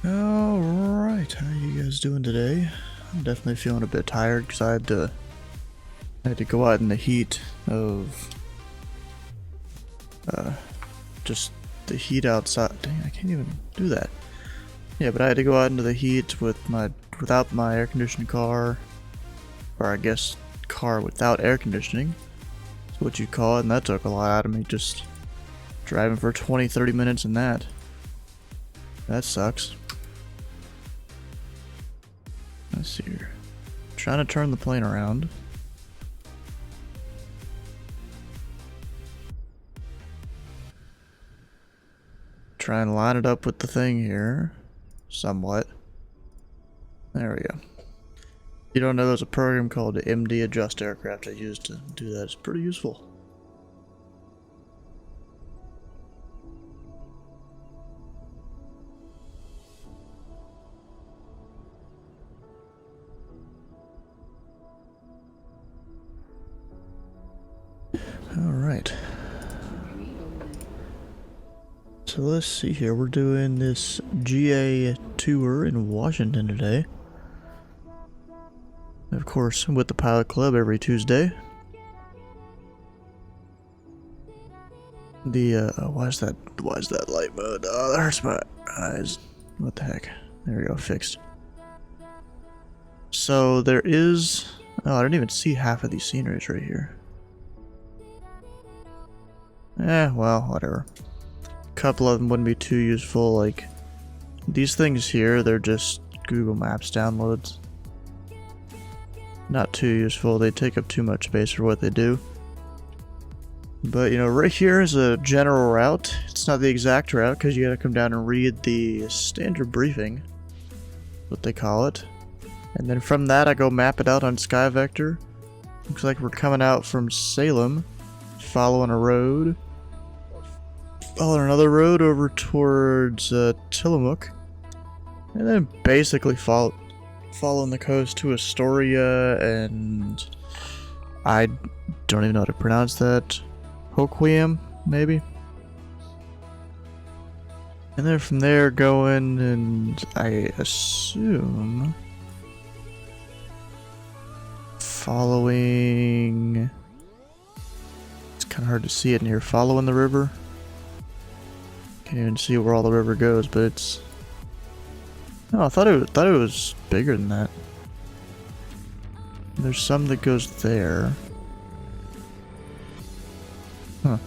Alright, how you guys doing today? I'm definitely feeling a bit tired because I had to go out in the heat of just the heat outside. Dang, I can't even do that. Yeah, but I had to go out into the heat without my air conditioned car, or I guess car without air conditioning. That's what you'd call it, and that took a lot out of me, just driving for 20-30 minutes in that. That sucks. Let's see here. Trying to turn the plane around. Try and line it up with the thing here. Somewhat. There we go. You don't know there's a program called MD Adjust Aircraft I use to do that. It's pretty useful. Alright. So let's see here. We're doing this GA tour in Washington today. Of course, with the Pilot Club every Tuesday. Why is that light mode? Oh, that hurts my eyes. What the heck? There we go, fixed. So there is... Oh, I didn't even see half of these sceneries right here. Well, whatever. A couple of them wouldn't be too useful, like these things here, they're just Google Maps downloads. Not too useful, they take up too much space for what they do. But, you know, right here is a general route. It's not the exact route, because you gotta come down and read the standard briefing, what they call it. And then from that, I go map it out on SkyVector. Looks like we're coming out from Salem, following a road. Following another road over towards Tillamook, and then basically following the coast to Astoria, and I don't even know how to pronounce that. Hoquiam, maybe. And then from there going, and I assume following. It's kind of hard to see it in here. Following the river. Can't even see where all the river goes, but it's... No, I thought it was bigger than that. There's some that goes there. Huh.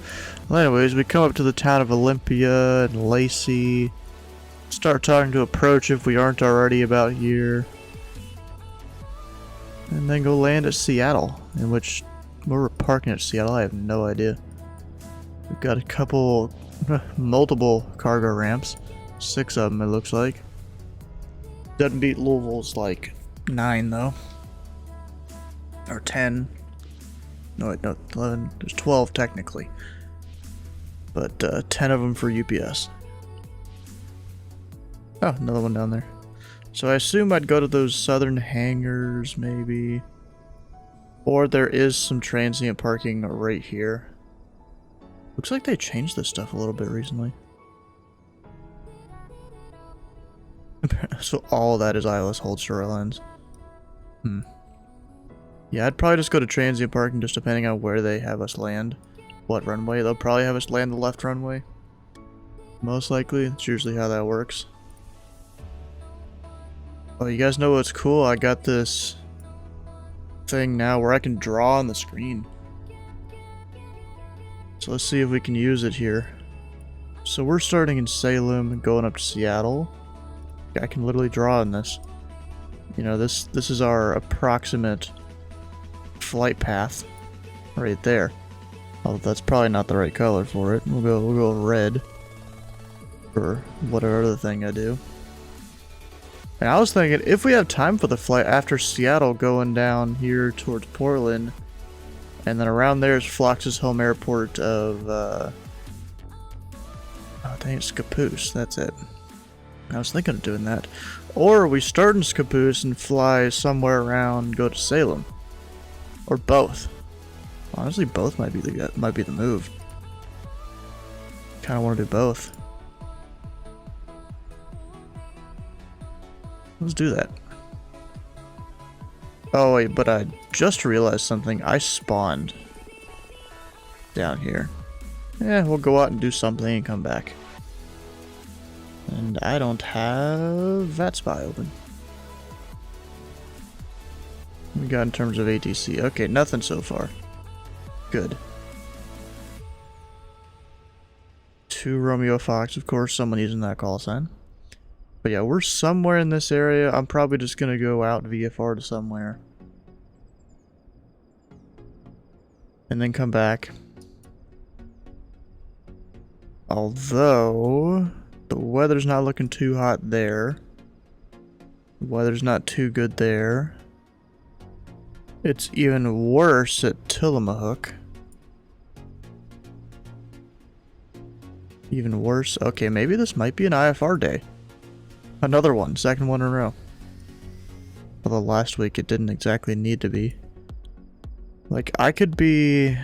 Well, anyways, we come up to the town of Olympia and Lacey. Start talking to approach if we aren't already about here. And then go land at Seattle, in which... Where we're parking at Seattle, I have no idea. We've got a couple... multiple cargo ramps. 6 of them, it looks like. Doesn't beat Louisville's, like, 9, though. Or 10. No, wait, no, 11. There's 12, technically. But, 10 of them for UPS. Oh, another one down there. So I assume I'd go to those southern hangars, maybe. Or there is some transient parking right here. Looks like they changed this stuff a little bit recently. So all of that is ILS Holster Airlines. Yeah, I'd probably just go to transient parking just depending on where they have us land. What runway? They'll probably have us land the left runway. Most likely. That's usually how that works. Oh, you guys know what's cool? I got this thing now where I can draw on the screen. So let's see if we can use it here. So we're starting in Salem and going up to Seattle. I can literally draw on this. You know, this is our approximate flight path right there. Although that's probably not the right color for it. We'll go red for whatever other thing I do. And I was thinking if we have time for the flight after Seattle going down here towards Portland. And then around there is Flox's home airport of, oh dang, Scappoose, that's it. I was thinking of doing that. Or we start in Scappoose and fly somewhere around, go to Salem. Or both. Honestly, both might be the move. Kinda want to do both. Let's do that. Oh wait, but I just realized something. I spawned down here. Yeah, we'll go out and do something and come back. And I don't have that spy open. What we got in terms of ATC? Okay, nothing so far. Good. 2 Romeo Fox, of course, someone using that call sign. But yeah, we're somewhere in this area. I'm probably just gonna go out VFR to somewhere. And then come back. Although, the weather's not looking too hot there. The weather's not too good there. It's even worse at Tillamook. Even worse. Okay, maybe this might be an IFR day. Another one, second one in a row. Although last week it didn't exactly need to be. Like, I could be...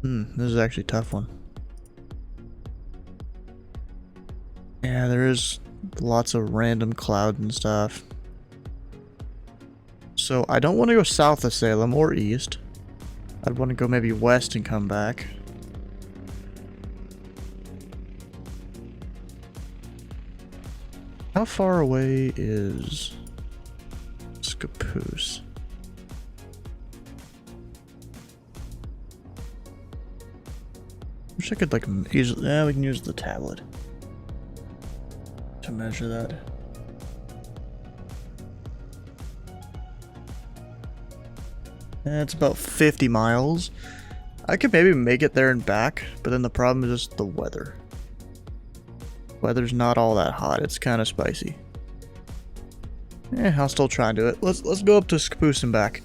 this is actually a tough one. Yeah, there is lots of random cloud and stuff. So, I don't want to go south of Salem or east. I'd want to go maybe west and come back. How far away is Scappoose? Wish I could like easily. Yeah, we can use the tablet to measure that. It's about 50 miles. I could maybe make it there and back, but then the problem is just the weather. Weather's not all that hot. It's kind of spicy. I'll still try and do it. Let's go up to Scappoose and back.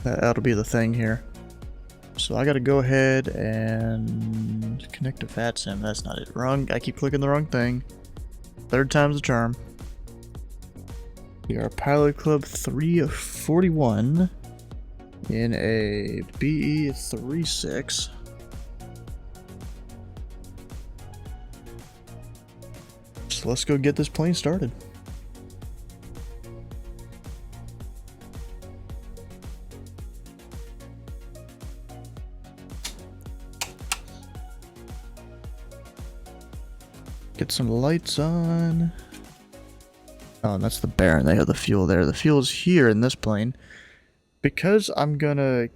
That'll be the thing here. So I gotta go ahead and connect to FatSim. That's not it. Wrong. I keep clicking the wrong thing. Third time's the charm. We are Pilot Club 341 in a BE36. So let's go get this plane started. Get some lights on. Oh, and that's the Baron. They have the fuel there. The fuel is here in this plane. Because I'm gonna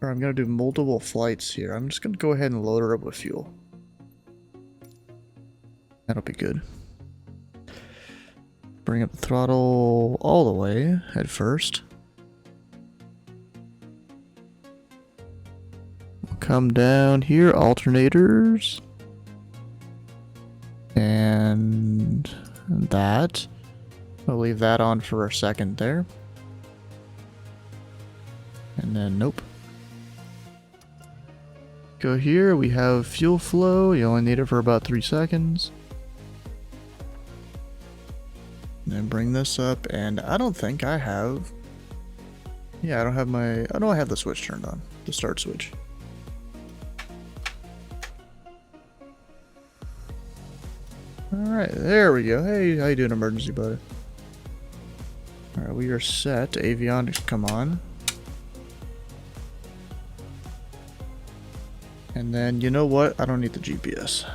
I'm gonna do multiple flights here, I'm just gonna go ahead and load her up with fuel. That'll be good. Bring up the throttle all the way at first. Come down here, alternators. And that. I'll leave that on for a second there. And then, nope. Go here, we have fuel flow. You only need it for about 3 seconds. And then bring this up, and I don't think I have... Yeah, I don't have my... I know I have the switch turned on. The start switch. Alright, there we go. Hey, how you doing, emergency buddy? Alright, we are set. Avionics, come on. And then, you know what? I don't need the GPS.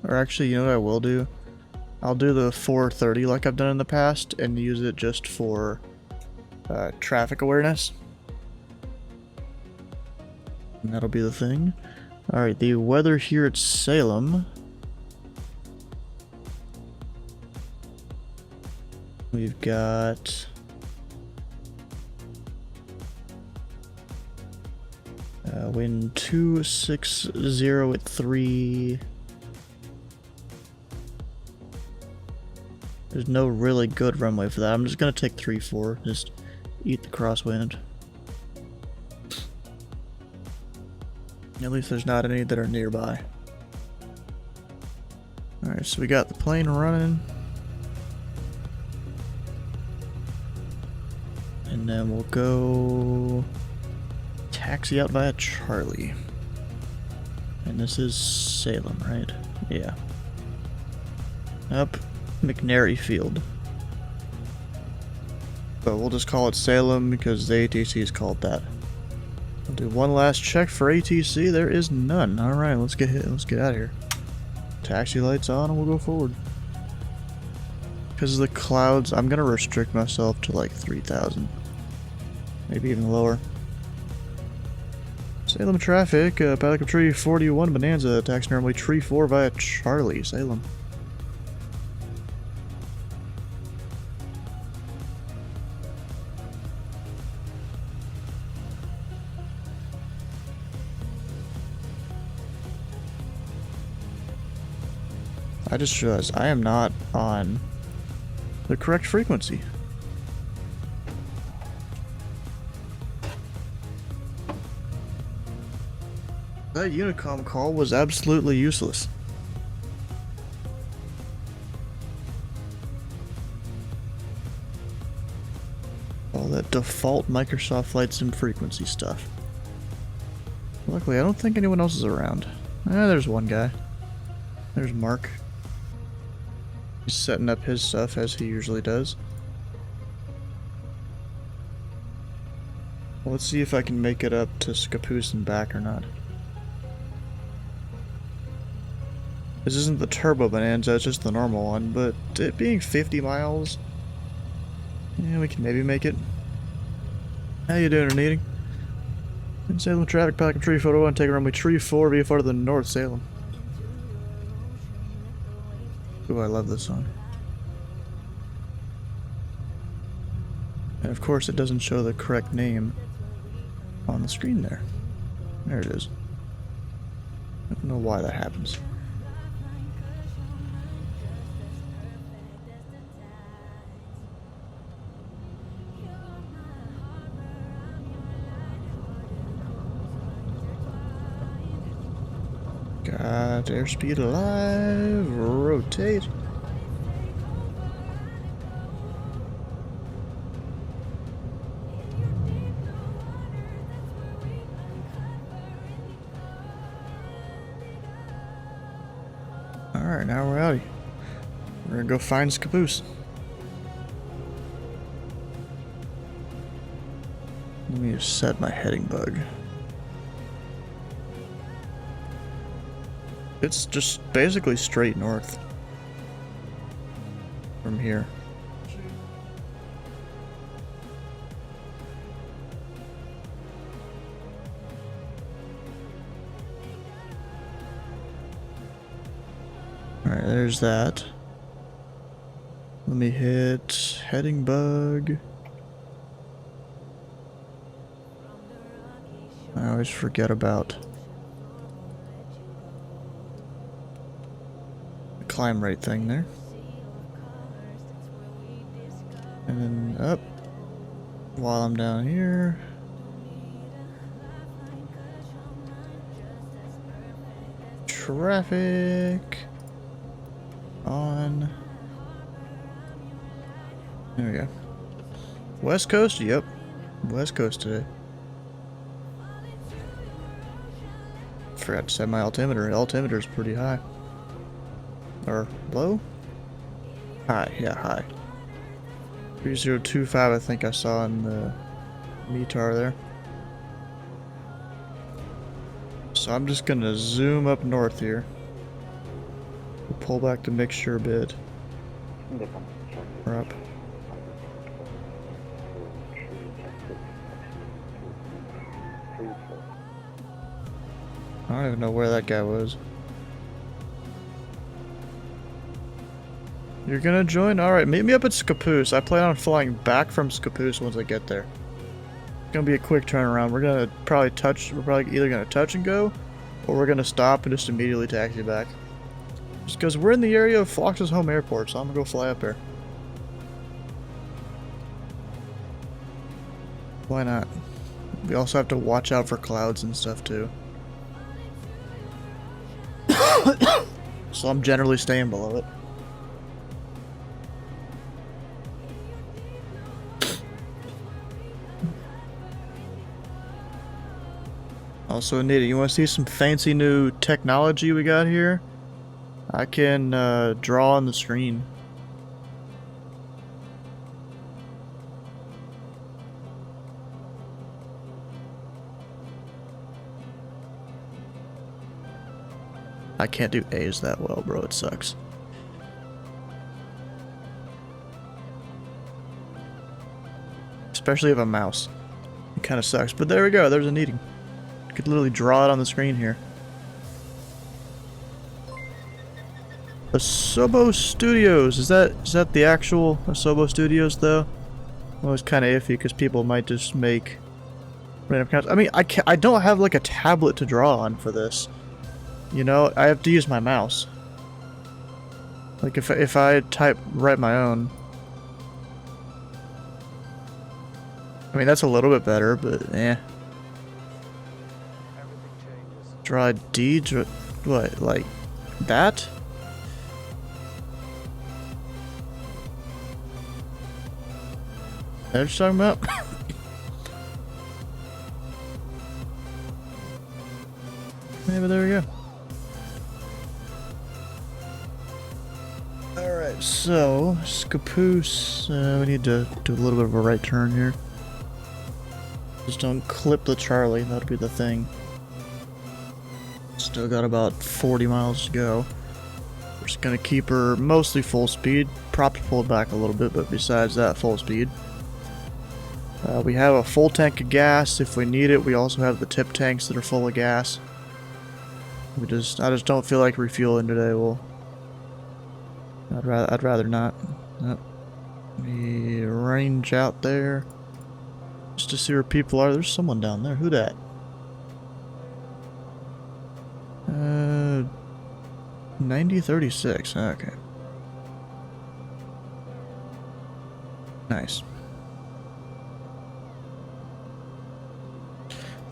Or actually, you know what I will do? I'll do the 430 like I've done in the past and use it just for traffic awareness. And that'll be the thing. Alright, the weather here at Salem. We've got... wind 260 at 3. There's no really good runway for that. I'm just gonna take 3-4. Just eat the crosswind. At least there's not any that are nearby. Alright, so we got the plane running. And then we'll go taxi out via Charlie. And this is Salem, right? Yeah. Up McNary Field. But we'll just call it Salem because the ATC is called that. I'll do one last check for ATC. There is none. Alright, let's get out of here. Taxi lights on and we'll go forward. Because of the clouds, I'm gonna restrict myself to like 3,000. Maybe even lower. Salem traffic, Pelican Tree 41 Bonanza, taxi normally Tree 4 via Charlie, Salem. I just realized I am not on the correct frequency. That Unicom call was absolutely useless. All that default Microsoft Flight Sim frequency stuff. Luckily, I don't think anyone else is around. There's one guy. There's Mark. He's setting up his stuff as he usually does. Well, let's see if I can make it up to Scappoose and back or not. This isn't the Turbo Bonanza, it's just the normal one, but it being 50 miles, yeah, we can maybe make it. How you doing, Needing? In Salem traffic, Pelican Tree Photo 1, taking runway Tree 4 via far to the north, Salem. Ooh, I love this song. And of course it doesn't show the correct name on the screen there. There it is. I don't know why that happens. Got airspeed alive, rotate. Alright, now we're out. We're gonna go find Scappoose. Let me just set my heading bug. It's just basically straight north from here. Alright, there's that. Let me hit heading bug. I always forget about climb rate thing there. And then up while I'm down here. Traffic on. There we go. West Coast? Yep. West Coast today. Forgot to set my altimeter. Altimeter is pretty high. Or low? High, yeah, high. 3025 I think I saw in the METAR there. So I'm just gonna zoom up north here. We'll pull back the mixture a bit. We're up. I don't even know where that guy was. You're gonna join? Alright, meet me up at Scappoose. I plan on flying back from Scappoose once I get there. It's gonna be a quick turnaround. We're probably either gonna touch and go, or we're gonna stop and just immediately taxi back. Just because we're in the area of Flox's home airport, so I'm gonna go fly up there. Why not? We also have to watch out for clouds and stuff too. So I'm generally staying below it. Also, Anita, you want to see some fancy new technology we got here? I can draw on the screen. I can't do A's that well, bro. It sucks. Especially if a mouse. It kind of sucks. But there we go. There's a kneading. You could literally draw it on the screen here. Asobo Studios. Is that the actual Asobo Studios though? Well, it's kind of iffy because people might just make random accounts. I mean, I don't have like a tablet to draw on for this. You know, I have to use my mouse. Like if I write my own. I mean, that's a little bit better, but eh. Draw D, what, like that? What are you talking about? Yeah, but there we go. Alright, so, Scapoose, we need to do a little bit of a right turn here. Just don't clip the Charlie, that'll be the thing. Still got about 40 miles to go. We're just gonna keep her mostly full speed, probably pull it back a little bit, but besides that, full speed. We have a full tank of gas if we need it. We also have the tip tanks that are full of gas. I just don't feel like refueling today. I'd rather not. Yep. We range out there just to see where people are. There's someone down there. Who that? 9036. Okay. Nice.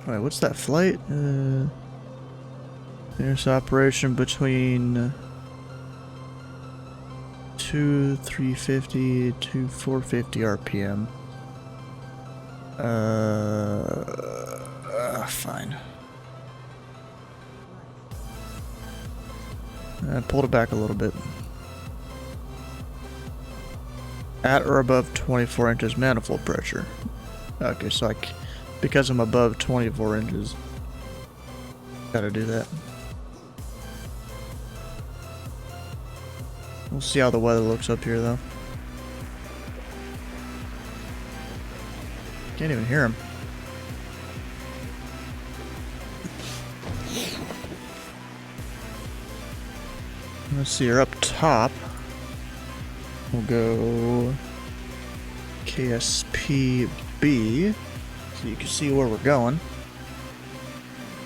Alright, what's that flight? There's operation between 350 to 450 RPM. Fine. I pulled it back a little bit. At or above 24 inches manifold pressure. Okay, so because I'm above 24 inches, gotta do that. We'll see how the weather looks up here, though. Can't even hear him. Let's see, you're up top. We'll go KSPB, so you can see where we're going.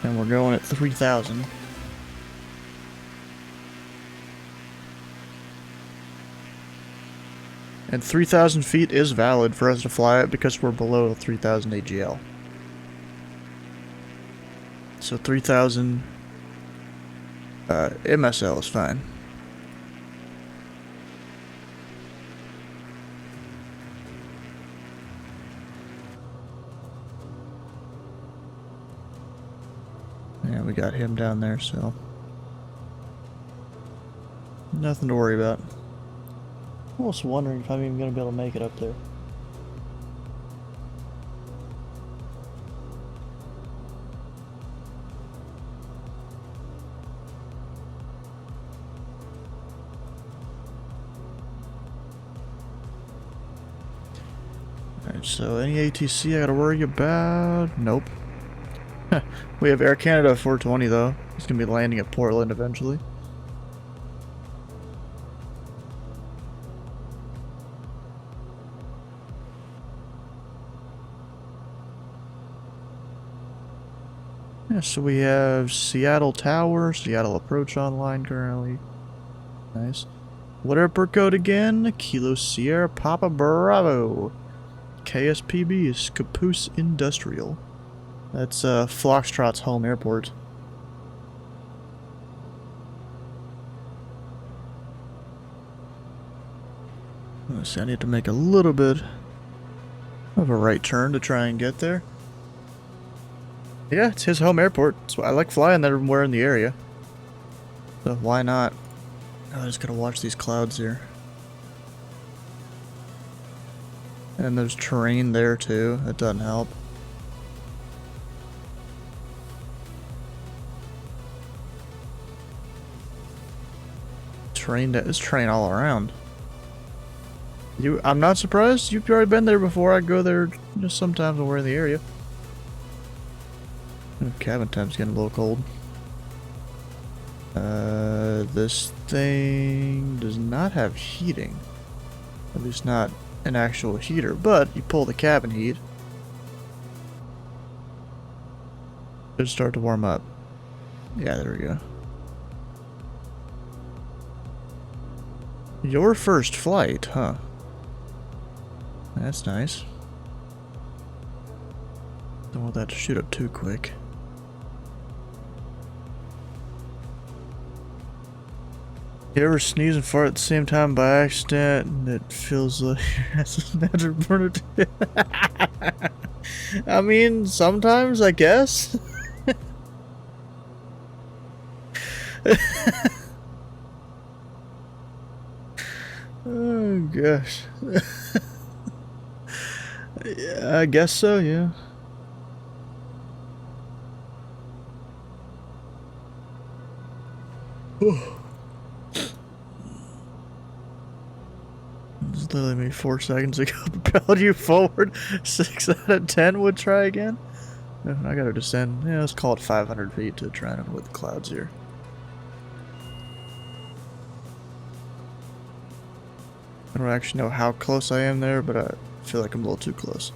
And we're going at 3,000. And 3,000 feet is valid for us to fly it because we're below 3,000 AGL. So 3,000 MSL is fine. Yeah, we got him down there, so nothing to worry about. I was wondering if I'm even going to be able to make it up there. Alright, so any ATC I gotta worry about? Nope. We have Air Canada 420 though. It's going to be landing at Portland eventually. Yeah, so we have Seattle Tower, Seattle Approach online currently. Nice. What airport code again? Kilo Sierra Papa Bravo. KSPB is Capoose Industrial. That's Foxtrot's home airport. Let's see, I need to make a little bit of a right turn to try and get there. Yeah, it's his home airport. So I like flying there when we're in the area. So why not? Oh, I just gotta watch these clouds here. And there's terrain there too. That doesn't help. There's terrain all around. I'm not surprised. You've already been there before. I go there just sometimes when we're in the area. Cabin time's getting a little cold. This thing does not have heating. At least not an actual heater, but you pull the cabin heat. It'll start to warm up. Yeah, there we go. Your first flight, huh? That's nice. Don't want that to shoot up too quick. You ever sneeze and fart at the same time by accident and it feels like I mean, sometimes, I guess. Oh gosh. Yeah, I guess so, yeah. It's literally me 4 seconds ago. Propelled you forward. 6 out of 10 would try again. I gotta descend. Yeah, let's call it 500 feet to try and avoid the clouds here. I don't actually know how close I am there, but I feel like I'm a little too close.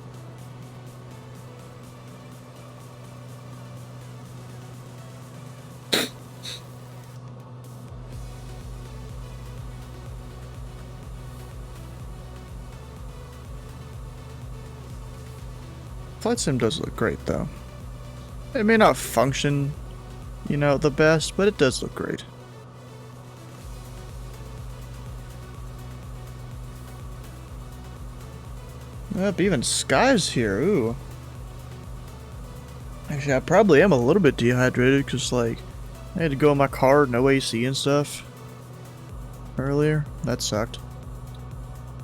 Flight sim does look great though. It may not function, you know, the best, but it does look great. Yep, even skies here, ooh. Actually, I probably am a little bit dehydrated because, like, I had to go in my car, no AC and stuff earlier. That sucked.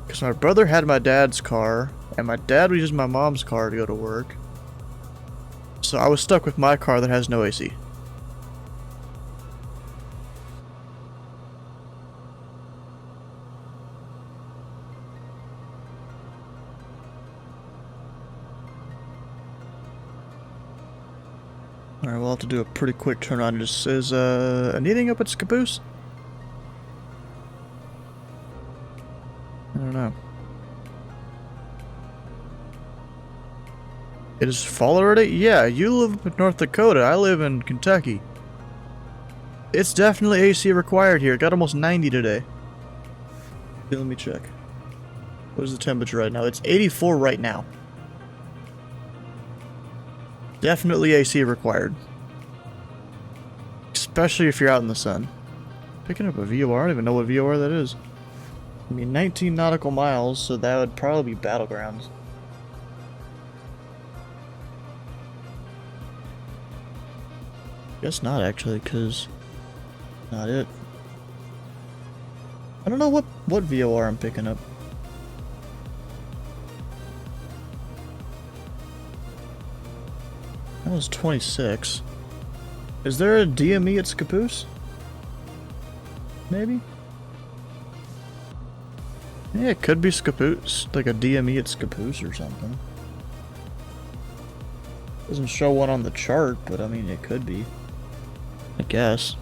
Because my brother had my dad's car, and my dad was using my mom's car to go to work. So I was stuck with my car that has no AC. Alright, we'll have to do a pretty quick turn on. Just is anything up at Caboose? I don't know. It is fall already? Yeah, you live up in North Dakota. I live in Kentucky. It's definitely AC required here. It got almost 90 today. Okay, let me check. What is the temperature right now? It's 84 right now. Definitely AC required. Especially if you're out in the sun. Picking up a VOR? I don't even know what VOR that is. I mean, 19 nautical miles, so that would probably be Battlegrounds. Guess not, actually, because... not it. I don't know what VOR I'm picking up. That was 26. Is there a DME at Caboose? Maybe? Yeah, it could be Caboose, like a DME at Caboose or something. Doesn't show one on the chart, but I mean, it could be. I guess.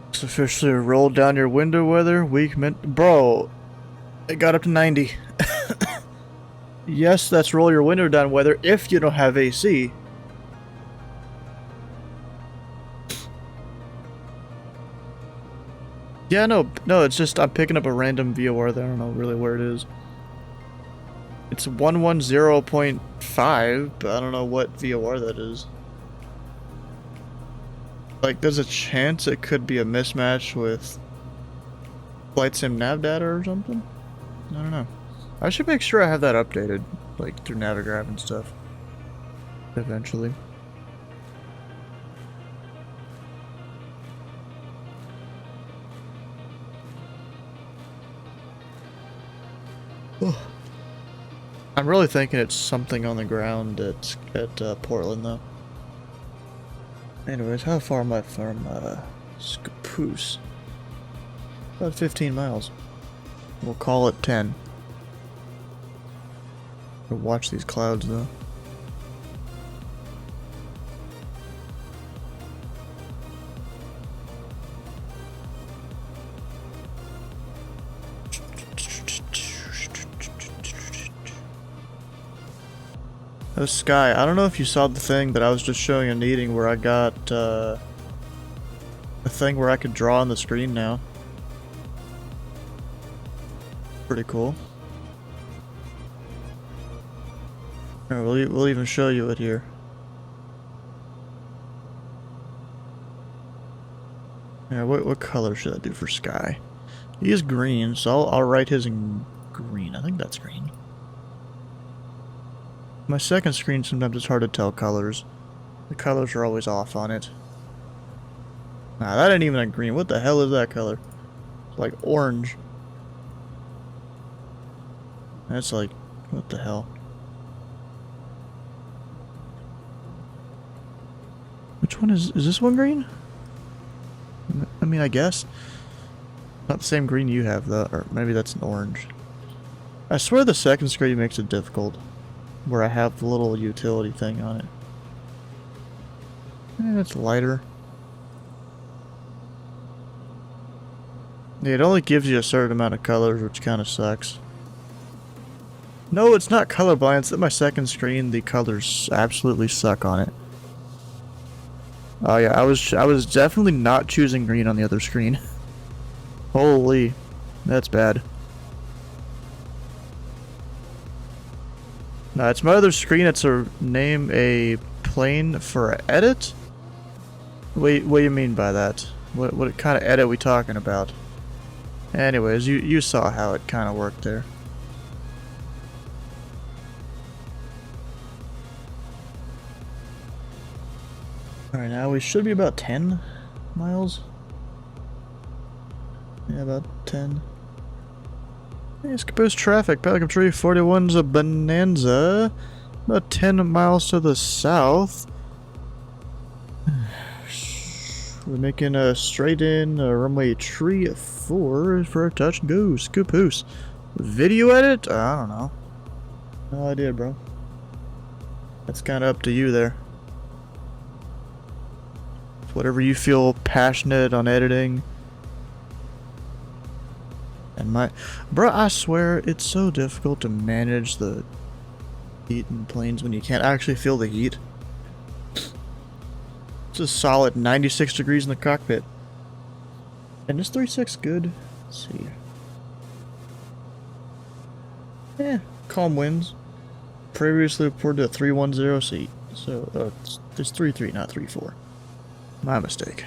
It's officially rolled down your window weather. Weak mint. Bro, it got up to 90. Yes, that's roll your window down weather if you don't have AC. Yeah, no, it's just I'm picking up a random VOR there. I don't know really where it is. It's 110.5, but I don't know what VOR that is. Like, there's a chance it could be a mismatch with Flight Sim nav data or something? I don't know. I should make sure I have that updated, like, through Navigraph and stuff. Eventually. Oh. I'm really thinking it's something on the ground at Portland, though. Anyways, how far am I from Scappoose? About 15 miles. We'll call it 10. We'll watch these clouds, though. Oh, Sky, I don't know if you saw the thing that I was just showing in Eating where I got a thing where I could draw on the screen now. Pretty cool. Alright, we'll even show you it here. Yeah, what color should I do for Sky? He is green, so I'll write his in green. I think that's green. My second screen, sometimes it's hard to tell colors. The colors are always off on it. Nah, that ain't even a green. What the hell is that color? It's like orange. That's like, what the hell? Which one is this one green? I mean, I guess. Not the same green you have, though. Or maybe that's an orange. I swear the second screen makes it difficult. Where I have the little utility thing on it. It's lighter. Yeah, it only gives you a certain amount of colors, which kind of sucks. No, it's not colorblind. It's that my second screen, the colors absolutely suck on it. Oh yeah, I was definitely not choosing green on the other screen. Holy, that's bad. No, it's my other screen. It's a name a plane for edit. Wait, what do you mean by that? What kind of edit are we talking about? Anyways, you saw how it kind of worked there. Alright, now we should be about 10 miles. Yeah, about 10. Hey, Scappoose traffic. Pelican Tree 41's a Bonanza. About 10 miles to the south. We're making a straight in runway tree 4 for a touch and go. Scappoose. Video edit? I don't know. No idea, bro. That's kind of up to you there. Whatever you feel passionate on editing. And bro, I swear it's so difficult to manage the heat in planes when you can't actually feel the heat. It's a solid 96 degrees in the cockpit. And is 3.6 good? Let's see. Yeah, calm winds. Previously reported a 310 seat. So it's 3.3, not 3.4. My mistake.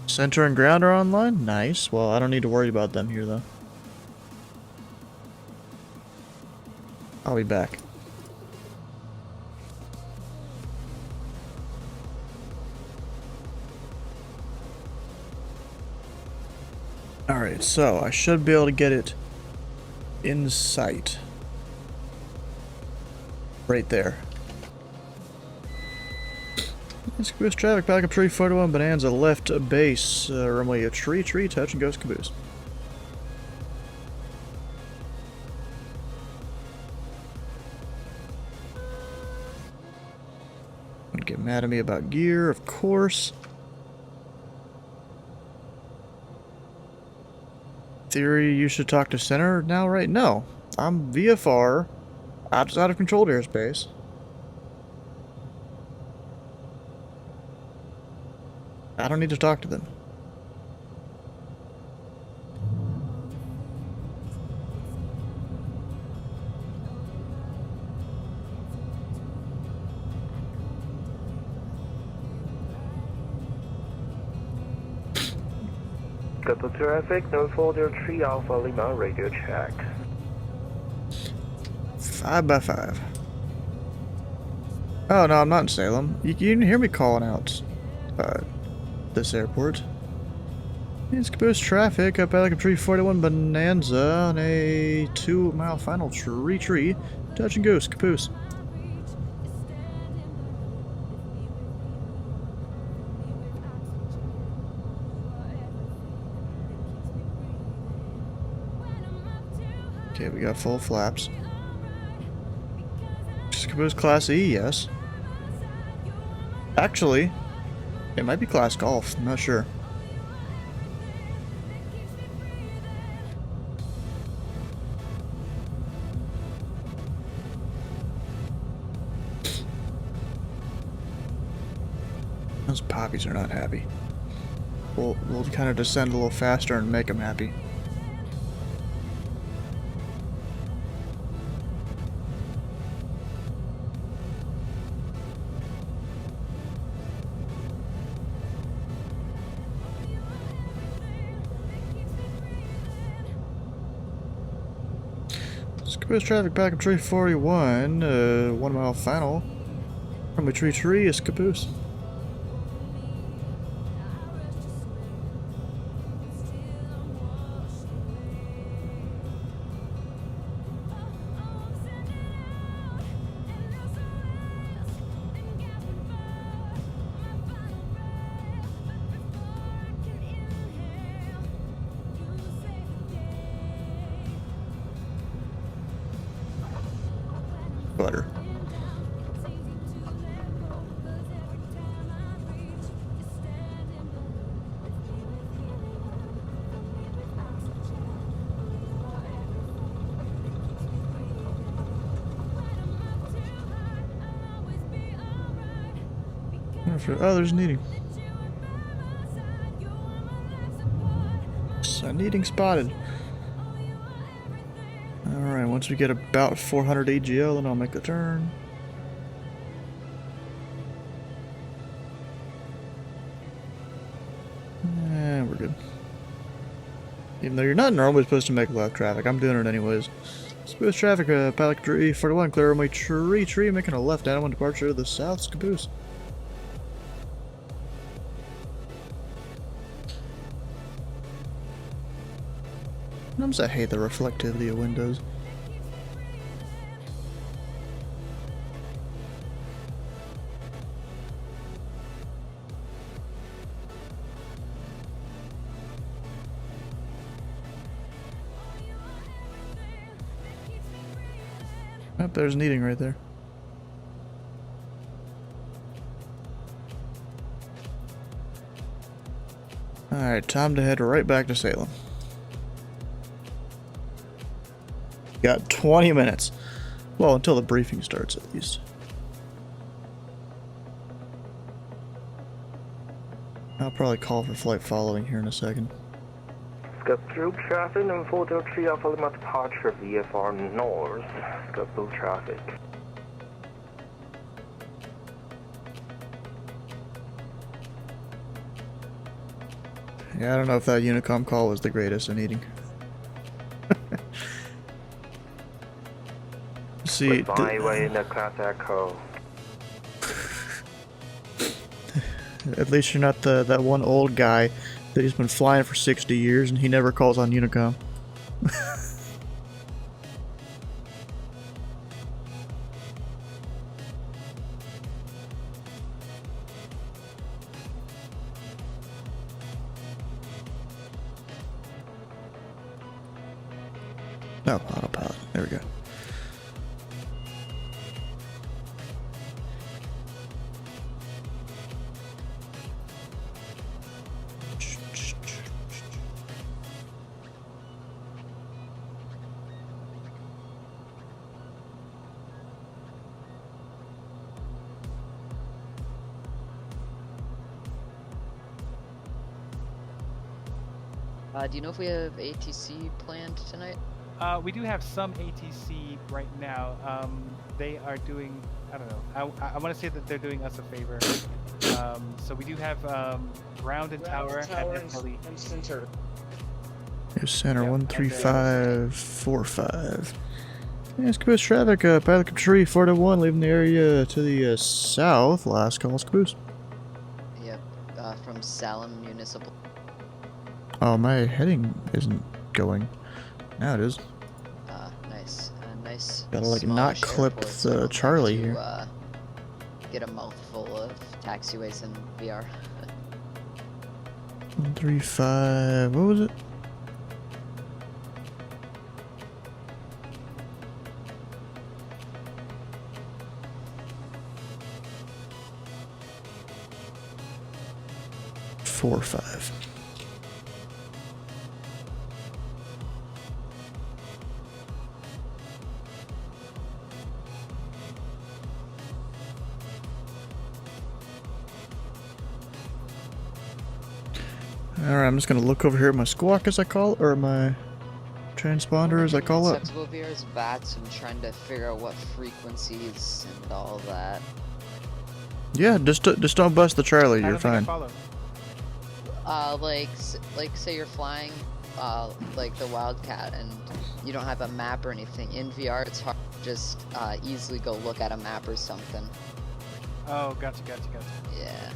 Center and ground are online? Nice. Well, I don't need to worry about them here, though. I'll be back. Alright, so I should be able to get it in sight. Right there. Scappoose traffic, back up tree 41, Bonanza, left base, runway a tree, touch and go Scappoose. Don't get mad at me about gear, of course. Theory, you should talk to center now, right? No, I'm VFR, out of controlled airspace. I don't need to talk to them. Tobu traffic, no folder 3 Alpha Lima radio check. 5x5. Oh no, I'm not in Salem. You can hear me calling out this airport. It's Caboose traffic up Pelican Tree 41 Bonanza on a 2-mile final tree. Touch and goose, Caboose. Okay, we got full flaps. Caboose Class E, yes. Actually, it might be Class Golf, I'm not sure. Those poppies are not happy. We'll kind of descend a little faster and make them happy. Caboose traffic back up Tree 41, 1-mile final. From a tree is Caboose. Butter. Oh, there's Needing. So Needing spotted. Alright, once we get about 400 AGL, then I'll make the turn. And we're good. Even though you're not normally supposed to make left traffic, I'm doing it anyways. Caboose traffic, Pelican Tree 41, clear runway tree, making a left downwind departure to the south, Caboose. Sometimes I hate the reflectivity of windows. Oh, there's Needing right there. Alright, time to head right back to Salem. Got 20 minutes. Well, until the briefing starts, at least. I'll probably call for flight following here in a second. Scope through traffic and folder 3 Alpha Lima departure VFR North. Scope through traffic. Yeah, I don't know if that Unicom call was the greatest in eating. See, Byway in the Class Echo. At least you're not that one old guy that he's been flying for 60 years and he never calls on Unicom. No, autopilot. There we go. Do you know if we have ATC planned tonight? We do have some ATC right now. They are doing, I don't know, I want to say that they're doing us a favor. So we do have ground and tower and heli. And center. Here's center Yep, 13545. Yeah, Caboose traffic, pilot Cap Tree 401, leaving the area to the south. Last call, Caboose. Yep, from Salem Municipal. Oh, my heading isn't going. Now it is. Nice. Nice. Gotta like not smallish clip airport, so I the don't Charlie have to, here. Get a mouthful of taxiways in VR. 135. What was it? Four five. Alright, I'm just gonna look over here at my squawk as I call it, or my transponder as I call it. Acceptable VR is VATS and trying to figure out what frequencies and all that. Yeah, just don't bust the Charlie, I you're don't think I fine. follow. Like say you're flying, like the Wildcat, and you don't have a map or anything. In VR, it's hard to just easily go look at a map or something. Oh, gotcha. Yeah.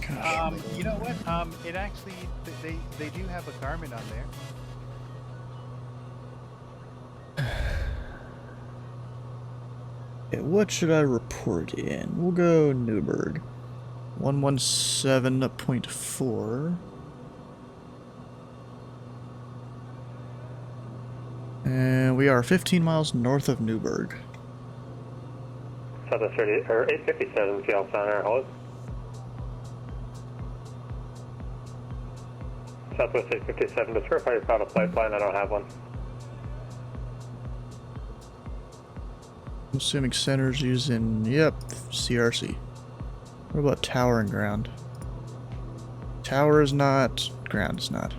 Gosh. You know what? It actually, they do have a Garmin on there. Okay, what should I report in? We'll go Newburgh. 117.4. And we are 15 miles north of Newburgh. Southwest 30 or 857 Seattle Center, hold. Southwest 857, just verify you've got a flight plan. I don't have one. I'm assuming center's using, yep, CRC. What about tower and ground? Tower is not, ground is not.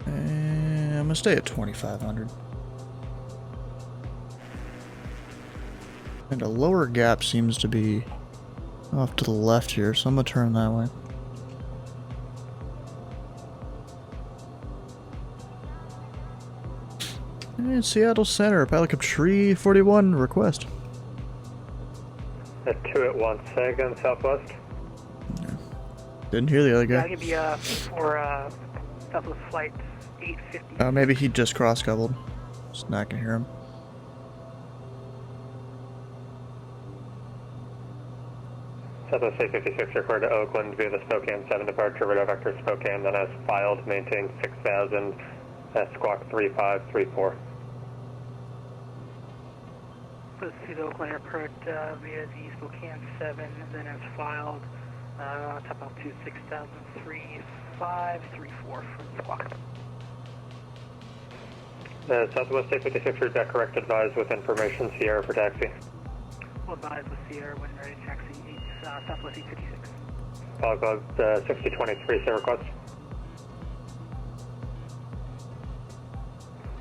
And I'm gonna stay at 2500. And a lower gap seems to be off to the left here, so I'm gonna turn that way. And Seattle Center, Pilot Cap Tree 41, request. At 2 at 1 second, Southwest. Didn't hear the other Yeah, I'll guy. give you for Southwest Flight 850. Maybe he just cross-coupled. Just not gonna hear him. Southwest 856 record to Oakland via the Spokane 7 departure, radar vector Spokane, then as filed, maintain 6000, squawk 3534. Proceed to Oakland Airport via the Spokane 7, then as filed, top altitude 603534 for the squawk. Southwest 856 read back correct, advise with information, Sierra for taxi. We'll advise with Sierra when ready to taxi Southwest 856. Pilot Club 6023, say request.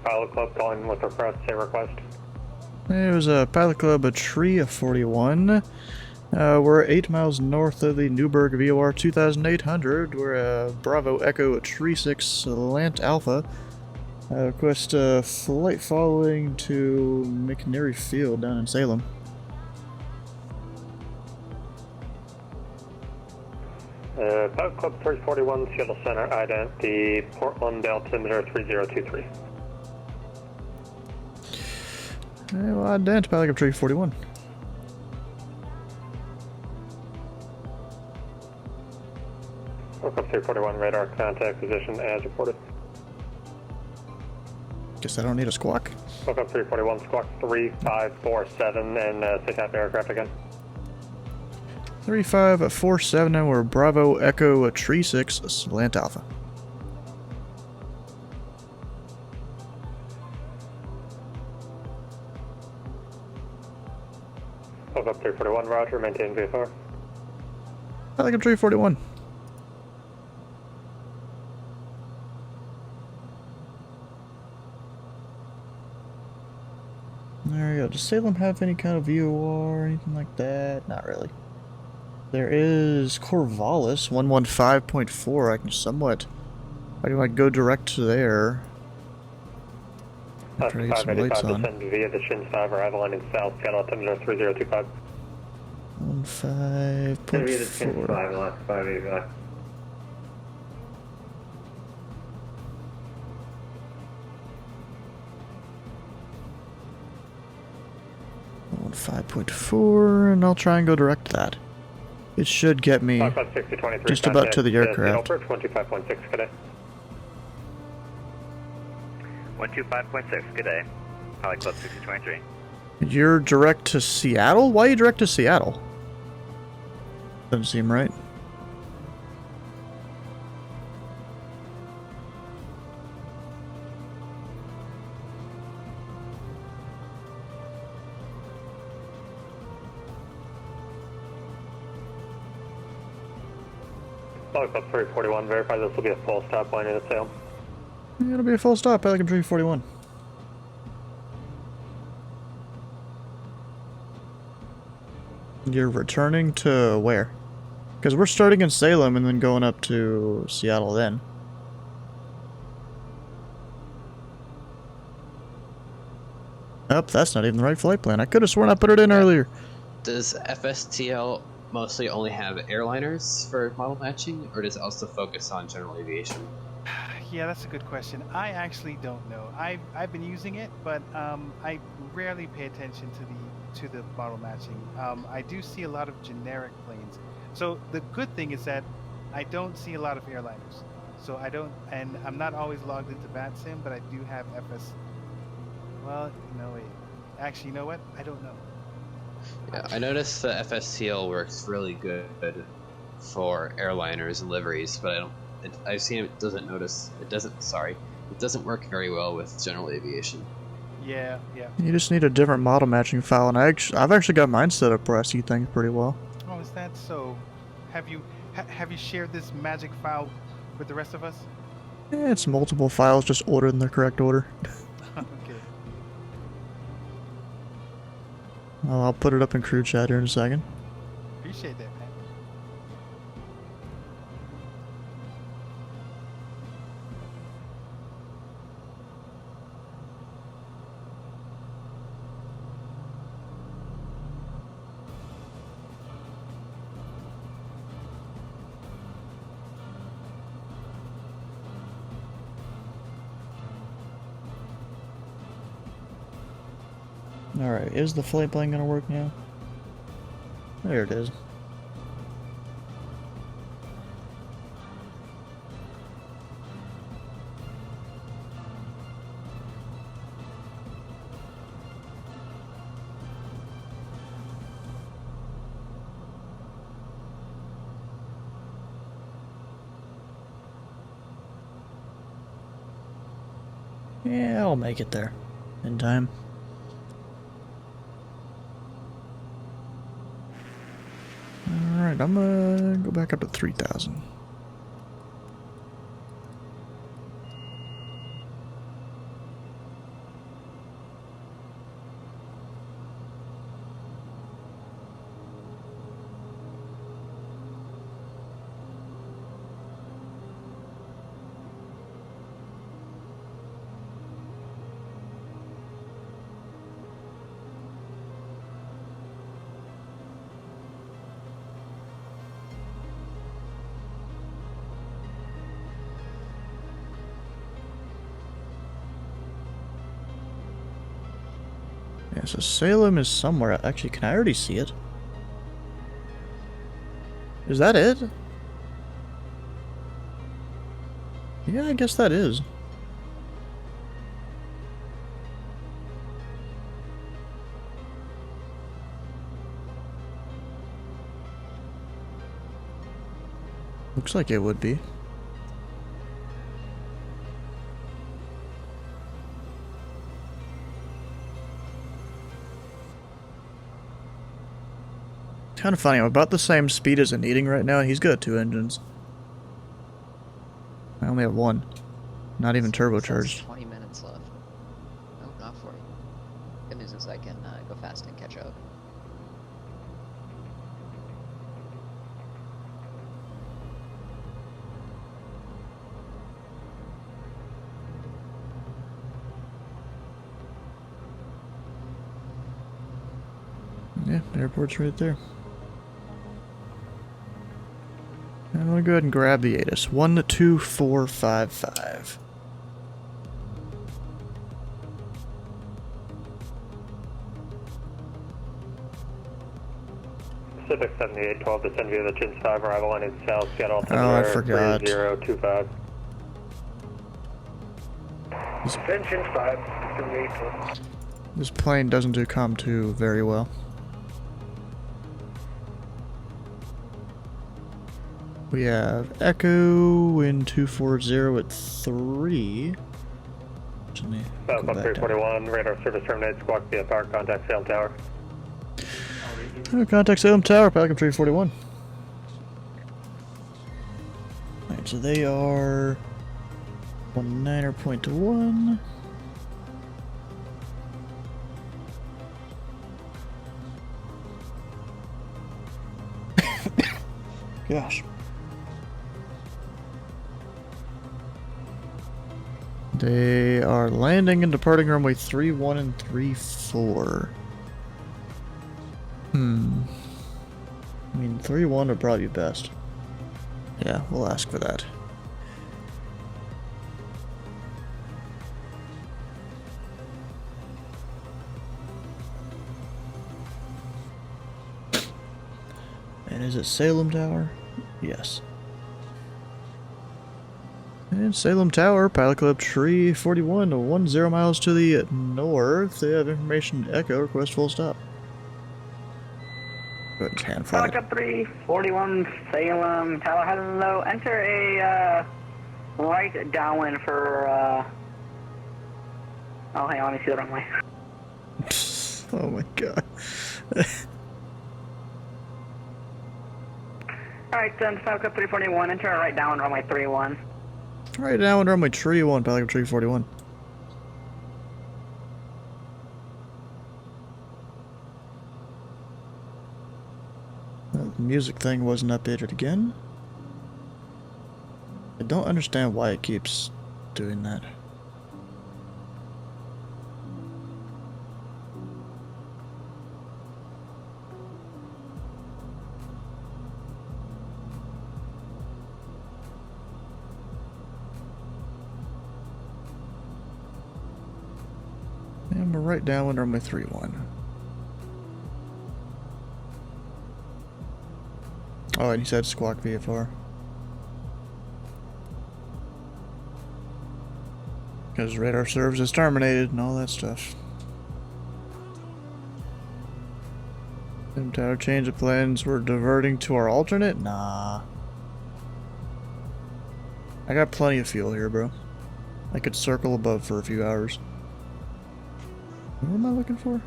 Pilot Club calling with request, say request. It was a Pilot Club, a Tree of 41. We're 8 miles north of the Newburgh VOR 2800. We're a Bravo Echo, a Tree 6 Lant Alpha. Request flight following to McNary Field down in Salem. Pilot Club 341, Seattle Center, ident, the Portland altimeter 3023. Well, ident, Pilot Club Tree 41. Pilot Club 341, radar contact position as reported. Guess I don't need a squawk. Pilot Club 341, squawk 3547, and say tap aircraft again. 3547, and we're Bravo Echo, a Tree 6 Slant Alpha. Pilot Club 341, roger, maintain VFR. Pilot Club Tree 41. does Salem have any kind of VOR or anything like that? Not really. There is Corvallis, 115.4. I can somewhat... I can like go direct to there. After I get some lights 585 on. descend via the Shin 5 arrival landing south, Seattle altimeter 3025. 15.4. last 585. On 5.4, and I'll try and go direct to that. It should get me just about to the aircraft. 125.6, good day. 125.6, good day. Pilot Club 6023. You're direct to Seattle? Why are you direct to Seattle? Doesn't seem right. Pilot Club 341, verify this will be a full stop line in the Salem. Yeah, it'll be a full stop, Pelican 341. You're returning to where? Because we're starting in Salem and then going up to Seattle then. Oh, that's not even the right flight plan. I could have sworn I put it in earlier. Does FSTL mostly only have airliners for model matching, or does it also focus on general aviation? Yeah, that's a good question. I actually don't know. I've been using it, but I rarely pay attention to the model matching. I do see a lot of generic planes. So the good thing is that I don't see a lot of airliners. So I don't, and I'm not always logged into VATSIM, but I do have FS. Well, no wait. Actually, you know what? I don't know. Yeah, I noticed the FSTL works really good for airliners and liveries, but I don't. I've seen it doesn't notice. It doesn't. Sorry, it doesn't work very well with general aviation. Yeah. You just need a different model matching file, and I've actually got mine set up where I see things pretty well. Oh, is that so? Have you shared this magic file with the rest of us? Yeah, it's multiple files just ordered in the correct order. Okay. Well, I'll put it up in crew chat here in a second. Appreciate that, man. Alright, is the flight plan gonna work now? There it is. Yeah, I'll make it there in time. Alright, I'm gonna go back up to 3,000. Yeah, so Salem is somewhere. Actually, can I already see it? Is that it? Yeah, I guess that is. Looks like it would be. Kind of funny, I'm about the same speed as an eating right now, and he's got 2 engines. I only have 1. Not even turbocharged. 20 minutes left. No, not 40. Good news is I can Yeah, airport's right there. And I'm gonna go ahead and grab the ATIS. 12455. Pacific 7812, descend via the Chins 5, arrival on South Seattle, Oh, I forgot. 3025. Chins 5, 7812. This plane doesn't do COM2 very well. We have Echo, wind 240 at 3. Falcon 341, radar service terminates, squawk via power, contact Salem Tower. Contact Salem Tower, Falcon 341. Alright, so they are 19.1. Gosh. They are landing and departing runway 31 and 34. I mean, 31 would probably be best. Yeah, we'll ask for that. And is it Salem Tower? Yes. And Salem Tower, Pilot Club Tree 41 to 10 miles to the north. They have information Echo, request full stop. Go ahead and hand fly. Falcon 341, Salem Tower, hello. Enter a right downwind for, oh, hang on, let me see the runway. Oh my god. Alright, then Falcon 341, enter a right downwind runway 31. Right now, under runway Tree 1, Pilot Club Tree 41. The music thing wasn't updated again. I don't understand why it keeps doing that. And we're right down under runway 31. Oh, and he said squawk VFR. Because radar service is terminated and all that stuff. Tower change of plans. We're diverting to our alternate? Nah. I got plenty of fuel here, bro. I could circle above for a few hours. What am I looking for?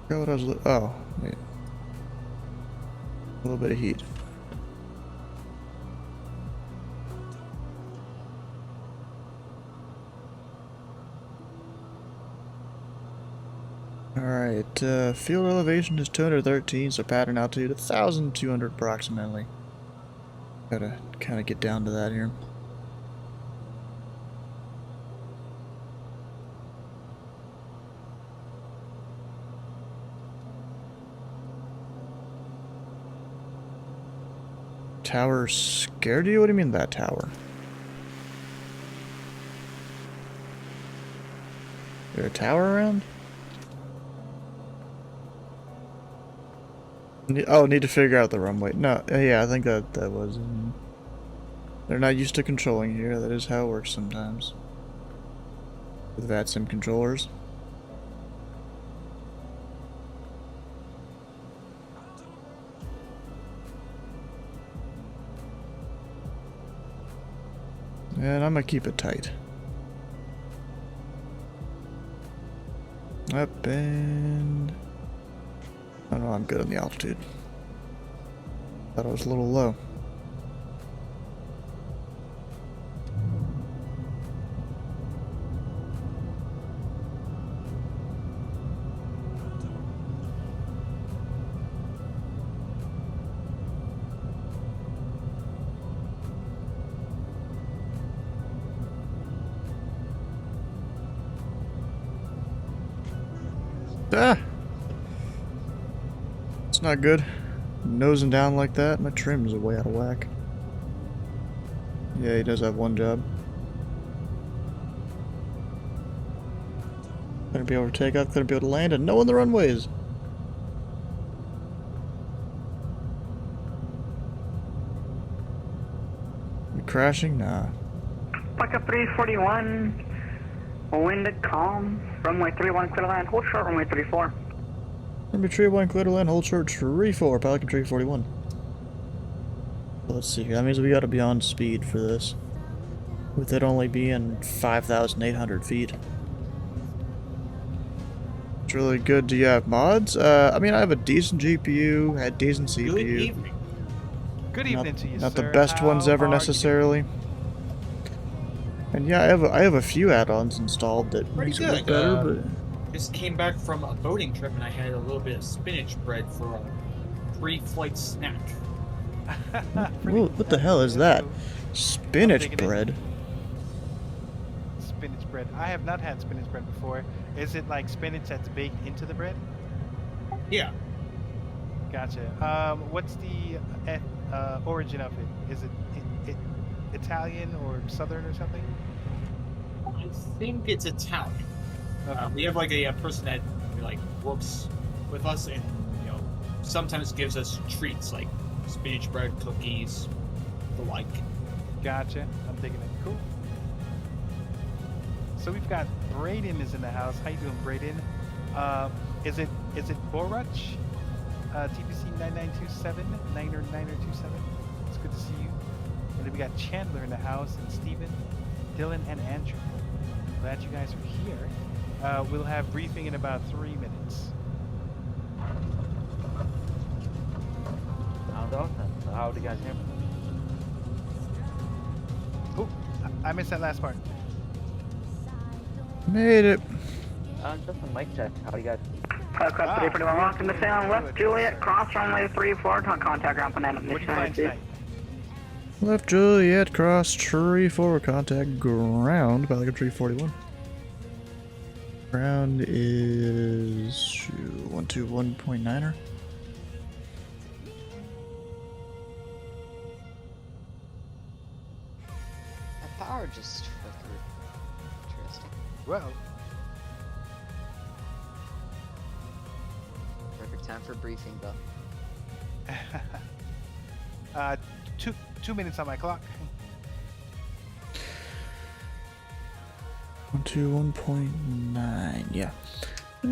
What I was oh, wait. A little bit of heat. Alright, field elevation is 213, so pattern altitude 1,200 approximately. Gotta kind of get down to that here. Tower scared you? What do you mean that tower? Is there a tower around? Oh, need to figure out the runway. No, yeah, I think that was... They're not used to controlling here. That is how it works sometimes. With VATSIM controllers. And I'm gonna keep it tight. Up and... I don't know, I'm good on the altitude. Thought I was a little low. Ah! It's not good. Nosing down like that, my trim's way out of whack. Yeah, he does have one job. Gonna be able to take off, gonna be able to land, and no on the runways! You crashing? Nah. Bucket 341, wind calm, runway 31, clear to land, hold short, runway 34. Runway 31, clear to land, hold short, tree 4, Pelican tree 41. Let's see here, that means we gotta be on speed for this. With it only being 5,800 feet. It's really good. Do you have mods? I mean, I have a decent GPU, had decent CPU. Good evening. Good evening to you, Not sir. the best ones How ever are you? necessarily. And yeah, I have a few add-ons installed that Pretty makes it look good. better, Just came back from a boating trip and I had a little bit of spinach bread for a pre-flight snack. Whoa, what the hell is that? I'm Spinach digging it. bread. Spinach bread. I have not had spinach bread before. Is it like spinach that's baked into the bread? Yeah. Gotcha. What's the origin of it? Is it Italian or Southern or something? I think it's Italian. Okay. We have like a person that like works with us and sometimes gives us treats like spinach bread, cookies, the like. Gotcha. I'm digging it. Cool. So we've got Braden is in the house. How you doing, Braden? Is it Boruch? TPC 9927 9er27. It's good to see you. And then we got Chandler in the house, and Steven, Dylan, and Andrew. Glad you guys are here. We'll have briefing in about 3 minutes. How do you guys hear me? Oh, I missed that last part. Made it. Just a mic check. How do you guys? Craft 341, welcome to Salem West, Juliet, cross runway 34, contact ground plan of What do you Mission find tonight? Left Juliet, cross tree 4, contact ground, Pelican tree 41. Ground is 121.9er. My power just flickered. Interesting. Well, Perfect time for briefing, though. 2 minutes on my clock. 121.9, yeah.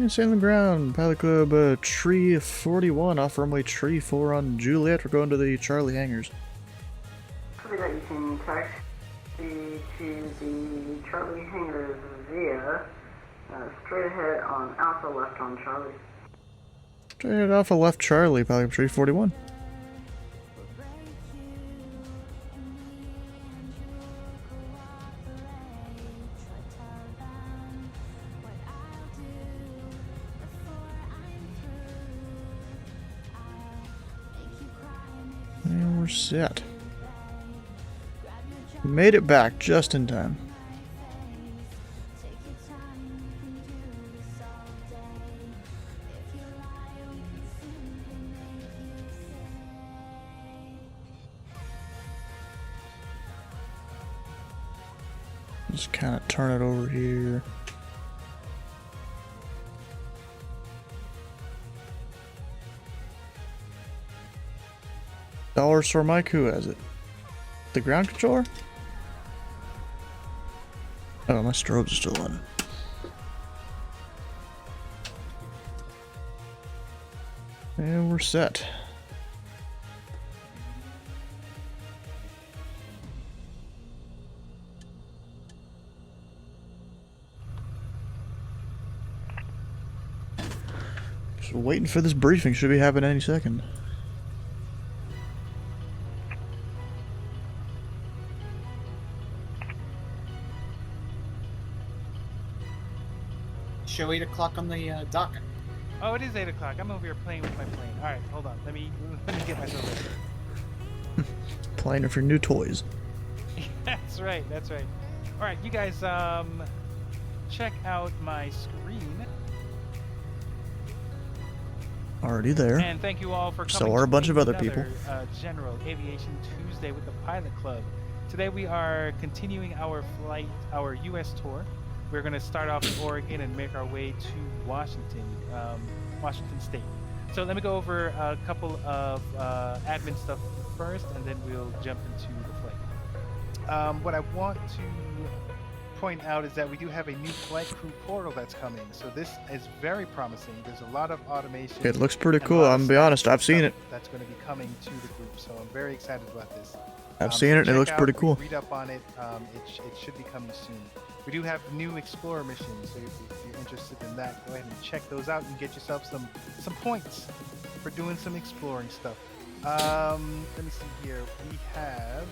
Sailing ground, Pilot Club tree 41 off runway tree 4 on Juliet. We're going to the Charlie hangars. Copy that, you can taxi to the Charlie hangars via straight ahead on Alpha, left on Charlie. Straight ahead off a left Charlie, Pelican tree 41. And we're set. Made it back just in time. Just kind of turn it over here. Dollar Store Mike, who has it? The ground controller? Oh, my strobes are still on. And we're set. Just waiting for this briefing. Should be happening any second. Show 8 o'clock on the docket. Oh, it is 8 o'clock. I'm over here playing with my plane. All right, hold on. Let me get myself ready. Playing with your new toys. That's right. That's right. All right, you guys, check out my screen. already there. And thank you all for coming. So are a bunch to of other another, people. General Aviation Tuesday with the Pilot Club. Today we are continuing our flight, our U.S. tour. We're going to start off in Oregon and make our way to Washington, Washington State. So let me go over a couple of admin stuff first, and then we'll jump into the flight. What I want to point out is that we do have a new flight crew portal that's coming. So this is very promising. There's a lot of automation. It looks pretty and a cool. lot of I'm gonna be honest. I've seen it. That's going to be coming to the group. So I'm very excited about this. I've seen it. And it looks pretty cool. Read up on it. It should be coming soon. We do have new Explorer missions. So if you're interested in that, go ahead and check those out and get yourself some points for doing some exploring stuff. Let me see here. We have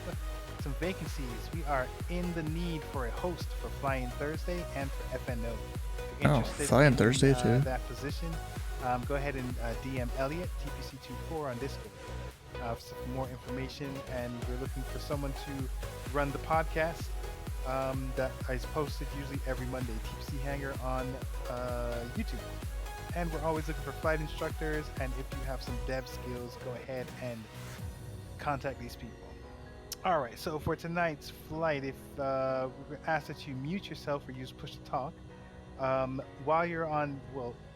some vacancies. We are in the need for a host for Flying Thursday and for FNO. If you're interested Flying in, Thursday too. That position, go ahead and DM Elliot TPC24 on Discord for some more information. And we're looking for someone to run the podcast that is posted usually every Monday. TPC Hangar on YouTube. And we're always looking for flight instructors. And if you have some dev skills, go ahead and contact these people. All right, so for tonight's flight, if we ask that you mute yourself or use push to talk, while you're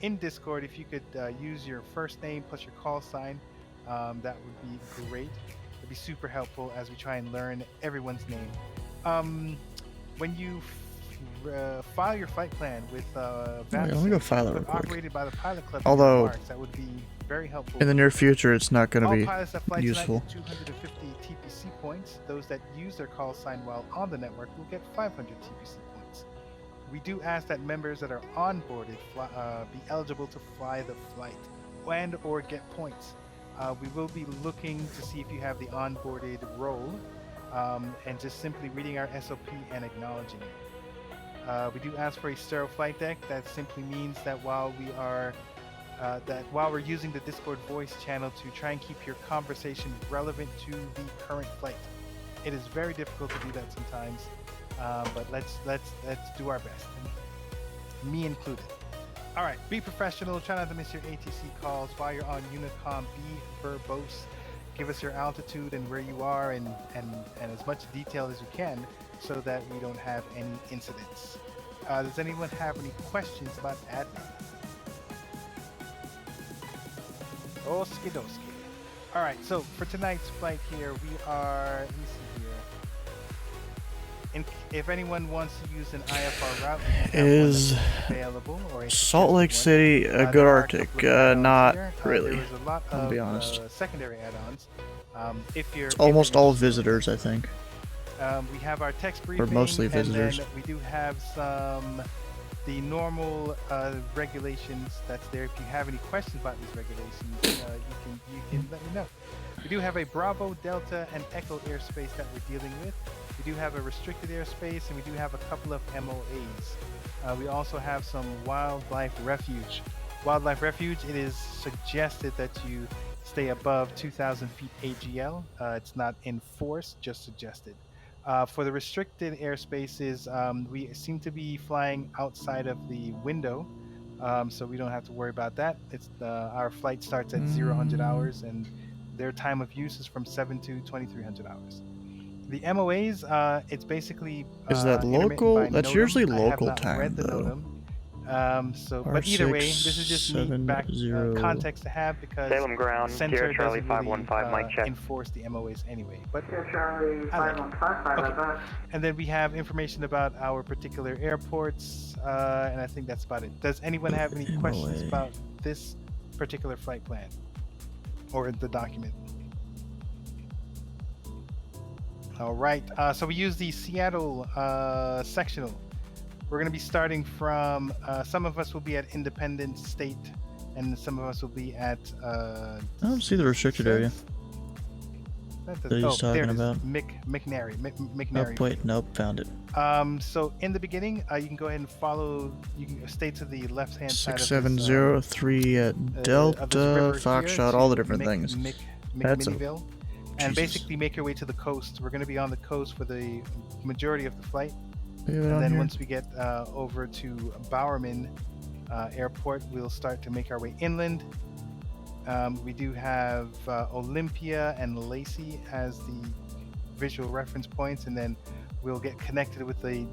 in Discord, if you could use your first name plus your call sign, that would be great. It'd be super helpful as we try and learn everyone's name. When you file your flight plan with let me go file it real quick. operated by the Pilot Club, Although, remarks, that would be very helpful. in the near future, it's not going All to be pilots that fly useful. tonight get 250 TPC points. Those that use their call sign while on the network will get 500 TPC points. We do ask that members that are onboarded be eligible to fly the flight and or get points. We will be looking to see if you have the onboarded role and just simply reading our SOP and acknowledging it. We do ask for a stereo flight deck. That simply means that while we're using the Discord voice channel to try and keep your conversation relevant to the current flight. It is very difficult to do that sometimes, but let's do our best, me included. All right, be professional. Try not to miss your ATC calls while you're on Unicom. Be verbose. Give us your altitude and where you are, and as much detail as you can, so that we don't have any incidents. Does anyone have any questions about admin? Oski doski. All right, so for tonight's flight here, we are. Let me see here. If anyone wants to use an IFR route, Is available, or Salt Lake City a good Arctic? Not really. There was a lot I'll of be honest. secondary add-ons. If you're It's almost all visitors, I think. we have our text briefing, mostly visitors. and then we do have the normal regulations that's there. If you have any questions about these regulations, you can let me know. We do have a Bravo, Delta, and Echo airspace that we're dealing with. We do have a restricted airspace, and we do have a couple of MOAs. We also have some wildlife refuge. Wildlife refuge, it is suggested that you stay above 2,000 feet AGL. It's not enforced, just suggested. For the restricted airspaces, we seem to be flying outside of the window, so we don't have to worry about that. It's our flight starts at 0 hours, and their time of use is from 7 to 2,300 hours. The MOAs, it's basically is that local? That's NOTAM. usually I have local not time, read the though. NOTAM. But either way, this is just me context to have, because Salem ground, Center Sierra Charlie doesn't 515, really, mic check. enforce the MOAs anyway. But Sierra Charlie 5155, okay. And then we have information about our particular airports, and I think that's about it. Does anyone have any questions about this particular flight plan or the document? All right, so we use the Seattle sectional. We're going to be starting from, some of us will be at Independence State, and some of us will be at... I don't see the restricted area that he's talking about. McNary. Oh, wait, nope, found it. So in the beginning, you can go ahead and follow, you can stay to the left-hand side of this, 6703 at Delta, Foxtrot, all the different things. That's McMinnville. And basically make your way to the coast. We're going to be on the coast for the majority of the flight. And then once we get over to Bowerman Airport, we'll start to make our way inland. We do have Olympia and Lacey as the visual reference points, and then we'll get connected with the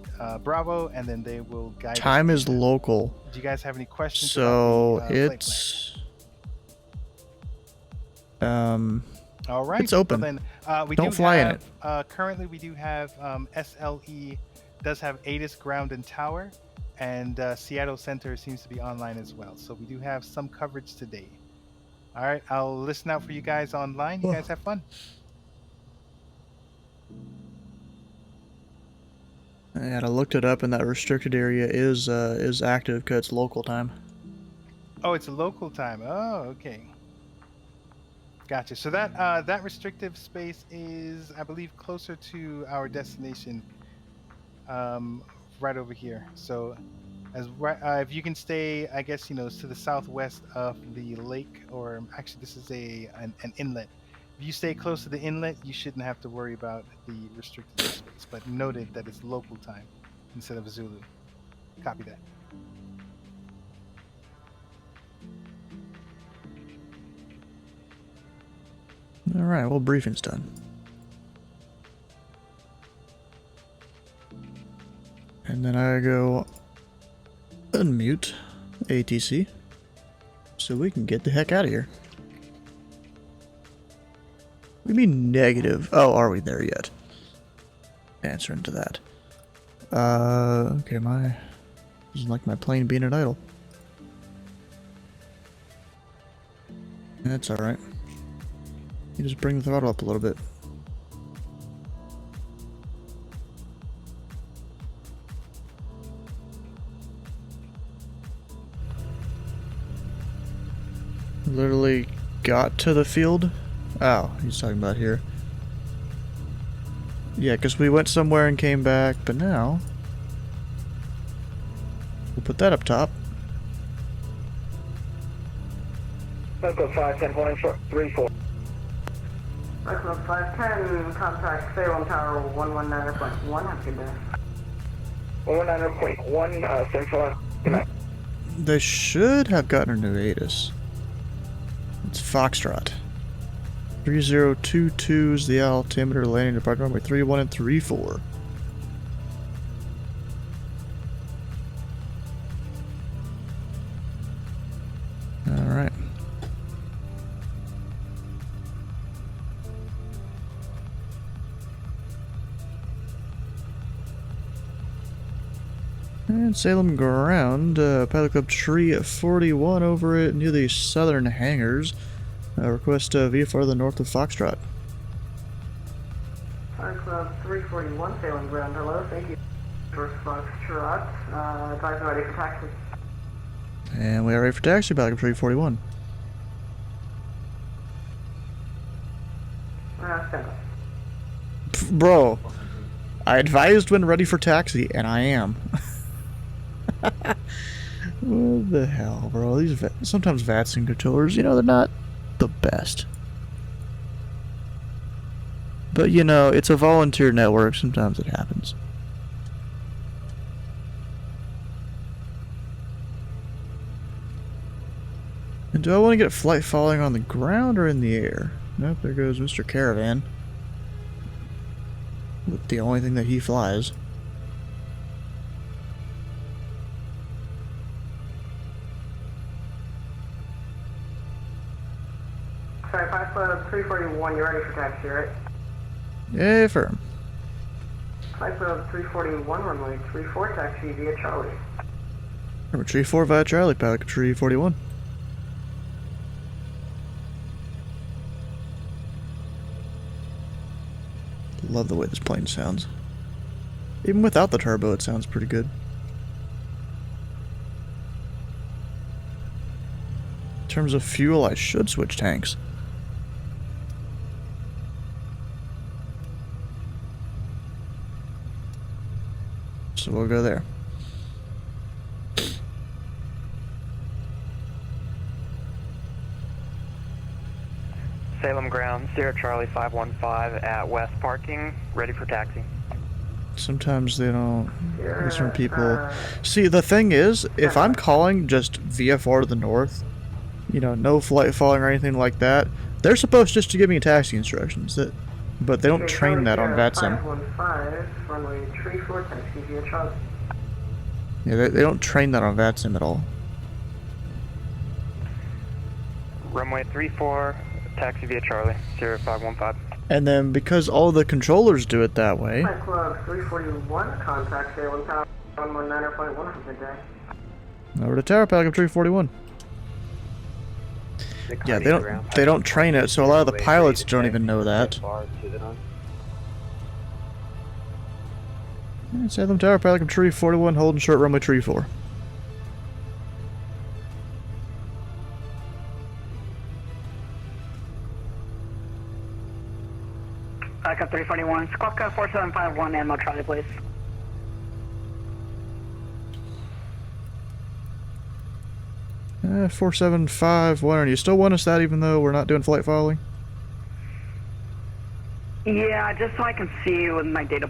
Bravo, and then they will guide us. Time is local. Do you guys have any questions? So about the, it's all right. it's open. Well, then, we Don't do fly have, in it. Currently, we do have SLE does have ATIS ground and tower, and Seattle Center seems to be online as well. So we do have some coverage today. All right, I'll listen out for you guys online. You guys have fun. And I looked it up, and that restricted area is active because it's local time. Oh, it's a local time. Oh, okay. Gotcha. So that that restrictive space is, I believe, closer to our destination, right over here. So, if you can stay, I guess to the southwest of the lake, or actually, this is an inlet. If you stay close to the inlet, you shouldn't have to worry about the restricted space. But noted that it's local time instead of Zulu. Copy that. All right, well, briefing's done. And then I go unmute ATC so we can get the heck out of here. We mean negative. Oh, are we there yet? Answering to that. Okay, doesn't like my plane being at idle. That's alright. You just bring the throttle up a little bit. Literally got to the field. Oh, he's talking about here. Yeah, because we went somewhere and came back, but now we'll put that up top. Echo 510.34. Echo 510, contact Salem Tower 119.1. Have a good day. 119.1, Central. Good night. They should have gotten a new ATIS. It's Foxtrot. 3022 is the altimeter, landing departure runway 31 and 34. Alright. And Salem ground, Pilot Club Tree 41 over it near the southern hangars. Request VFR to the north of Foxtrot. Pilot Club 341, Salem ground, hello, thank you for Foxtrot. Advise ready for taxi. And we are ready for taxi, Pilot Club 341. Stand by. Bro, I advised when ready for taxi, and I am. What the hell, bro? Sometimes VATSIM controllers, they're not the best. But it's a volunteer network. Sometimes it happens. And do I want to get a flight falling on the ground or in the air? Nope, there goes Mr. Caravan. With the only thing that he flies. Sorry, Pilot Club 341, you're ready for taxi, right? Yeah, firm. Pilot Club 341, runway 34, taxi via Charlie. Number 34 via Charlie, Pilot Tree 41. Love the way this plane sounds. Even without the turbo, it sounds pretty good. In terms of fuel, I should switch tanks. So we'll go there. Salem ground, Sierra Charlie 515 at West Parking, ready for taxi. Sometimes they don't listen to people. See, the thing is, if I'm calling just VFR to the north, you know, no flight following or anything like that. They're supposed just to give me taxi instructions, but they don't train that on VATSIM. 515, runway 34, taxi via Charlie. Yeah, they don't train that on VATSIM at all. Runway 34, taxi via Charlie, 0515. And then because all the controllers do it that way. Flight Club 341, contact Salem Tower 119.1, have a good day. Over to Tower Pelican 341. Yeah, they don't train it, so a lot of the pilots don't even know that. Salem Tower Pelican 341, holding short runway 34. Backup 341, squawk 4751, Ammo Charlie, please. Uh, 4751, you still want us that even though we're not doing flight following? Yeah, just so I can see with my data.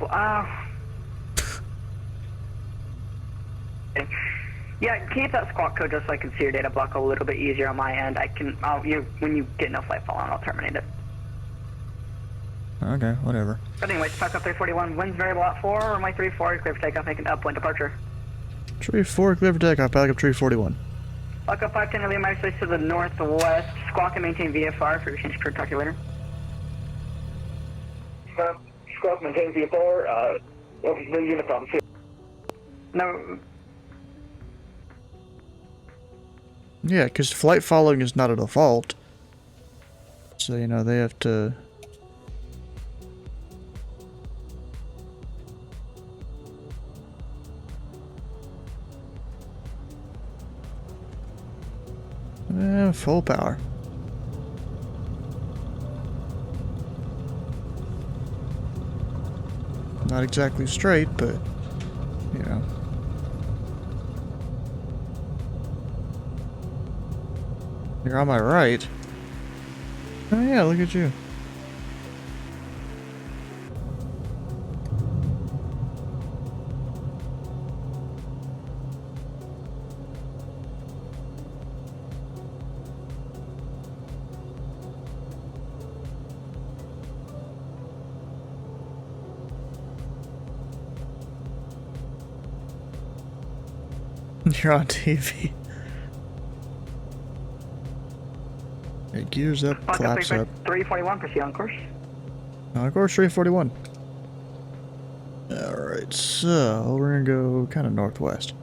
Yeah, keep that squawk code just so I can see your data block a little bit easier on my end. When you get no flight following, I'll terminate it. Okay, whatever. But anyways, backup 341, winds variable at 4, runway 34, clear for takeoff, making upwind departure. 34, clear for takeoff, Pelican 341. Backup 510, lead my space to the northwest, squawk and maintain VFR for your change crew, talk to you later. Squawk, maintain VFR, no unit problems here. No. Yeah, because flight following is not a default. So, you know, they have to... full power. Not exactly straight, but, you know. You're on my right. Oh yeah, look at you. You're on TV. It gears up, claps up. 341, proceed on course. On course 341. Alright, so we're gonna go kind of northwest.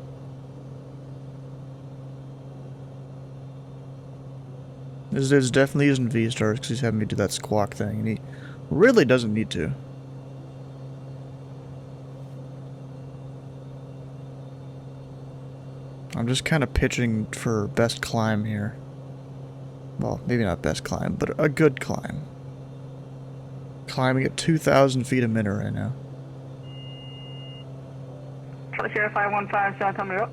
This dude's definitely using V-stars because he's having me do that squawk thing, and he really doesn't need to. I'm just kind of pitching for best climb here. Well, maybe not best climb, but a good climb. Climbing at 2,000 feet a minute right now. Charlie Sierra 515, South, tell me up.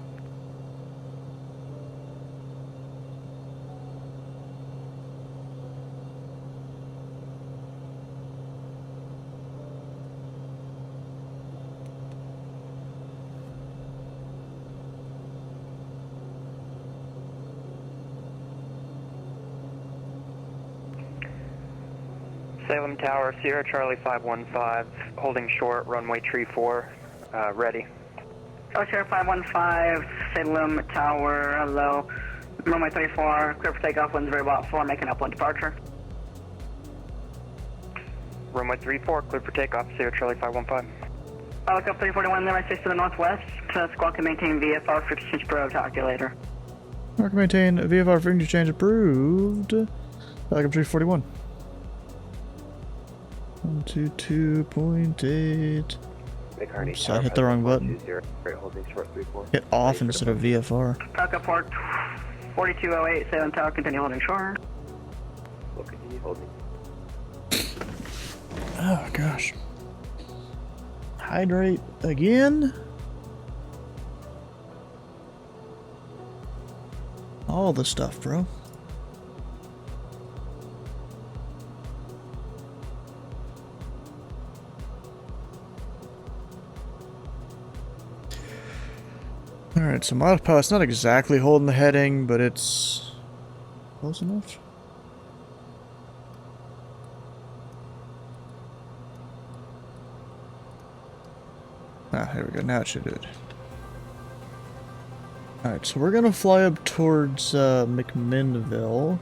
Salem Tower, Sierra Charlie 515, holding short, runway 34, ready. Charlie Sierra 515, Salem Tower, hello. Runway 34, clear for takeoff, winds very about 4, making upwind departure. Runway 34, clear for takeoff, Sierra Charlie 515. Helicopter 341, then I space to the northwest, squawk and maintain VFR for exchange pro, talk to you later. Squawk and maintain VFR for exchange approved. Helicopter 341. 122.8. So I hit the wrong button. Hit off instead of VFR. Falcon Port 4208, Salem Tower, continue holding short. We'll continue holding. Oh gosh. Hydrate again? All the stuff, bro. Alright, so autopilot's not exactly holding the heading, but it's close enough? Ah, here we go. Now it should do it. Alright, so we're gonna fly up towards McMinnville.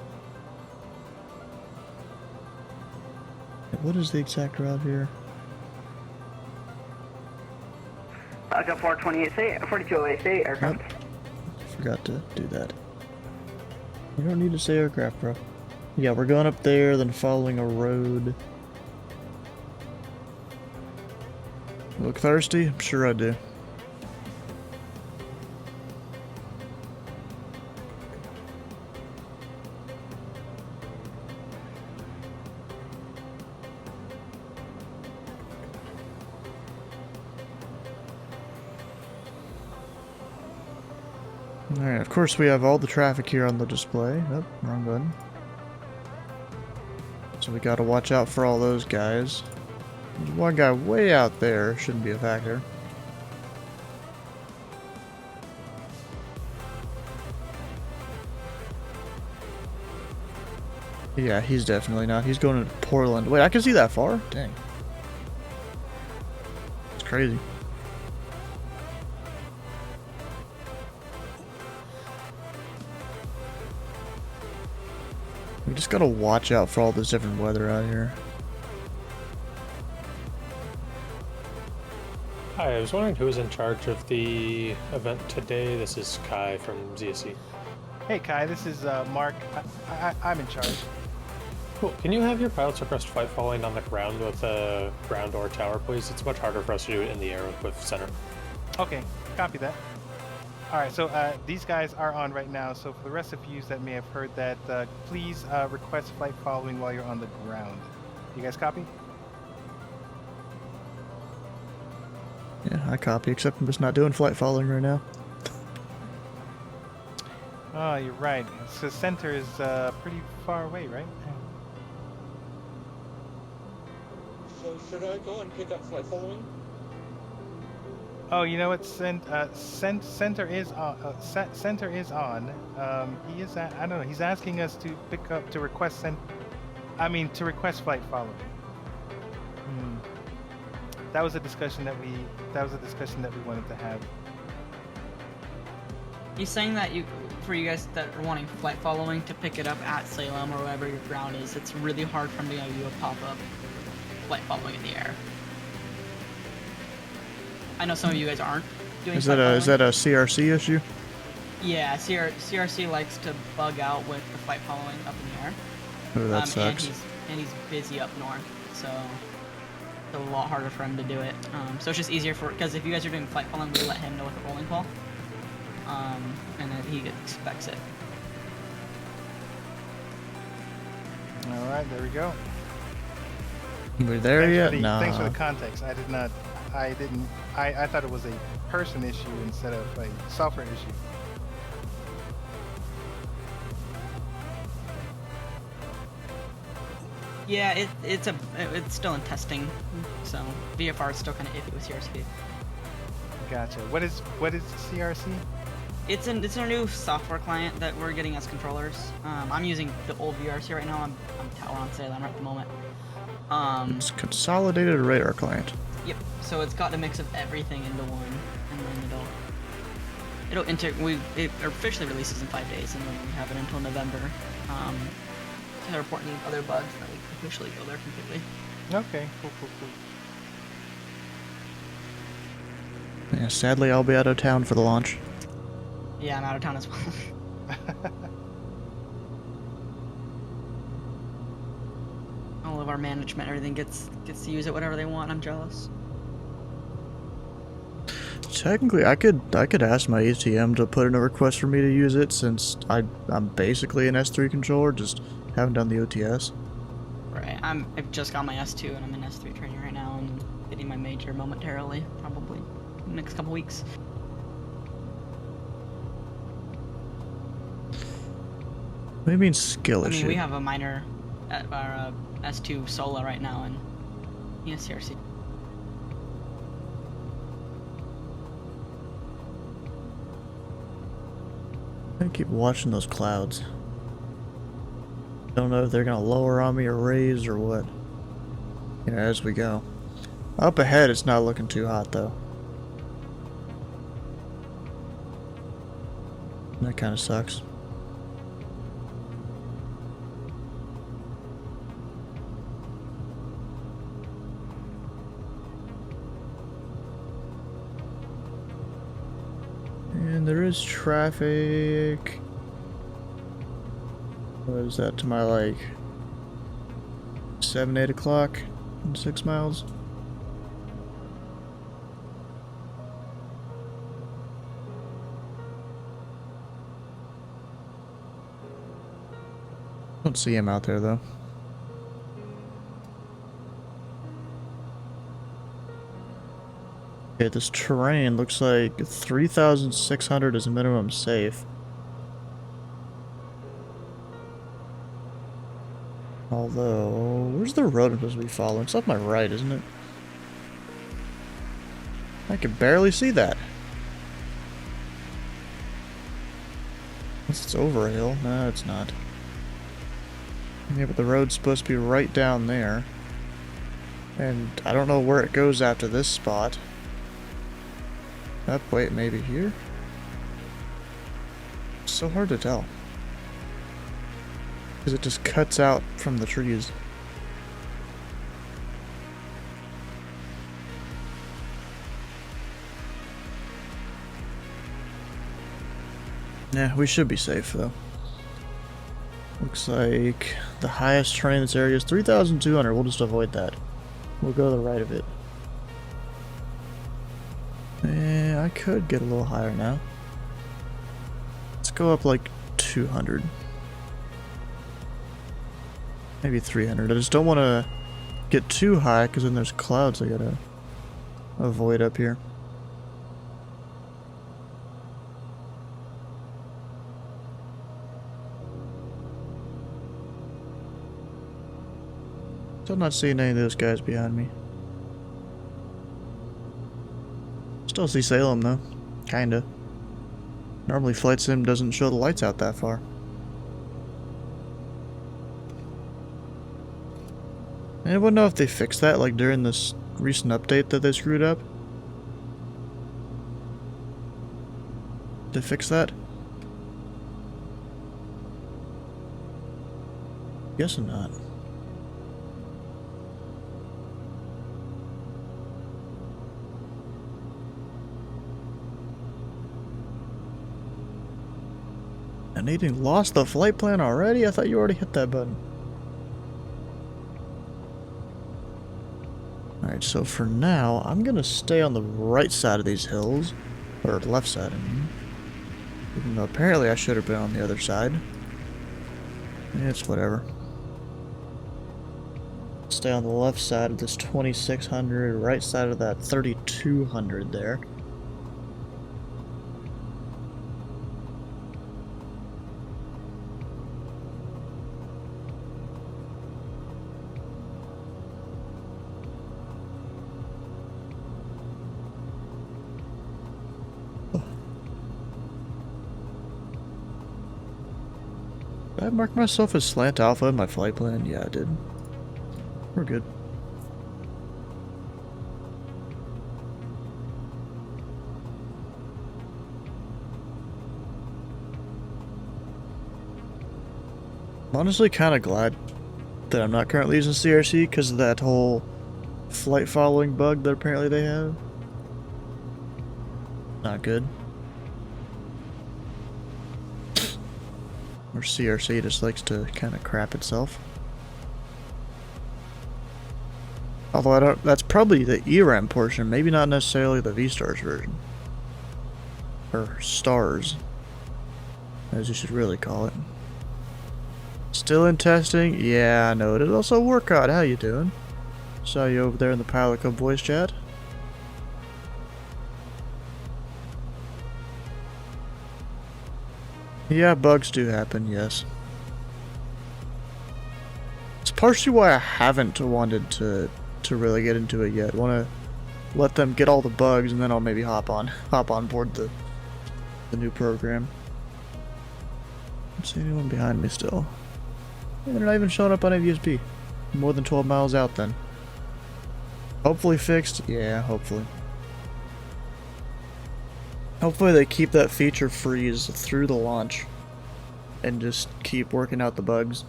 What is the exact route here? I got 4208 aircraft. Nope. Forgot to do that. You don't need to say aircraft, bro. Yeah, we're going up there, then following a road. Look thirsty? I'm sure I do. Alright, of course we have all the traffic here on the display. Oh, wrong button. So we gotta watch out for all those guys. There's one guy way out there, shouldn't be a factor. Yeah, he's definitely not. He's going to Portland. Wait, I can see that far? Dang. It's crazy. We just gotta watch out for all this different weather out here. Hi, I was wondering who was in charge of the event today. This is Kai from ZSE. Hey Kai, this is Mark. I'm in charge. Cool. Can you have your pilots request flight following on the ground with a ground or tower, please? It's much harder for us to do it in the air with center. Okay, copy that. Alright, so these guys are on right now, so for the rest of you that may have heard that, please request flight following while you're on the ground. You guys copy? Yeah, I copy, except I'm just not doing flight following right now. Oh, you're right. So center is pretty far away, right? So should I go and pick up flight following? Oh, you know what? Center is on. Center is on. He is. I don't know. He's asking us to pick up to request to request flight following. That was a discussion that we wanted to have. He's saying that for you guys that are wanting flight following to pick it up at Salem or wherever your ground is, it's really hard for him to give you a pop-up flight following in the air. I know some of you guys aren't doing. Is that a CRC issue? Yeah, CRC likes to bug out with the flight following up in the air. Oh, that sucks. And he's busy up north, so it's a lot harder for him to do it. So it's just easier because if you guys are doing flight following, we let him know with the rolling call, and then he expects it. All right, there we go. We're there yet? Thanks Nah. for the context. I thought it was a person issue instead of a software issue. Yeah, it's still in testing, so VFR is still kind of iffy with CRC. Gotcha. What is CRC? It's a new software client that we're getting as controllers. I'm using the old VRC right now. I'm Tower on Salem at the moment. It's consolidated radar client. Yep. So it's got a mix of everything into one, and then it officially releases in 5 days, and then we have it until November. To report any other bugs that we officially go there completely. Okay. Cool. Yeah, sadly I'll be out of town for the launch. Yeah, I'm out of town as well. All of our management, everything gets to use it whatever they want. I'm jealous. Technically, I could ask my ATM to put in a request for me to use it, since I'm basically an S3 controller, just haven't done the OTS. Right. I've just got my S2 and I'm in S3 training right now and getting my major momentarily, probably in the next couple weeks. What do you mean skill issue? I mean, we have a minor at our S2 Sola right now in CRC. I keep watching those clouds. Don't know if they're gonna lower on me or raise or what. You know, as we go. Up ahead, it's not looking too hot though. That kind of sucks. And there is traffic. What is that to my like 7, 8 o'clock in 6 miles? Don't see him out there though. Okay, this terrain looks like 3,600 is minimum safe. Although, where's the road I'm supposed to be following? It's off my right, isn't it? I can barely see that. Unless it's over a hill. No, it's not. Yeah, but the road's supposed to be right down there. And I don't know where it goes after this spot. Up, wait, maybe here? It's so hard to tell. Because it just cuts out from the trees. Yeah, we should be safe though. Looks like the highest terrain in this area is 3,200. We'll just avoid that. We'll go to the right of it. I could get a little higher now. Let's go up like 200. Maybe 300. I just don't want to get too high because then there's clouds I gotta avoid up here. Still not seeing any of those guys behind me. Still see Salem though. Kinda. Normally Flight Sim doesn't show the lights out that far. Anyone know if they fixed that, like during this recent update that they screwed up? Did they fix that? Guessing not. And eating lost the flight plan already? I thought you already hit that button. Alright, so for now, I'm gonna stay on the right side of these hills. Or left side, I mean. Even though apparently I should have been on the other side. It's whatever. Stay on the left side of this 2,600, right side of that 3,200 there. Did I mark myself as slant alpha in my flight plan? Yeah, I did. We're good. I'm honestly kind of glad that I'm not currently using CRC because of that whole flight following bug that apparently they have. Not good. Or CRC just likes to kind of crap itself. Although I don't, that's probably the ERAM portion, maybe not necessarily the V-Stars version. Or stars, as you should really call it. Still in testing? Yeah, I know. It'll also work out. How you doing? Saw you over there in the Pilot Club voice chat. Yeah, bugs do happen, yes. It's partially why I haven't wanted to really get into it yet. Want to let them get all the bugs and then I'll maybe hop on board the new program. Don't see anyone behind me still. They're not even showing up on AVSP. More than 12 miles out then. Hopefully fixed? Yeah, hopefully. Hopefully they keep that feature freeze through the launch. And just keep working out the bugs.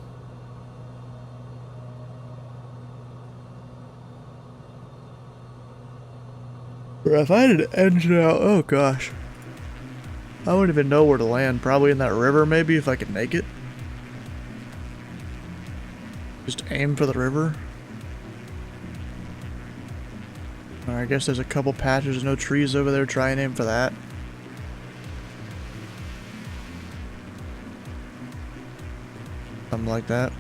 Or if I had an engine out, oh gosh. I wouldn't even know where to land. Probably in that river maybe if I could make it. Just aim for the river. Or I guess there's a couple patches, no trees over there. Try and aim for that. Something like that.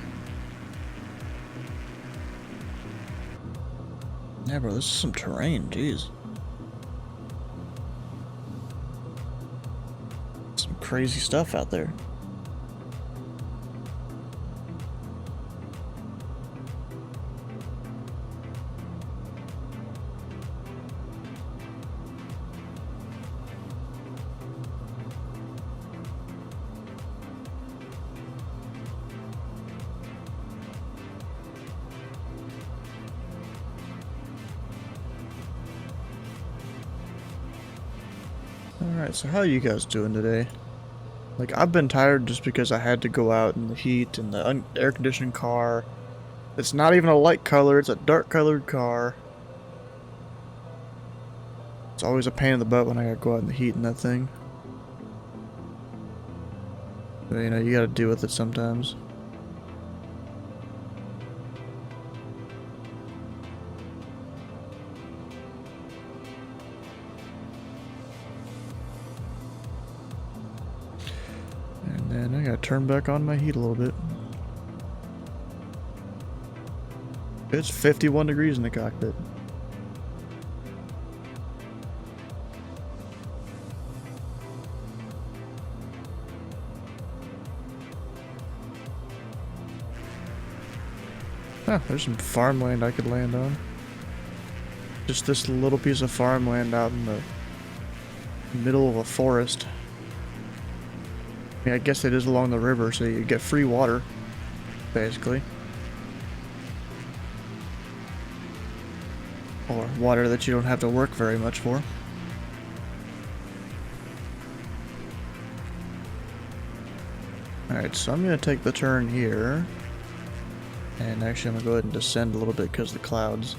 Yeah, bro, this is some terrain, jeez. Some crazy stuff out there. Alright, so how are you guys doing today? Like, I've been tired just because I had to go out in the heat in the air-conditioned car. It's not even a light color, it's a dark-colored car. It's always a pain in the butt when I gotta go out in the heat in that thing. But, you know, you gotta deal with it sometimes. And I gotta turn back on my heat a little bit. It's 51 degrees in the cockpit. Huh, there's some farmland I could land on. Just this little piece of farmland out in the middle of a forest. I mean, I guess it is along the river, so you get free water, basically. Or water that you don't have to work very much for. Alright, so I'm going to take the turn here. And actually I'm going to go ahead and descend a little bit because of the clouds.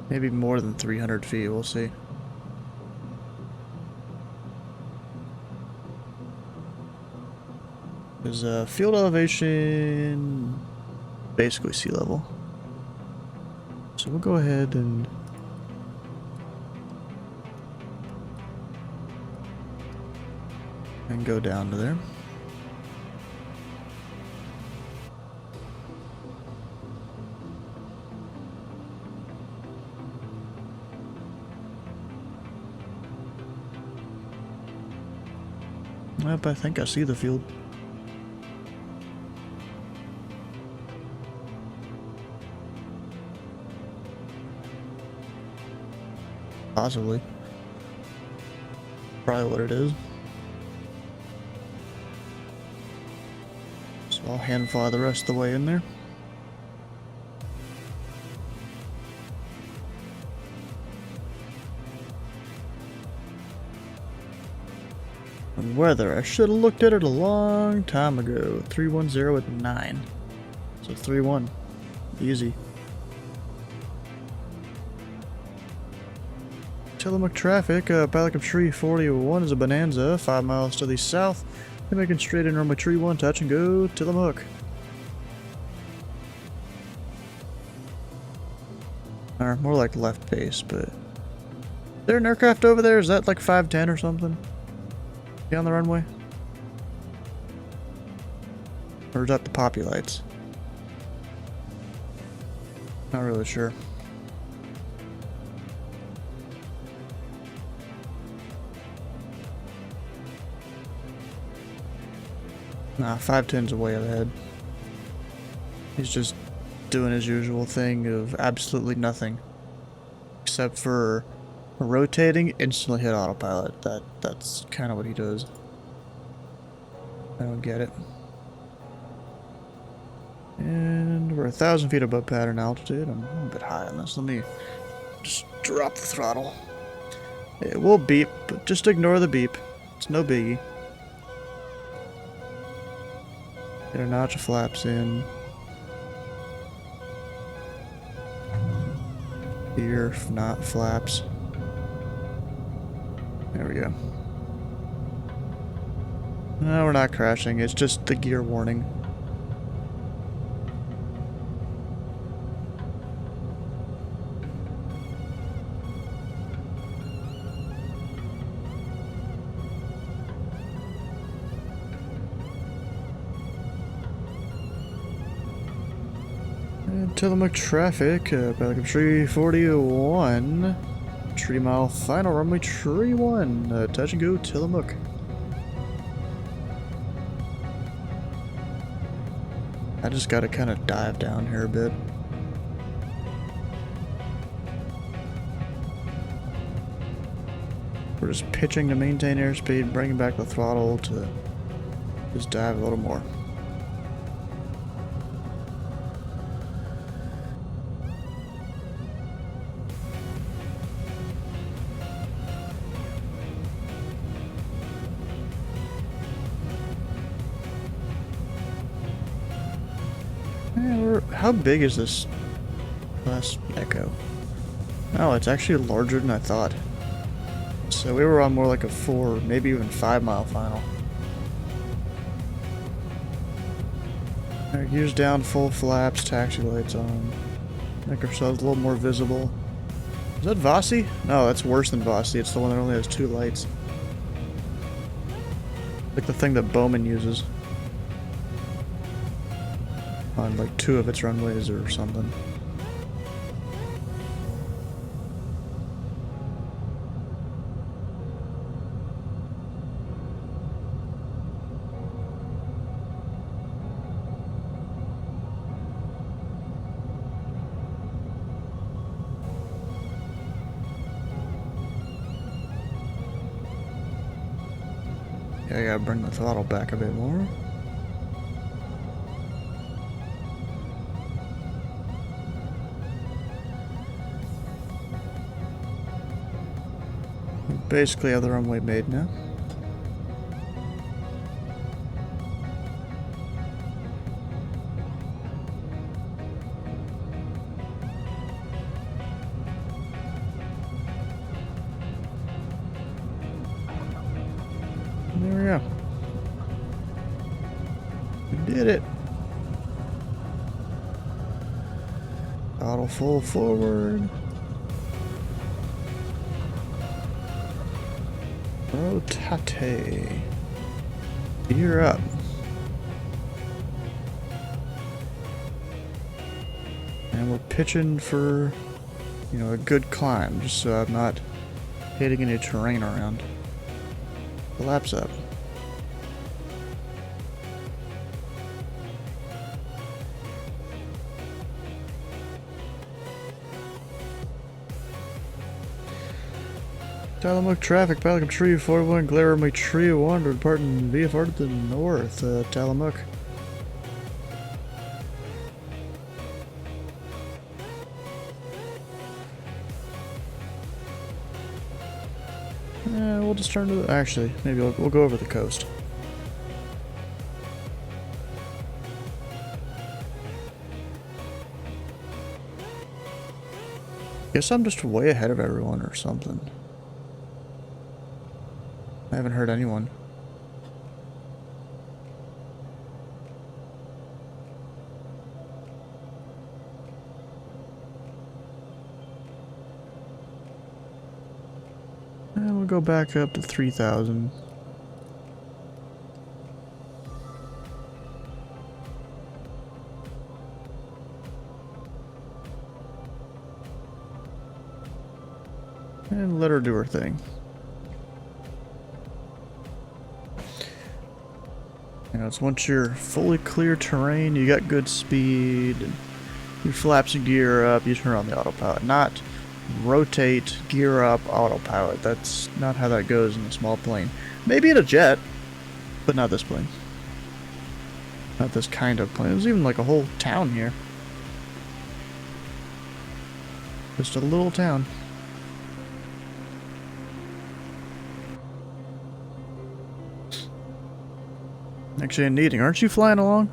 Maybe more than 300 feet, we'll see. There's field elevation, basically sea level. So we'll go ahead and go down to there. Yep, I think I see the field. Possibly. Probably what it is. So I'll hand fly the rest of the way in there. And weather, I should have looked at it a long time ago. 310 at 9. So 3-1. Easy. Tillamook traffic, Pelican Tree 41 is a Bonanza, 5 miles to the south. They're making straight in runway Tree 1, touch and go, Tillamook. Or more like left base, but... Is there an aircraft over there? Is that like 510 or something? Be on the runway? Or is that the poppy lights? Not really sure. Nah, 510's way ahead. He's just doing his usual thing of absolutely nothing. Except for rotating, instantly hit autopilot. That's kind of what he does. I don't get it. And we're 1,000 feet above pattern altitude. I'm a bit high on this. Let me just drop the throttle. It will beep, but just ignore the beep. It's no biggie. Get a notch of flaps in. Here, not flaps. There we go. No, we're not crashing. It's just the gear warning. Tillamook traffic, Pelican Tree 41, 3 mile final runway Tree 1, touch and go Tillamook. I just gotta kind of dive down here a bit. We're just pitching to maintain airspeed, bringing back the throttle to just dive a little more. How big is this last Echo? Oh, it's actually larger than I thought. So we were on more like a 4, maybe even 5 mile final. Our gears down, full flaps, taxi lights on. Make ourselves a little more visible. Is that Vasi? No, that's worse than Vasi. It's the one that only has 2 lights. Like the thing that Bowman uses. On like 2 of its runways or something. Yeah, I gotta bring the throttle back a bit more. Basically have the runway made now. And there we go. We did it. Throttle full forward. Rotate. Gear up. And we're pitching for, you know, a good climb, just so I'm not hitting any terrain around. The lap's up. Tillamook traffic, Pelican Tree 41, Glare Runway Tree 1, departing VFR to the north, Tillamook. We'll just turn to the, actually, maybe we'll go over the coast. Guess I'm just way ahead of everyone or something. I haven't heard anyone. And we'll go back up to 3,000. And let her do her thing. You know, it's once you're fully clear terrain, you got good speed, and your flaps and gear up, you turn on the autopilot. Not rotate, gear up, autopilot. That's not how that goes in a small plane. Maybe in a jet, but not this plane. Not this kind of plane. There's even like a whole town here. Just a little town. Actually, in Needing, aren't you flying along?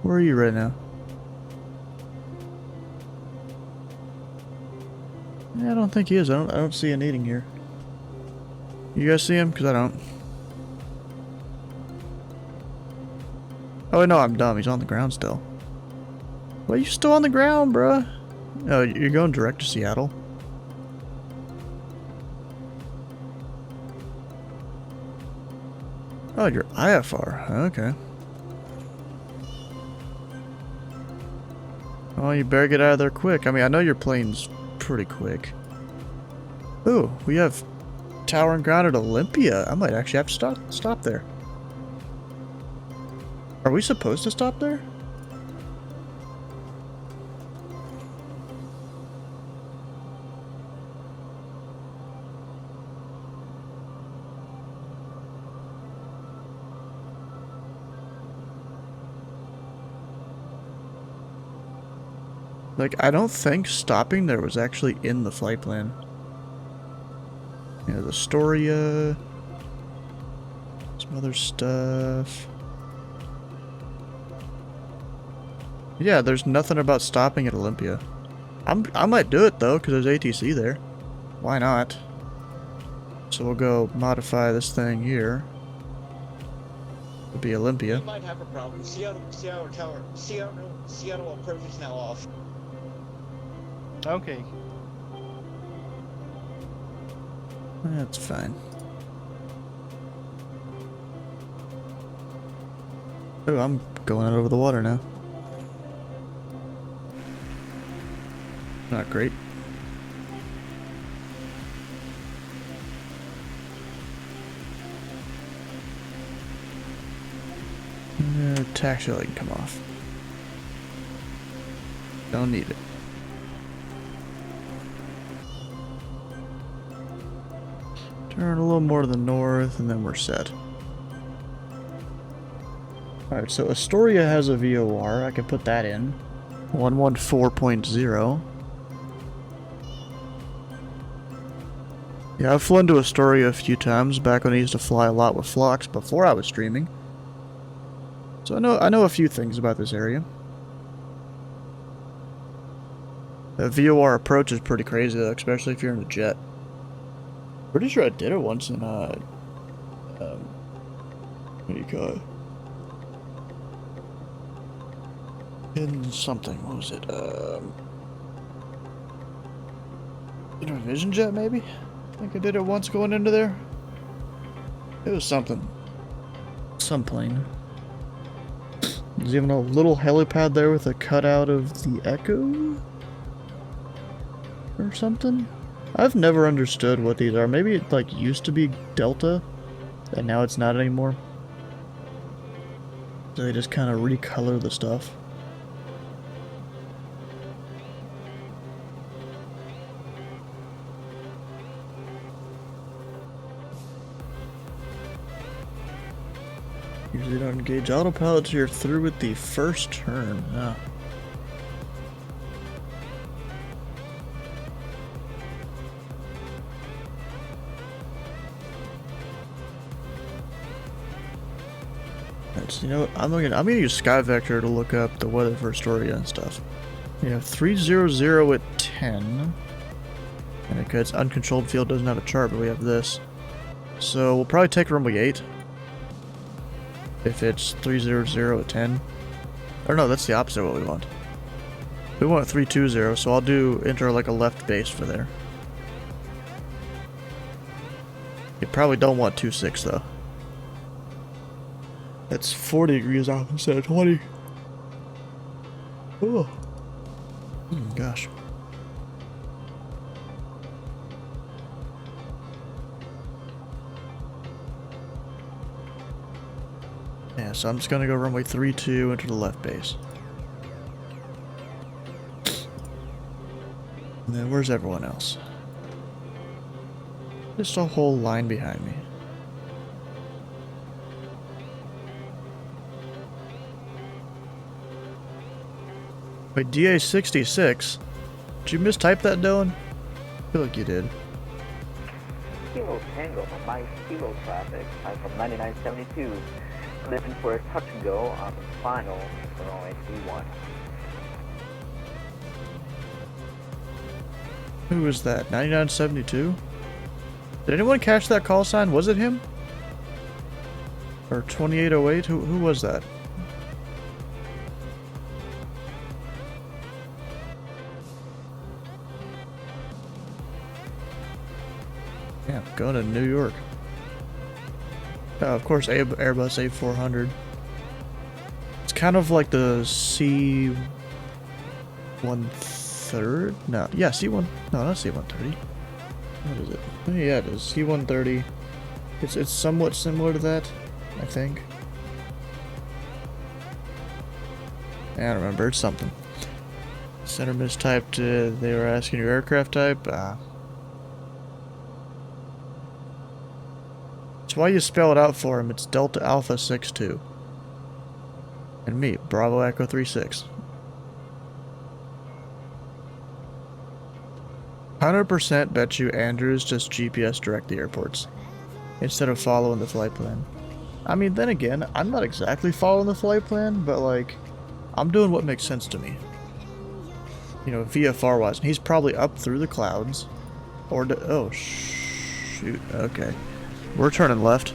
Where are you right now? Yeah, I don't think he is. I don't see a Needing here. You guys see him? Because I don't. Oh, no, I'm dumb. He's on the ground still. Why are you still on the ground, bruh? Oh, you're going direct to Seattle? Oh, you're IFR. Okay. Oh, you better get out of there quick. I mean, I know your plane's pretty quick. Ooh, we have tower and ground at Olympia. I might actually have to stop there. Are we supposed to stop there? Like, I don't think stopping there was actually in the flight plan. Yeah, the Astoria, some other stuff. Yeah, there's nothing about stopping at Olympia. I might do it though, because there's ATC there. Why not? So we'll go modify this thing here. It'll be Olympia. We might have a problem. Seattle approach is now off. Okay. That's fine. Oh, I'm going out over the water now. Not great. Taxi light can come off. Don't need it. Turn a little more to the north, and then we're set. Alright, so Astoria has a VOR. I can put that in. 114.0. Yeah, I've flown to Astoria a few times back when I used to fly a lot with Flux before I was streaming. So I know a few things about this area. The VOR approach is pretty crazy though, especially if you're in a jet. Pretty sure I did it once in, what do you call it? In something, what was it? In a Vision Jet, maybe? I think I did it once going into there. It was something. Some plane. There's even a little helipad there with a cutout of the Echo? Or something? I've never understood what these are. Maybe it like used to be Delta, and now it's not anymore. So they just kind of recolor the stuff. Usually don't engage autopilot till you're through with the first turn. Ah. You know what? I'm gonna use Sky Vector to look up the weather for Astoria and stuff. We have 300 at 10. And because uncontrolled field doesn't have a chart, but we have this. So we'll probably take runway 8. If it's 300 at 10. Or no, that's the opposite of what we want. We want 320, so I'll do enter like a left base for there. You probably don't want 26 though. That's 40 degrees off instead of 20. Oh. Gosh. Yeah, so I'm just gonna go runway 32 into the left base. And then where's everyone else? Just a whole line behind me. Wait, DA66? Did you mistype that, Dylan? I feel like you did. Kilo Tango from my Kilo traffic. I'm from 9972. Looking for a touch and go on the final for only D1. Who was that? 9972? Did anyone catch that call sign? Was it him? Or 2808? Who was that? Yeah, going to New York. Of course, Airbus A400. It's kind of like the C-130? No, yeah, C1. No, not C-130. What is it? Oh, yeah, it is C-130. It's somewhat similar to that, I think. I don't remember. It's something. Center mistyped. They were asking your aircraft type. That's why you spell it out for him. It's Delta Alpha 62. And me, Bravo Echo 36. 100% bet you Andrews just GPS direct the airports instead of following the flight plan. I mean, then again, I'm not exactly following the flight plan, but like, I'm doing what makes sense to me. You know, VFR wise. And he's probably up through the clouds. Or, oh, shoot. Okay. We're turning left.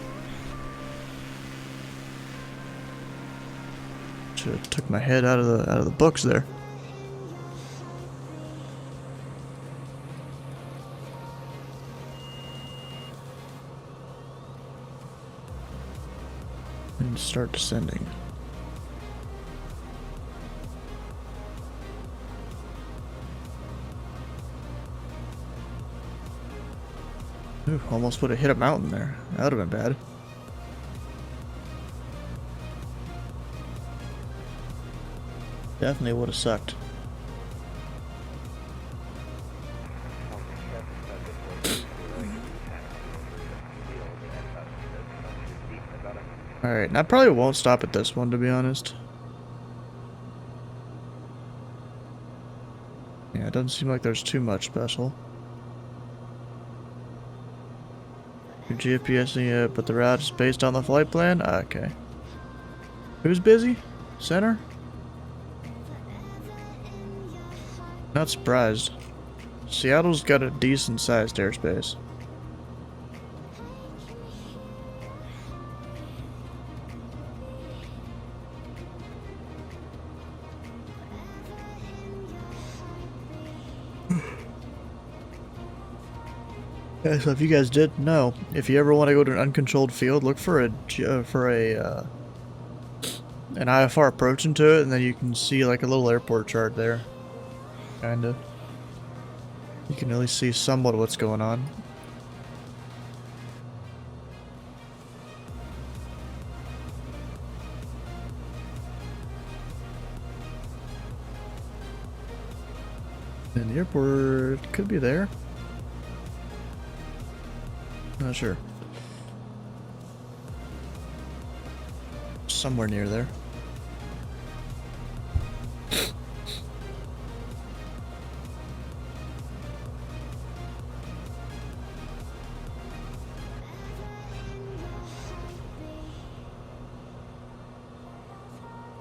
Should've took my head out of the books there. And start descending. Ooh, almost would have hit a mountain there. That would have been bad. Definitely would have sucked. Alright, and I probably won't stop at this one, to be honest. Yeah, it doesn't seem like there's too much special. Your GPSing it, but the route is based on the flight plan? Okay. Who's busy? Center? Not surprised. Seattle's got a decent sized airspace. Yeah, so if you guys didn't know, if you ever want to go to an uncontrolled field, look for an IFR approaching to it, and then you can see like a little airport chart there. Kinda. You can at least see somewhat what's going on. And the airport could be there. Not sure. Somewhere near there.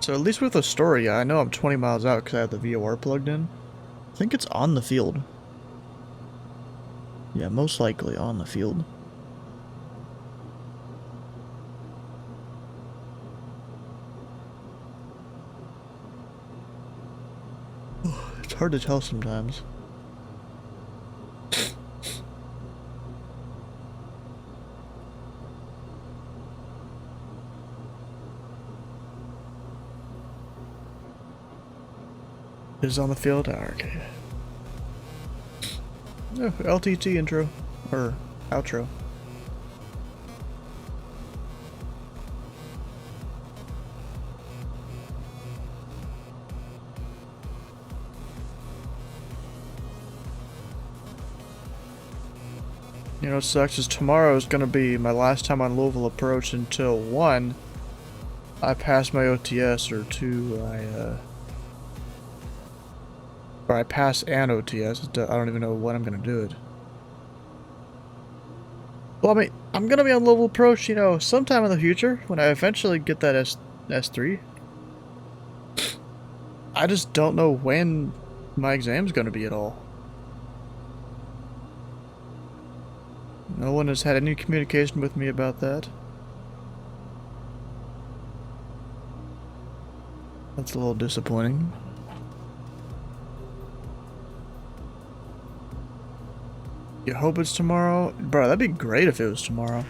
So at least with Astoria, I know I'm 20 miles out because I have the VOR plugged in. I think it's on the field. Yeah, most likely on the field. It's hard to tell sometimes. Is on the field? Oh, okay. Oh, LTT intro. Or outro. You know what sucks is tomorrow is gonna be my last time on Louisville Approach until 1, I pass my OTS, or 2, or I pass an OTS. I don't even know when I'm gonna do it. Well, I mean, I'm gonna be on Louisville Approach, you know, sometime in the future when I eventually get that S3. I just don't know when my exam's gonna be at all. No one has had any communication with me about that. That's a little disappointing. You hope it's tomorrow? Bro, that'd be great if it was tomorrow.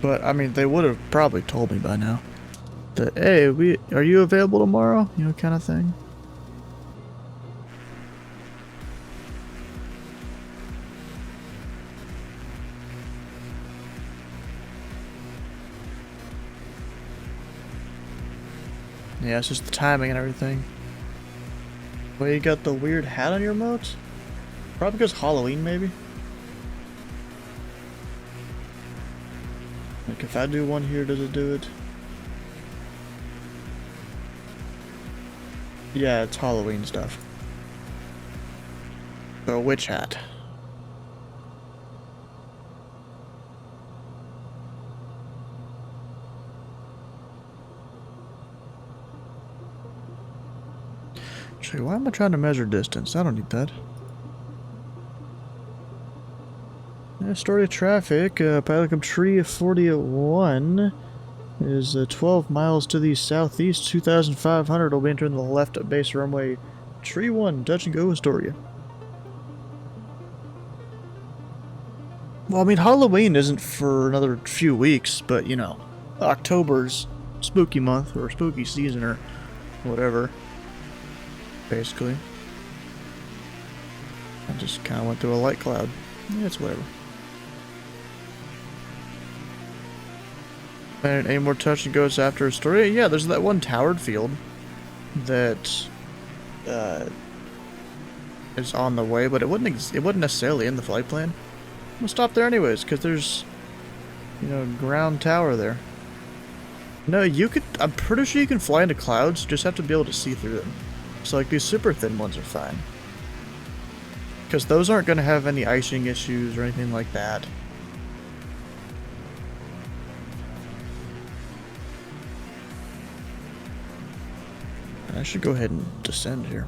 But, I mean, they would have probably told me by now that, hey, are you available tomorrow? You know, kind of thing. Yeah, it's just the timing and everything. Well, you got the weird hat on your emotes? Probably because Halloween, maybe? Like, if I do one here, does it do it? Yeah, it's Halloween stuff. So, witch hat. Actually, why am I trying to measure distance? I don't need that. Story of traffic, Pilotcom Tree 40 at 1 is 12 miles to the southeast, 2,500 will be entering the left at base runway Tree 1, touch and go Astoria. Well, I mean, Halloween isn't for another few weeks, but, you know, October's spooky month, or spooky season, or whatever, basically. I just kind of went through a light cloud. Yeah, it's whatever. And any more touch and goes after Astoria? Yeah, there's that one towered field that is on the way, but it wasn't necessarily in the flight plan. We'll stop there anyways, because there's, you know, ground tower there. No, I'm pretty sure you can fly into clouds, you just have to be able to see through them. So like these super thin ones are fine. Because those aren't going to have any icing issues or anything like that. I should go ahead and descend here.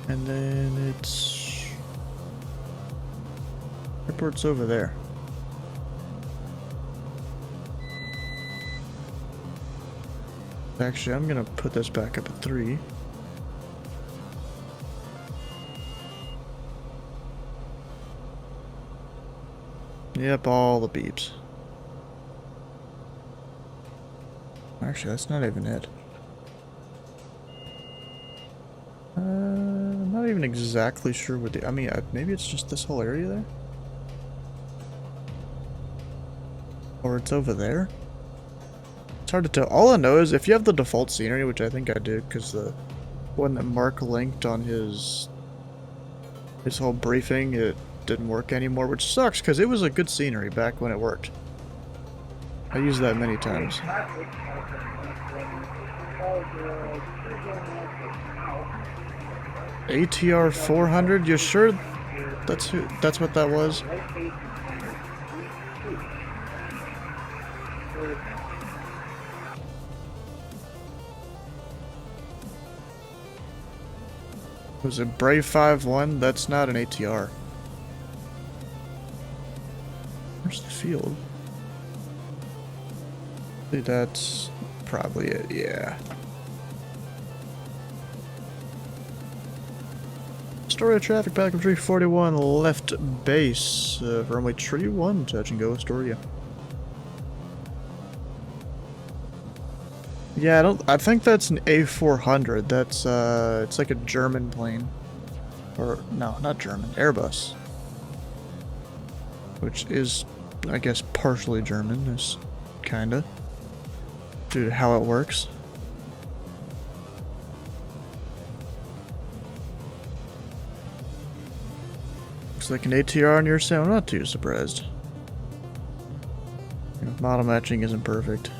And then airport's over there. Actually, I'm gonna put this back up at 3. Yep, all the beeps. Actually, that's not even it. I'm not even exactly sure what I mean, maybe it's just this whole area there? Or it's over there? It's hard to tell. All I know is if you have the default scenery, which I think I do, because the one that Mark linked on his whole briefing, it didn't work anymore, which sucks, because it was a good scenery back when it worked. I used that many times. ATR 400? You sure that's what that was? Was it Brave 5-1? That's not an ATR. Where's the field? That's probably it, yeah. It's Astoria traffic, Pelican Tree 41, left base, runway Tree 1, touch and go Astoria. Yeah, I think that's an A400, that's, it's like a German plane. Or, no, not German, Airbus. Which is, I guess, partially German, is kinda. Due to how it works. Looks like an ATR near sound, I'm not too surprised. Model matching isn't perfect.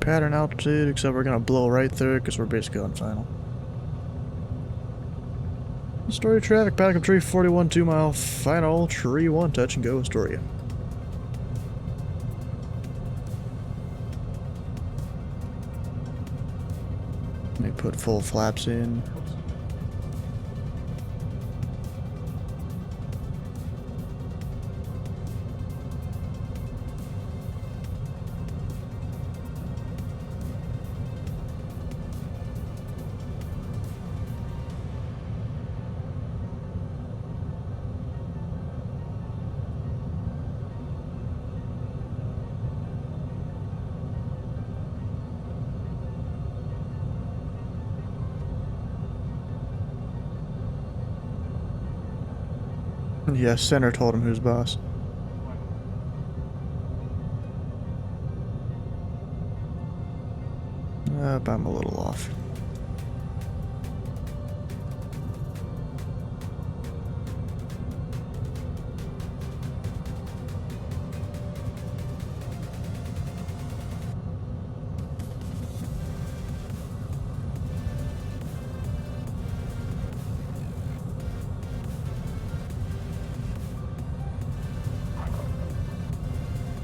Pattern altitude, except we're gonna blow right through it because we're basically on final. Astoria traffic, Pelican Tree 41, 2 mile, final, Tree 1, touch and go Astoria. Let me put full flaps in. Yeah, Center told him who's boss. I'm a little off.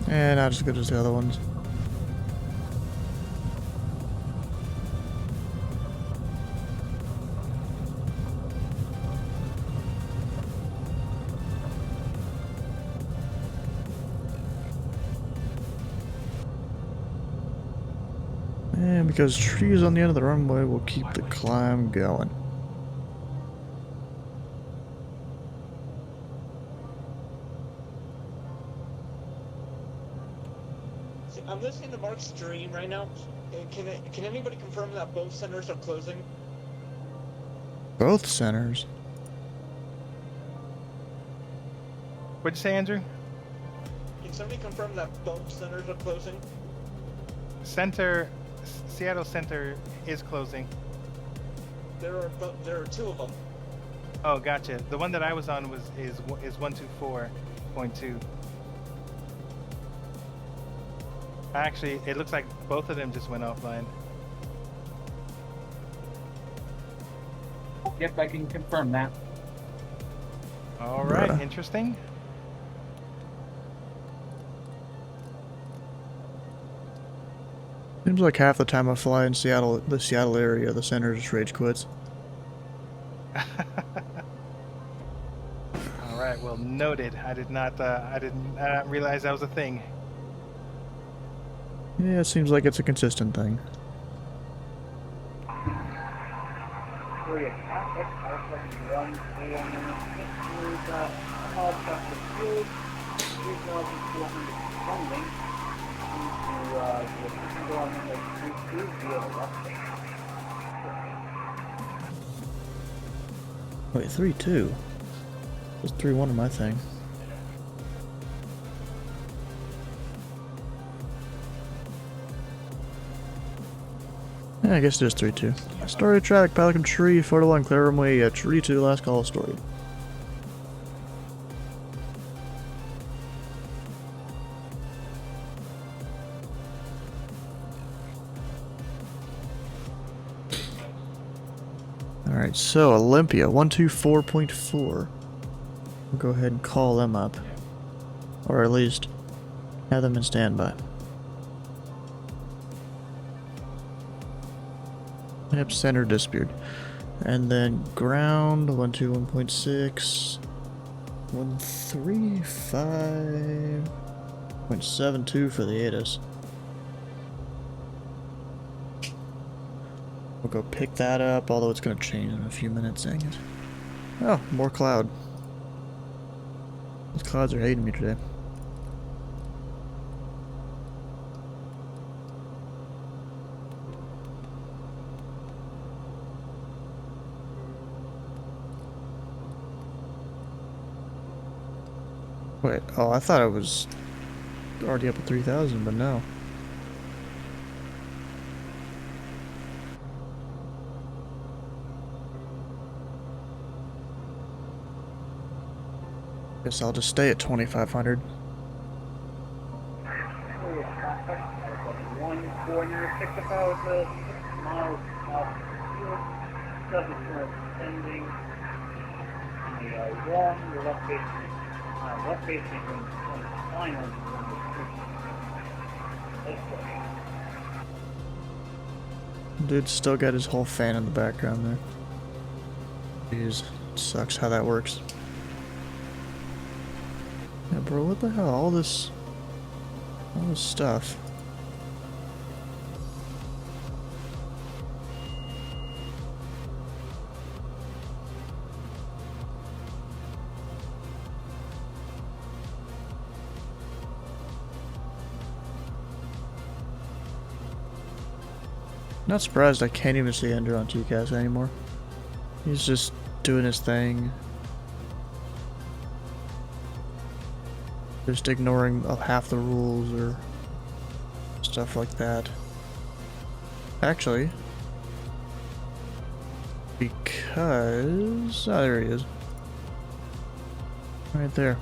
And not as good as the other ones. And because trees on the end of the runway will keep the climb going. I'm listening to Mark's stream right now. Can anybody confirm that both centers are closing? Both centers? What'd you say, Andrew? Can somebody confirm that both centers are closing? Seattle Center is closing. There are two of them. Oh, gotcha. The one that I was on is 124.2. Actually, it looks like both of them just went offline. Yep, I can confirm that. All right, interesting. Seems like half the time I fly in Seattle, the Seattle area, the center just rage quits. All right, well, noted. I did not realize that was a thing. Yeah, it seems like it's a consistent thing. Wait, 3-2? It's 3-1 on my thing. Yeah, I guess it is 3-2. Astoria track, Pelican Tree, 4-1, clear runway, Tree 2, last call, Astoria. Alright, so Olympia, 124.4. We'll go ahead and call them up. Or at least have them in standby. Yep, center disappeared. And then ground 121.6 135.72 for the ATIS. We'll go pick that up, although it's gonna change in a few minutes, dang it. Oh, more cloud. Those clouds are hating me today. Wait, oh, I thought I was already up at 3,000, but no. Guess I'll just stay at 2,500. 146 about 6 miles off subject to ending the wrong, your left facing final. Dude still got his whole fan in the background there. Jeez, sucks how that works. Yeah, bro, what the hell? All this stuff. Not surprised I can't even see Ender on TCAS anymore. He's just doing his thing. Just ignoring half the rules or stuff like that. Actually, because... oh, there he is. Right there.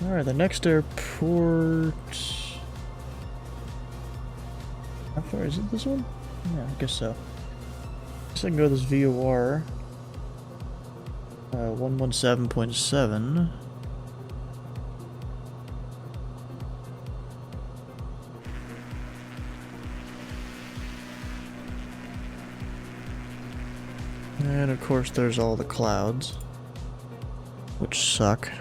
Alright, the next airport... how far is it, this one? Yeah, I guess so. Guess I can go to this VOR. 117.7. And of course there's all the clouds, which suck.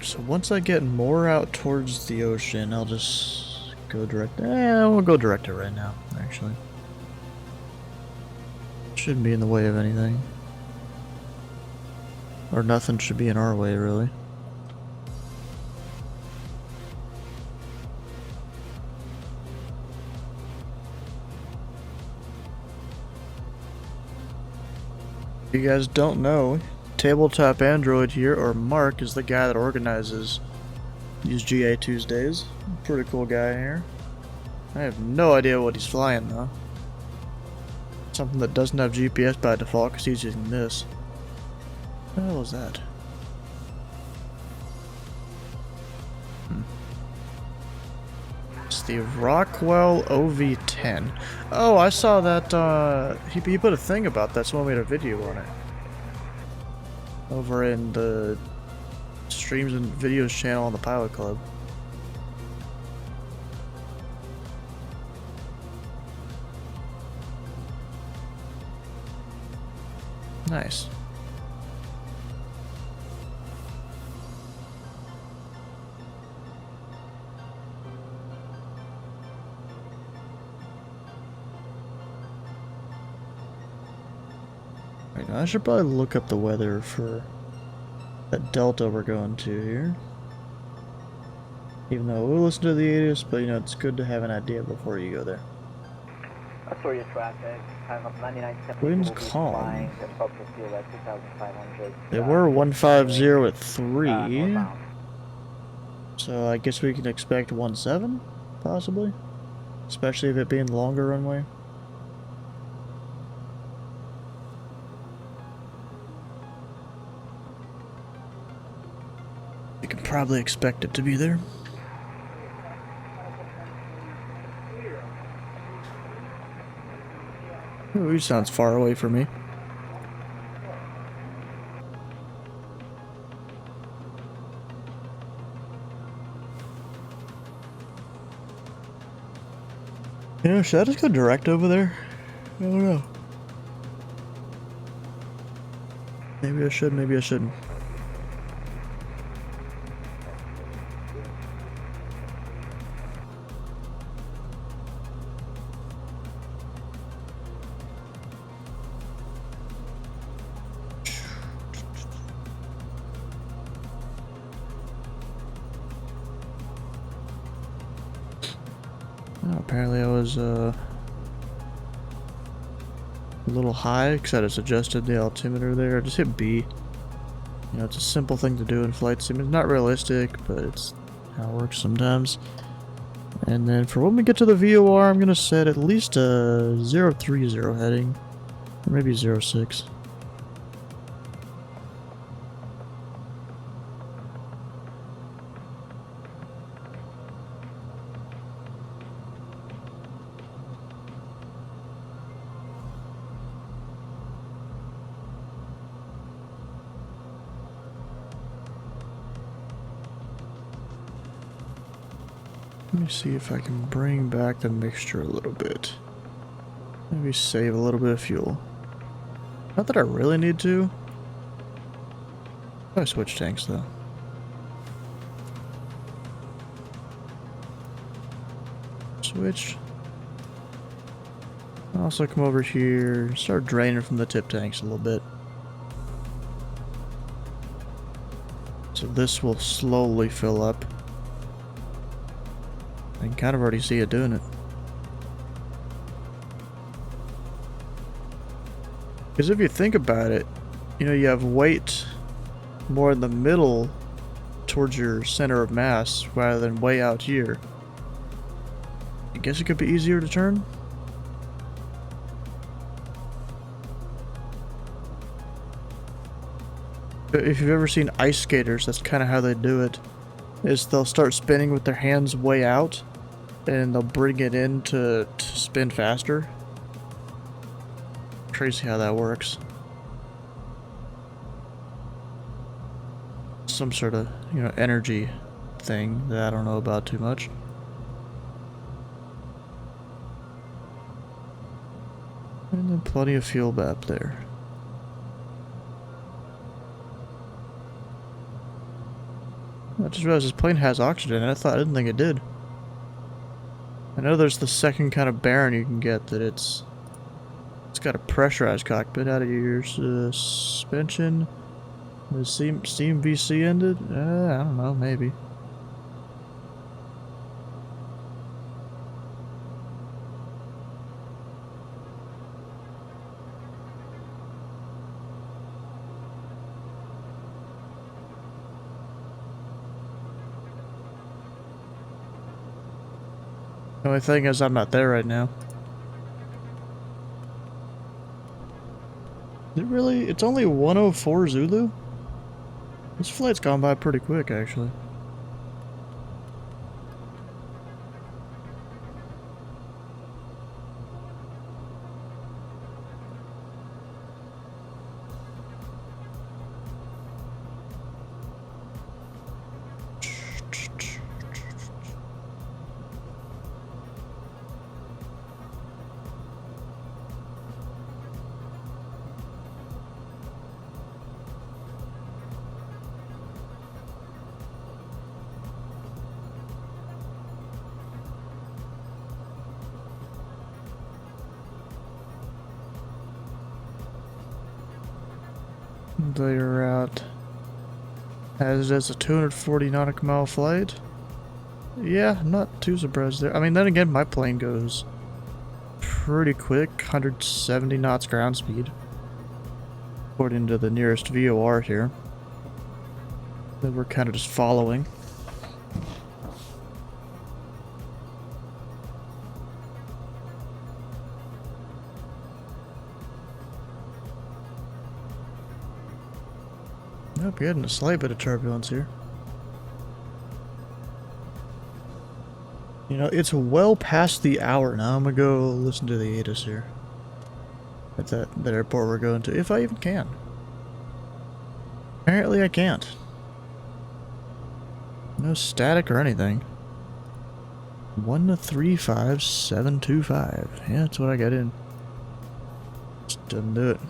So once I get more out towards the ocean, I'll just go direct. We'll go direct it right now, actually. Shouldn't be in the way of anything. Or nothing should be in our way, really. If you guys don't know, Tabletop Android here, or Mark, is the guy that organizes these GA Tuesdays. Pretty cool guy here. I have no idea what he's flying though. Something that doesn't have GPS by default because he's using this. What the hell is that? It's the Rockwell OV-10. Oh, I saw that, he put a thing about that, someone made a video on it. Over in the streams and videos channel on the Pilot Club. Nice. Right, now I should probably look up the weather for that delta we're going to here. Even though we'll listen to the ATIS, but you know, it's good to have an idea before you go there. Astoria traffic, time of 99.70. Wind's will be calm. flying above the field at 2,500. They were 150 at 3. Northbound. So I guess we can expect 17, possibly? Especially if it being longer runway. You can probably expect it to be there. Ooh, he sounds far away from me. You know, should I just go direct over there? I don't know. Maybe I should, maybe I shouldn't. Oh, apparently I was a little high because I just adjusted the altimeter there. I just hit B. You know, it's a simple thing to do in flight sim. It's not realistic, but it's how it works sometimes. And then for when we get to the VOR, I'm going to set at least a 030 heading, or maybe 06. Let me see if I can bring back the mixture a little bit. Maybe save a little bit of fuel. Not that I really need to. I switch tanks though. Switch. Also come over here, start draining from the tip tanks a little bit. So this will slowly fill up. I can kind of already see it doing it. Because if you think about it, you know, you have weight more in the middle towards your center of mass rather than way out here. I guess it could be easier to turn. If you've ever seen ice skaters, that's kind of how they do it. Is they'll start spinning with their hands way out, and they'll bring it in to spin faster. Crazy how that works. Some sort of, you know, energy thing that I don't know about too much. And then plenty of fuel back there. I just realized this plane has oxygen, and I didn't think it did. I know there's the second kind of Baron you can get that it's got a pressurized cockpit. Out of your suspension, the steam VC ended. I don't know, maybe. The only thing is I'm not there right now. Is it really? It's only 104 Zulu? This flight's gone by pretty quick, actually. They are out. As it is a 240 nautical mile flight. Yeah, I'm not too surprised there. I mean, then again, my plane goes pretty quick, 170 knots ground speed, according to the nearest VOR here that we're kind of just following. Nope, we're getting a slight bit of turbulence here. You know, it's well past the hour now. I'm gonna go listen to the ATIS here. At that airport we're going to, if I even can. Apparently I can't. No static or anything. 1-35725. Yeah, that's what I got in. Just doesn't do it.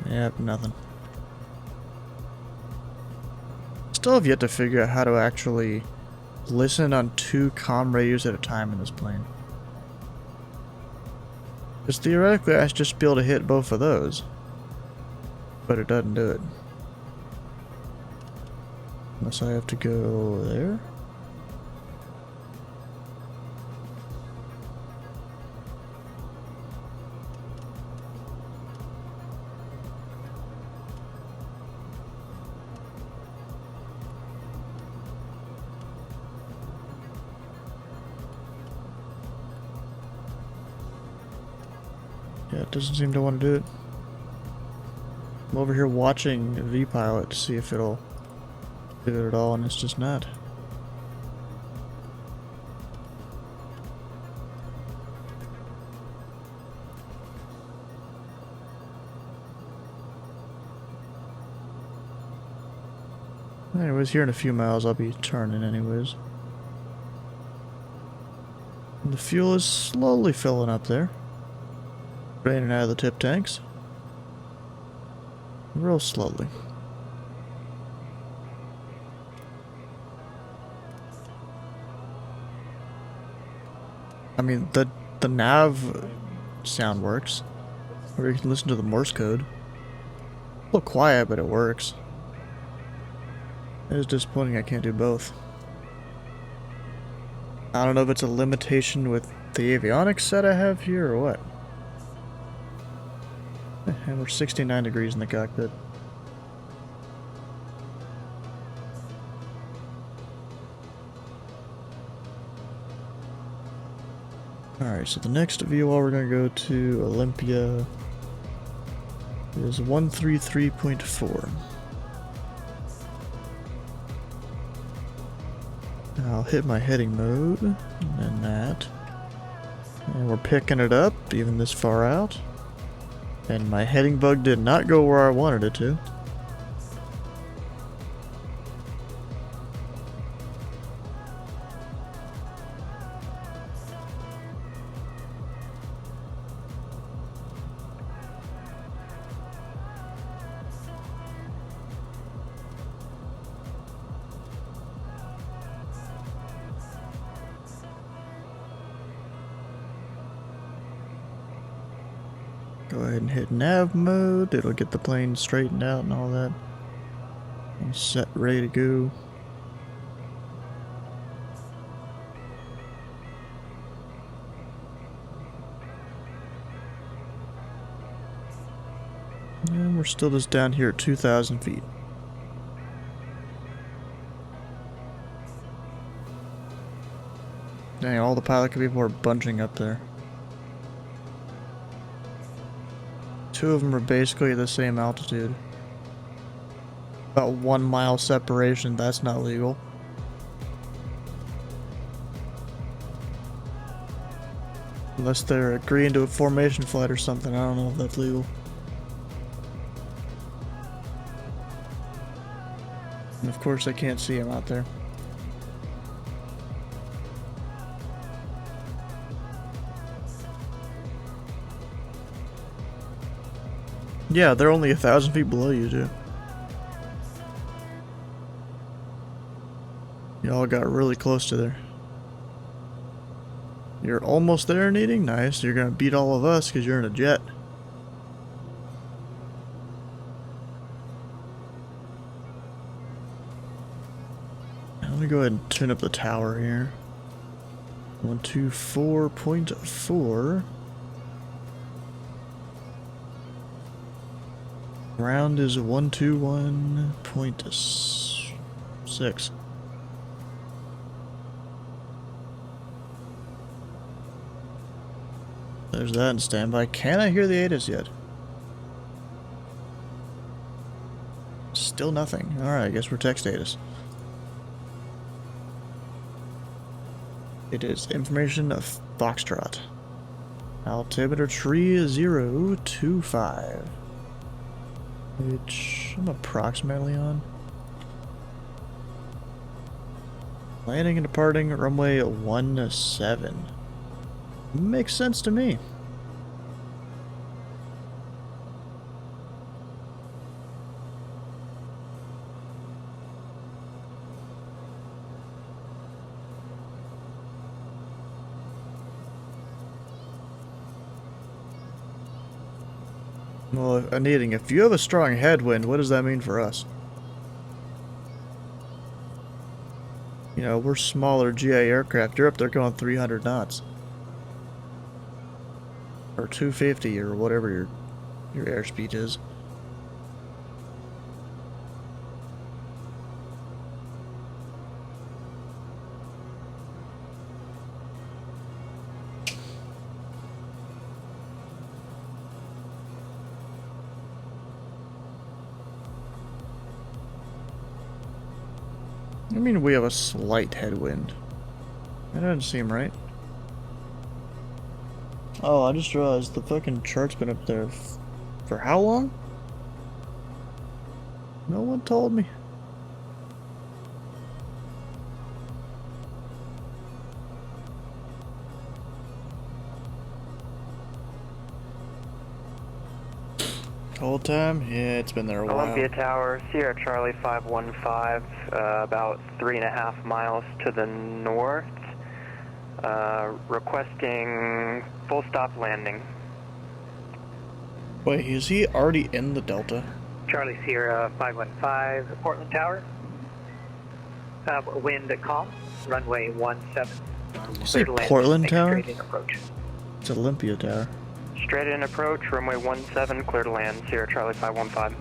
Yep, nothing. Still have yet to figure out how to actually listen on 2 comm radios at a time in this plane. Because theoretically I should just be able to hit both of those. But it doesn't do it. Unless I have to go there. Yeah, it doesn't seem to want to do it. I'm over here watching VPilot to see if it'll do it at all, and it's just not. Anyways, here in a few miles I'll be turning anyways. And the fuel is slowly filling up there. Draining out of the tip tanks. Real slowly. I mean, the nav sound works. Or you can listen to the Morse code. A little quiet, but it works. It is disappointing I can't do both. I don't know if it's a limitation with the avionics set I have here or what. And we're 69 degrees in the cockpit. Alright, so the next VOR we're going to go to Olympia is 133.4. I'll hit my heading mode, and then that. And we're picking it up, even this far out. And my heading bug did not go where I wanted it to. Go ahead and hit nav mode. It'll get the plane straightened out and all that. And set, ready to go. And we're still just down here at 2,000 feet. Dang, all the pilot people are bunching up there. 2 of them are basically the same altitude. About 1 mile separation, that's not legal. Unless they're agreeing to a formation flight or something, I don't know if that's legal. And of course I can't see him out there. Yeah, they're only 1,000 feet below you, too. Y'all got really close to there. You're almost there, Needing? Nice. You're gonna beat all of us because you're in a jet. Let me go ahead and tune up the tower here. 124.4. Ground is 121.6. There's that in standby. Can I hear the ATIS yet? Still nothing. Alright, I guess we're text ATIS. It is information of Foxtrot. Altimeter 3025. Which I'm approximately on. Landing and departing runway 17. Makes sense to me. Well, Needing, if you have a strong headwind, what does that mean for us? You know, we're smaller GA aircraft. You're up there going 300 knots. Or 250 or whatever your airspeed is. I mean, we have a slight headwind. That doesn't seem right. Oh, I just realized the fucking chart's been up there for how long? No one told me. Whole time? Yeah, it's been there a while. Olympia Tower, Sierra Charlie 515, about 3.5 miles to the north. Requesting full stop landing. Wait, is he already in the Delta? Charlie Sierra 515, Portland Tower. Wind calm, runway 17. You say Portland Tower? Straight in approach. It's Olympia Tower. Straight in approach, runway 17, clear to land, Sierra Charlie 515.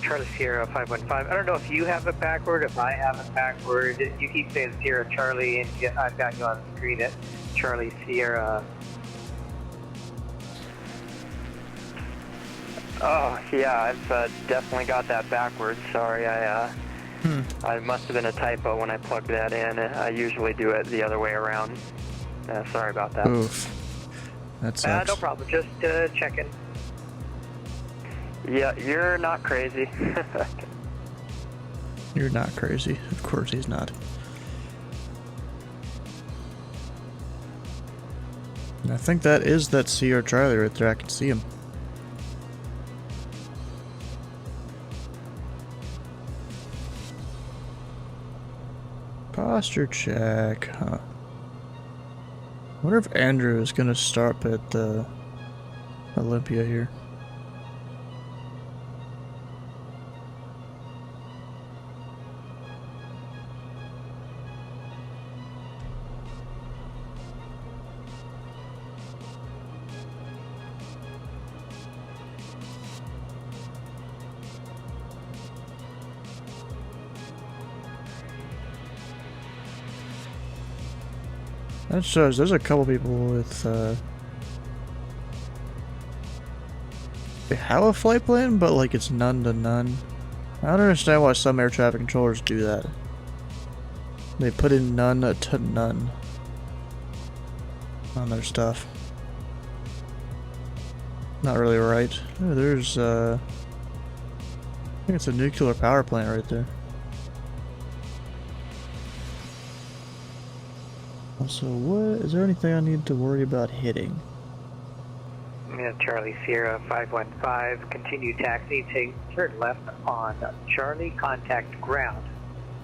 Charlie Sierra 515. I don't know if you have it backward, if I have it backward. You keep saying Sierra Charlie, and I've got you on the screen at Charlie Sierra. Oh, yeah, I've definitely got that backwards. Sorry, I must have been a typo when I plugged that in. I usually do it the other way around. Sorry about that. Oof. That sucks. No problem, just checking. Yeah, you're not crazy. You're not crazy. Of course he's not. And I think that is that Sierra Charlie right there. I can see him. Posture check, huh? I wonder if Andrew is gonna start at Olympia here. That shows there's a couple people with they have a flight plan, but like it's none to none. I don't understand why some air traffic controllers do that. They put in none to none on their stuff. Not really right. Oh, there's I think it's a nuclear power plant right there. Also, what is there anything I need to worry about hitting? Yeah, Charlie Sierra 515, continue taxi, take turn left on Charlie, contact ground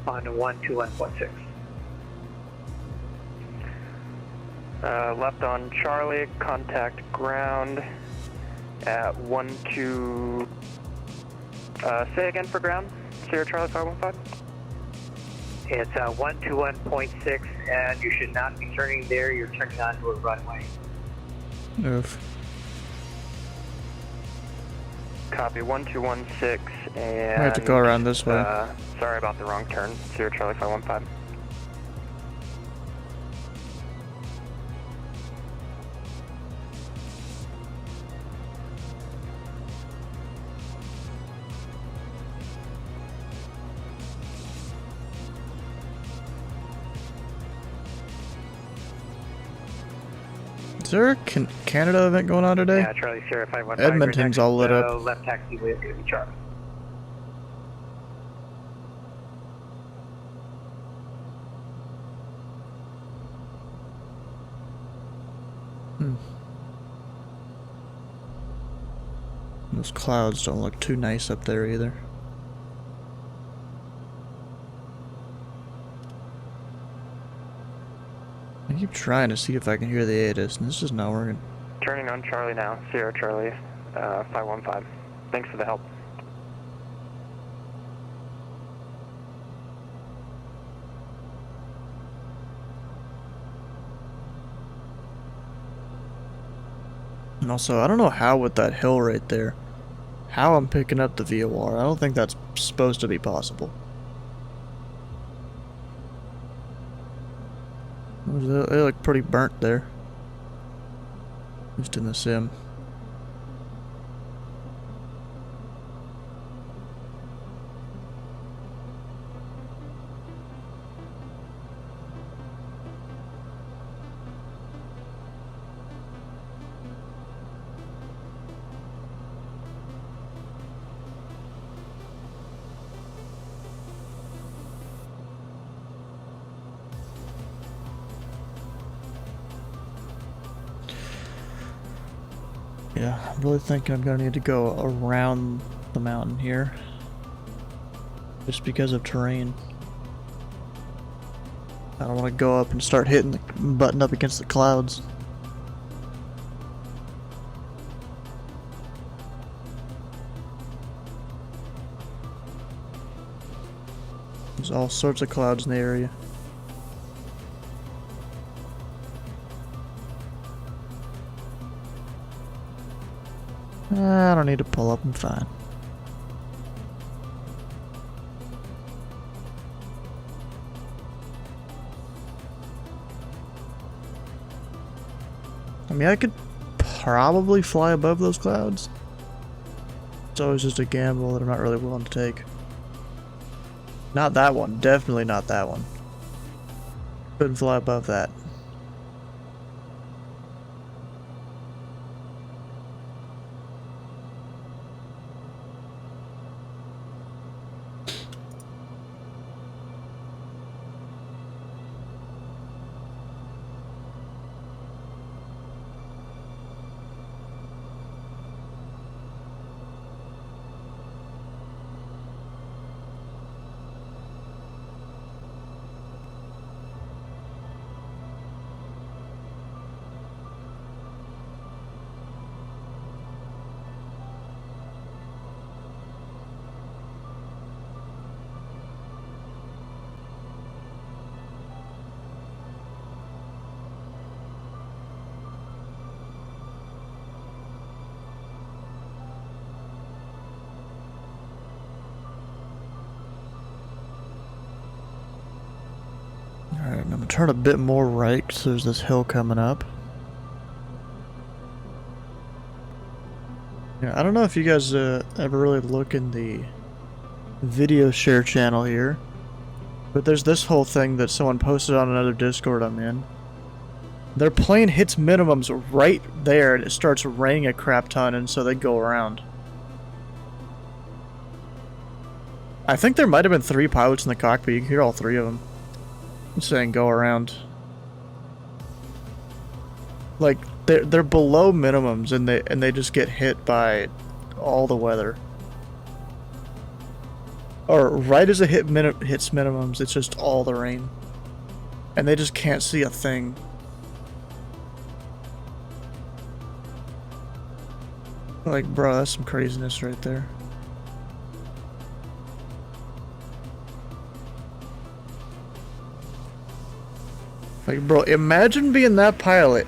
on 121.6. Left on Charlie, contact ground at 12... say again for ground, Sierra Charlie 515? It's 121.6, and you should not be turning there. You're turning onto a runway. Oof. Copy, 1216, and... I have to go around this way. Sorry about the wrong turn, Sierra Charlie 515. Is there a Canada event going on today? Yeah, Charlie Sierra 515. Edmonton's all lit up. Left taxiway is going to be Charlie. Those clouds don't look too nice up there either. I keep trying to see if I can hear the ATIS, and this is not working. Turning on Charlie now, Sierra Charlie 515. Thanks for the help. And also, I don't know how with that hill right there, how I'm picking up the VOR. I don't think that's supposed to be possible. They look pretty burnt there. Just in the sim. Yeah, I'm really thinking I'm gonna need to go around the mountain here. Just because of terrain. I don't want to go up and start hitting the button up against the clouds. There's all sorts of clouds in the area. I don't need to pull up, I'm fine. I mean, I could probably fly above those clouds. It's always just a gamble that I'm not really willing to take. Not that one, definitely not that one. Couldn't fly above that. Alright, I'm gonna turn a bit more right because there's this hill coming up. Yeah, I don't know if you guys ever really look in the video share channel here, but there's this whole thing that someone posted on another Discord I'm in. Their plane hits minimums right there and it starts raining a crap ton, and so they go around. I think there might have been 3 pilots in the cockpit. You can hear all 3 of them saying go around. Like they're below minimums and they just get hit by all the weather. Or right as it hits minimums, it's just all the rain. And they just can't see a thing. Like, bro, that's some craziness right there. Like, bro, imagine being that pilot.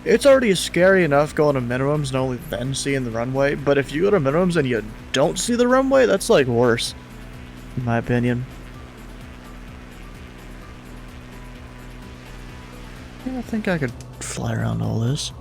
It's already scary enough going to minimums and only then seeing the runway, but if you go to minimums and you don't see the runway, that's like worse. In my opinion. Yeah, I think I could fly around all this.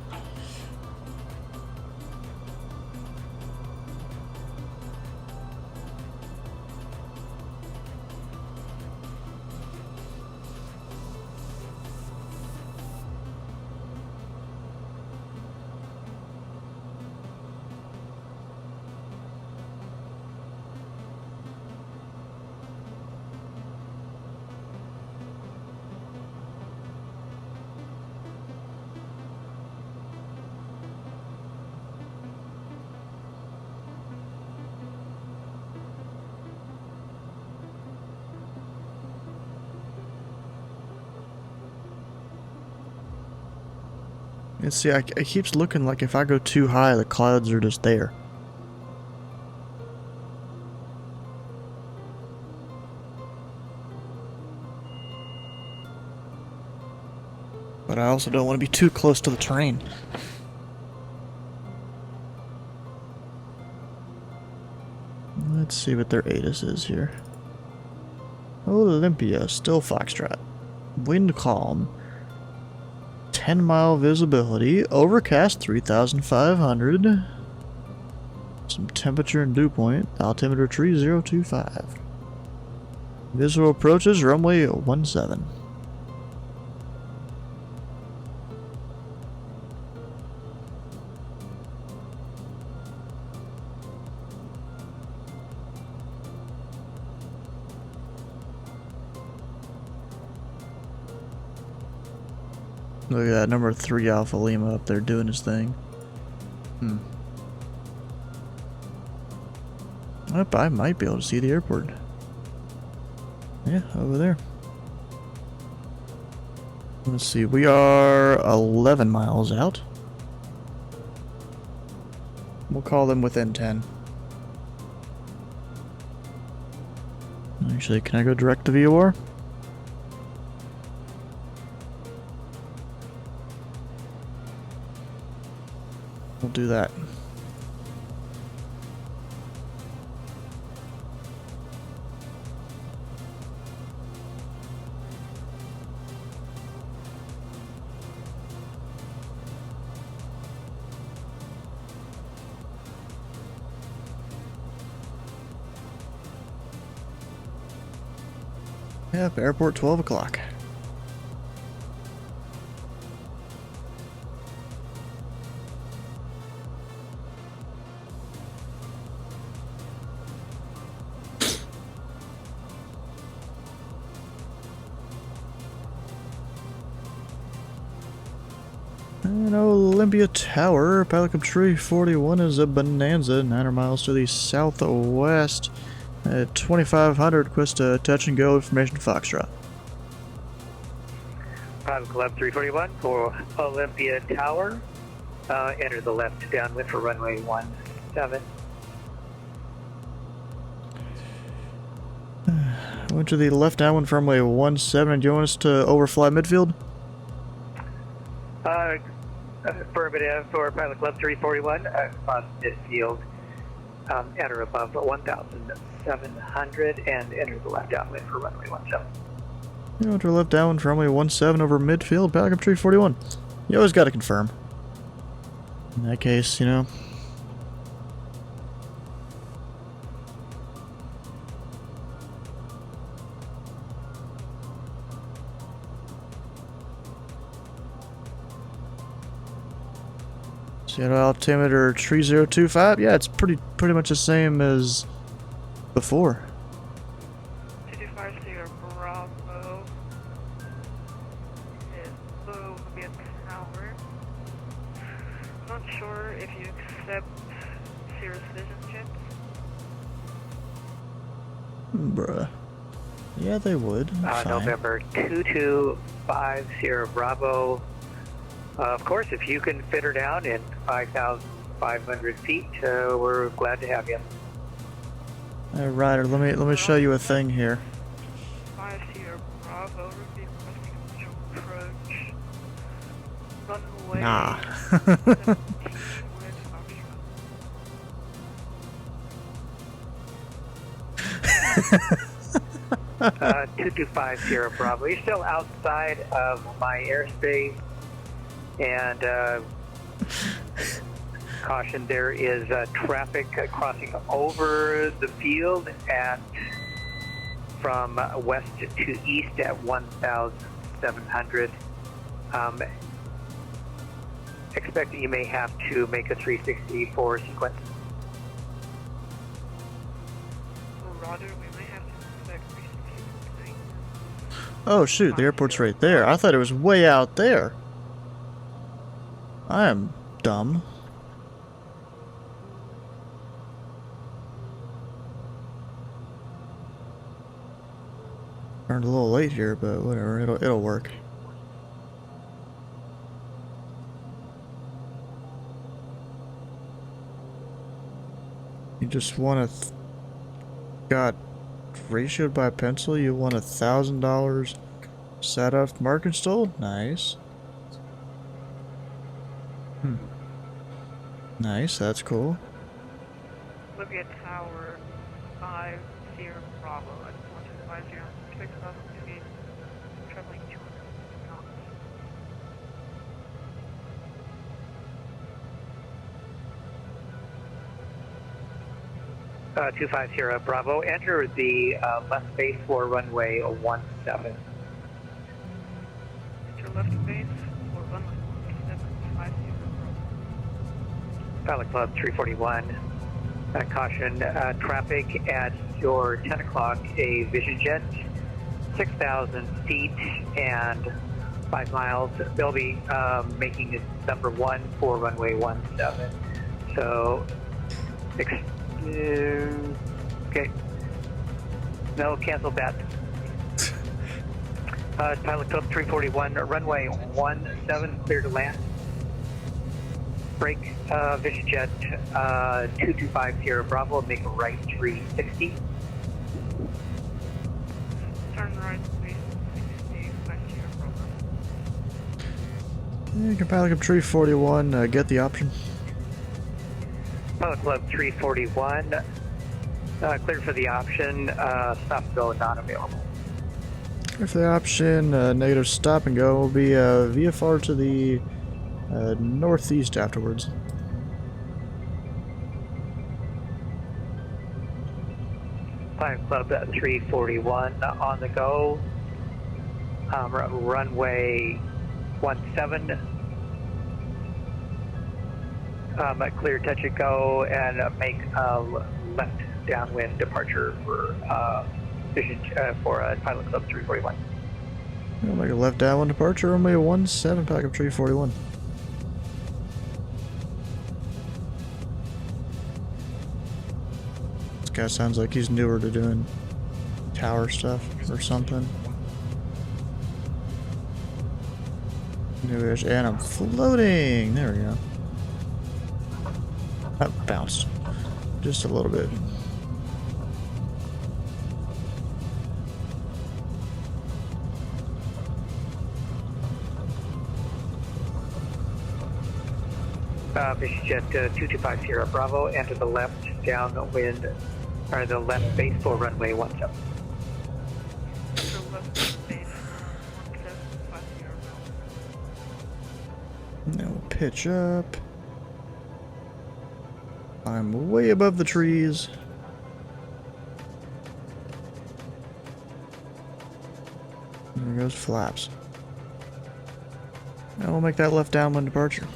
And see, it keeps looking like if I go too high, the clouds are just there. But I also don't want to be too close to the terrain. Let's see what their ATIS is here. Olympia, still Foxtrot. Wind calm. 10-mile visibility, overcast 3,500. Some temperature and dew point, altimeter 3025. Visual approaches, runway 17. Look at that, number 3 Alpha Lima up there doing his thing. I might be able to see the airport. Yeah, over there. Let's see, we are 11 miles out. We'll call them within 10. Actually, can I go direct to VOR? We'll do that. Yep, airport 12 o'clock. And Olympia Tower, Pelican Tree 41 is a Bonanza, 900 miles to the southwest. At 2500, request a touch and go information Foxtrot. Private Club 341 for Olympia Tower. Enter the left downwind for runway 17. Went to the left downwind for runway 17. Do you want us to overfly midfield? Affirmative for Pilot Club 341 across midfield. Enter above 1,700 and enter the left downwind for runway 17. You want to left downwind for runway 17 over midfield, Pelican Tree 41. You always got to confirm. In that case, you know. Seattle altimeter 3025. Yeah, it's pretty much the same as before. 225 Sierra Bravo is Olympia Tower. not sure if you accept Cirrus Vision jets. Bruh. Yeah, they would. Fine. November 225 Sierra Bravo. Of course, if you can fit her down in 5,500 feet, we're glad to have you. Hey, Ryder, let me show you a thing here. 5 Sierra Bravo, repeat requesting to approach runway Nah. 17 with Foxtrot. 225 Sierra Bravo. You're still outside of my airspace, and caution, there is traffic crossing over the field from west to east at 1,700. Expect that you may have to make a 360 for sequence. Roger, we may have to expect 360. Oh shoot, the airport's right there. I thought it was way out there. I am dumb. Turned a little late here, but whatever, it'll work. You just want to got ratioed by a pencil. You won $1,000 set off mark installed. Nice. Nice, that's cool. Olivia Tower 5 Sierra Bravo at 1250 6,000 feet, traveling 200 knots. 250 Bravo, enter the left base for runway 17. Enter left base for runway 17, 5 Sierra Bravo. Pilot Club 341. Caution, traffic at your 10 o'clock, a Vision Jet, 6,000 feet and 5 miles. They'll be making it number 1 for runway 17. So, okay. No, cancel that. Pilot Club 341, runway 17, clear to land. Break Vision Jet 225 Sierra Bravo, make a right 360. Turn right 360, 5 Sierra Bravo. You can Pilot Club 341 get the option. Pilot Club 341, clear for the option, stop and go not available. Clear for the option, negative stop and go will be VFR to the northeast afterwards. Pilot Club 341 on the go, runway 17. Clear, touch and go, and make a left downwind departure for Vision for Pilot Club 341. We'll make a left downwind departure, runway 17, Pilot Club 341. This guy sounds like he's newer to doing tower stuff or something. Newish, and I'm floating. There we go. Oh, bounced just a little bit. Vision Jet 225 Sierra Bravo, enter the left downwind, or the left base for runway 17. Now we'll pitch up. I'm way above the trees. There goes flaps. Now we'll make that left downwind departure.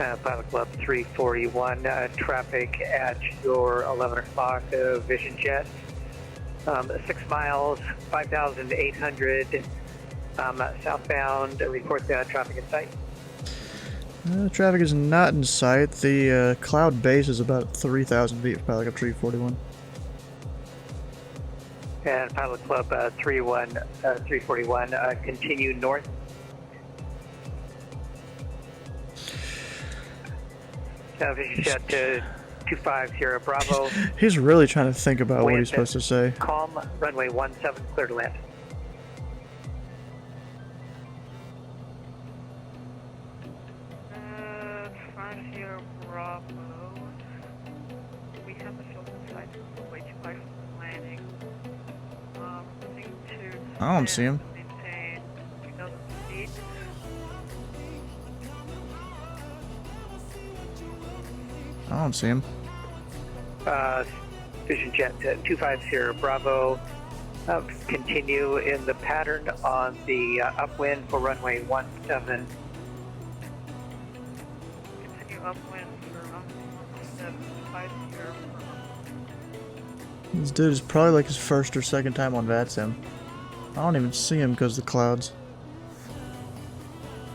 Pilot Club 341, traffic at your 11 o'clock Vision Jet. 6 miles, 5,800 southbound. Report traffic in sight. Traffic is not in sight. The cloud base is about 3,000 feet for Pilot Club 341. And Pilot Club 341, continue north. Vision Jet 250 Bravo. He's really trying to think about what he's supposed to say. Calm, runway 17, clear to land. Here, Bravo. We have a filter site way too high for landing. Moving to I don't see him. maintain 2,000 feet. I don't see him. Vision Jet 250 Bravo. Continue in the pattern on the upwind for runway 17. Continue upwind for runway 1750. This dude is probably like his first or second time on VATSIM. I don't even see him because of the clouds.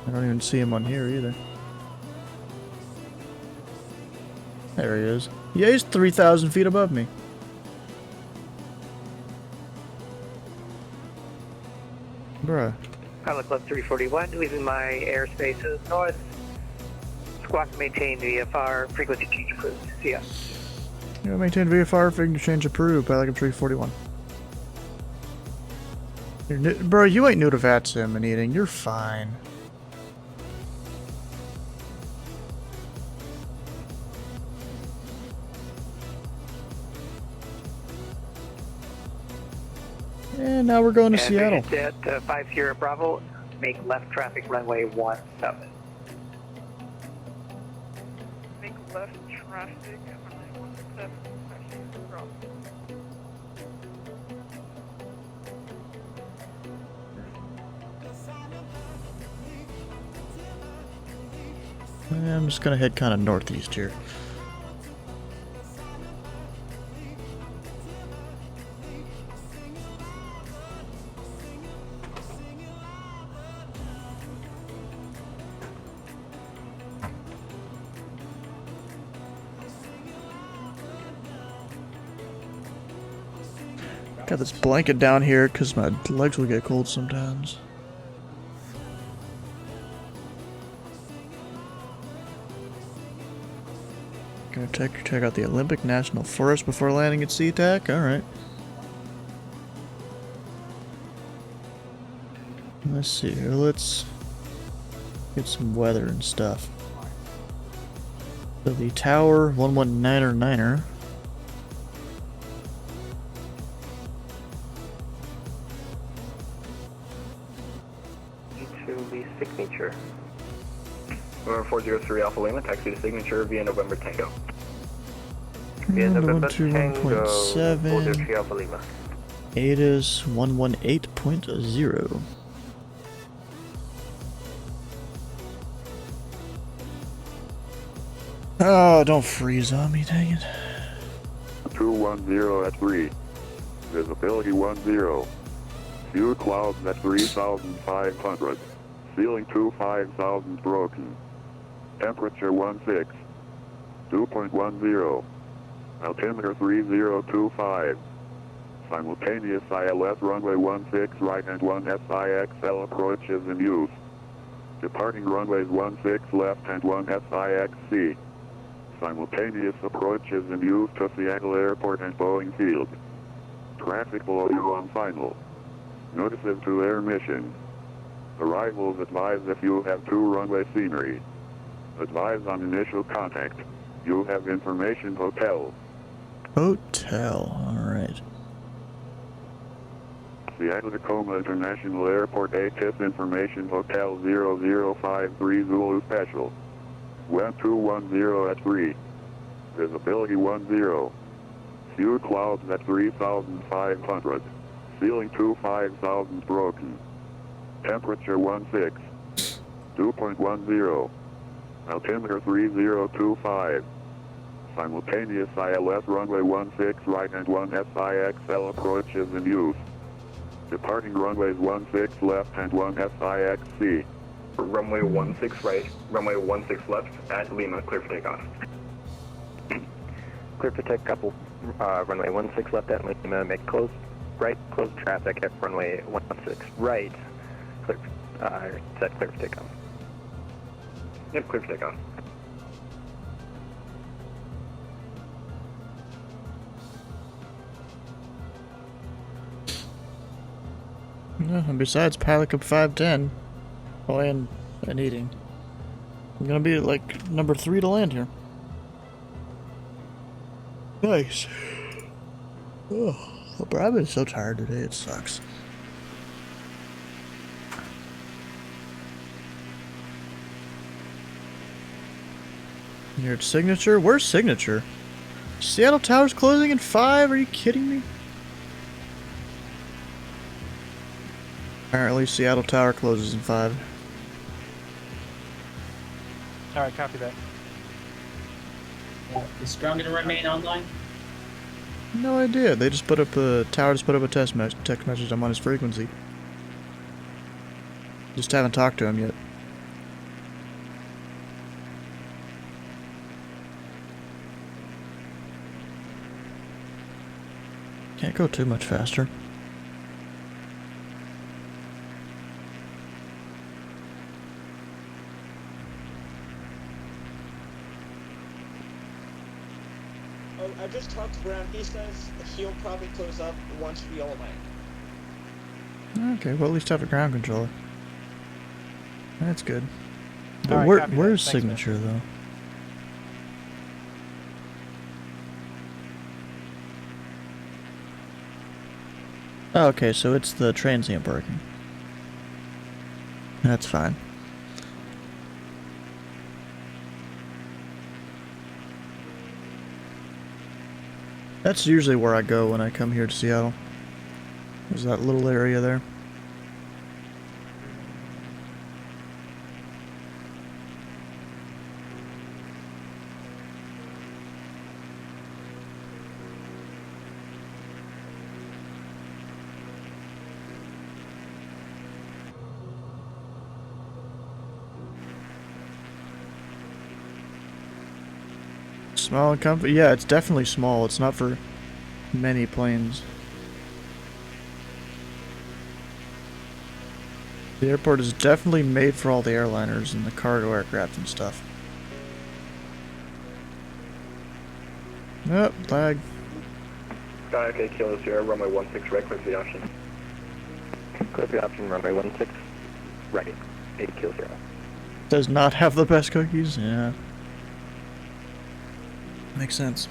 I don't even see him on here either. There he is. Yeah, he's 3,000 feet above me. Bruh. Pilot Club 341, leaving my airspace north. Squawk maintain VFR, frequency change approved. See ya. You maintain VFR, frequency change approved, Pilot Club 341. Bro, you ain't new to VATSIM and eating. You're fine. And now we're going to Seattle. At 50 Bravo, make left traffic runway 17. Make left traffic runway 17, 50 Bravo. I'm just gonna head kind of northeast here. Got this blanket down here because my legs will get cold sometimes. Gonna check out the Olympic National Forest before landing at SeaTac? Alright. Let's see here, let's get some weather and stuff. So the Tower 119er. To the signature. November 403 Alpha Lima, taxi to signature via November Tango. Via November Tango, 403 Alpha Lima. ADAS 118.0. Oh, don't freeze on me, dang it. 210 at 3. Visibility 10. Few clouds at 3,500. Ceiling 25,000 broken. Temperature 16. 2.10. Altimeter 3025. Simultaneous ILS runway 16 right and 1 SIXL approach is in use. Departing runways 16 left and 1 SIXC. Simultaneous approach is in use to Seattle Airport and Boeing Field. Traffic below you on final. Notices to air mission. Arrivals advised if you have 2 runway scenery. Advise on initial contact. You have information hotel. Hotel, alright. Seattle Tacoma International Airport ATIS Information Hotel 0053 Zulu Special. Wind 210 at 3. Visibility 10. Few clouds at 3,500. Ceiling 25,000 broken. Temperature 16. 2.10. Altimeter 3025. Simultaneous ILS runway 16 right and 1 SIXL approach is in use. Departing runways 16 left and 1 SIXC. Runway 16 right, runway 16 left at Lima, clear for takeoff. Clear for takeoff, runway 16 left at Lima, make close right, close traffic at runway 16 right. Clear, set clear for takeoff. Yep, clear for takeoff. No, and besides Pilot Cup 510, oh, and eating, I'm gonna be like number 3 to land here. Nice. Oh, but I've been so tired today, it sucks. Here at Signature? Where's Signature? Seattle Tower's closing in 5? Are you kidding me? Apparently Seattle Tower closes in 5. Alright, copy that. Is Strong gonna remain online? No idea. They just put up a tower. Just put up a text message. I'm on his frequency. Just haven't talked to him yet. Can't go too much faster. Oh, I just talked to Brown. He says he'll probably close up once we all land. Okay, well at least have a ground controller. That's good. But Alright, copy that. where's Thanks, Signature though? Oh, okay, so it's the transient parking. That's fine. That's usually where I go when I come here to Seattle. There's that little area there. Small and comfy? Yeah, it's definitely small. It's not for many planes. The airport is definitely made for all the airliners and the cargo aircraft and stuff. Oh, lag. Okay, Kilo Sierra, runway 16 right, clear for the option. Clear for the option, runway 16 right, 8 Kilo Sierra. Does not have the best cookies? Yeah. Makes sense.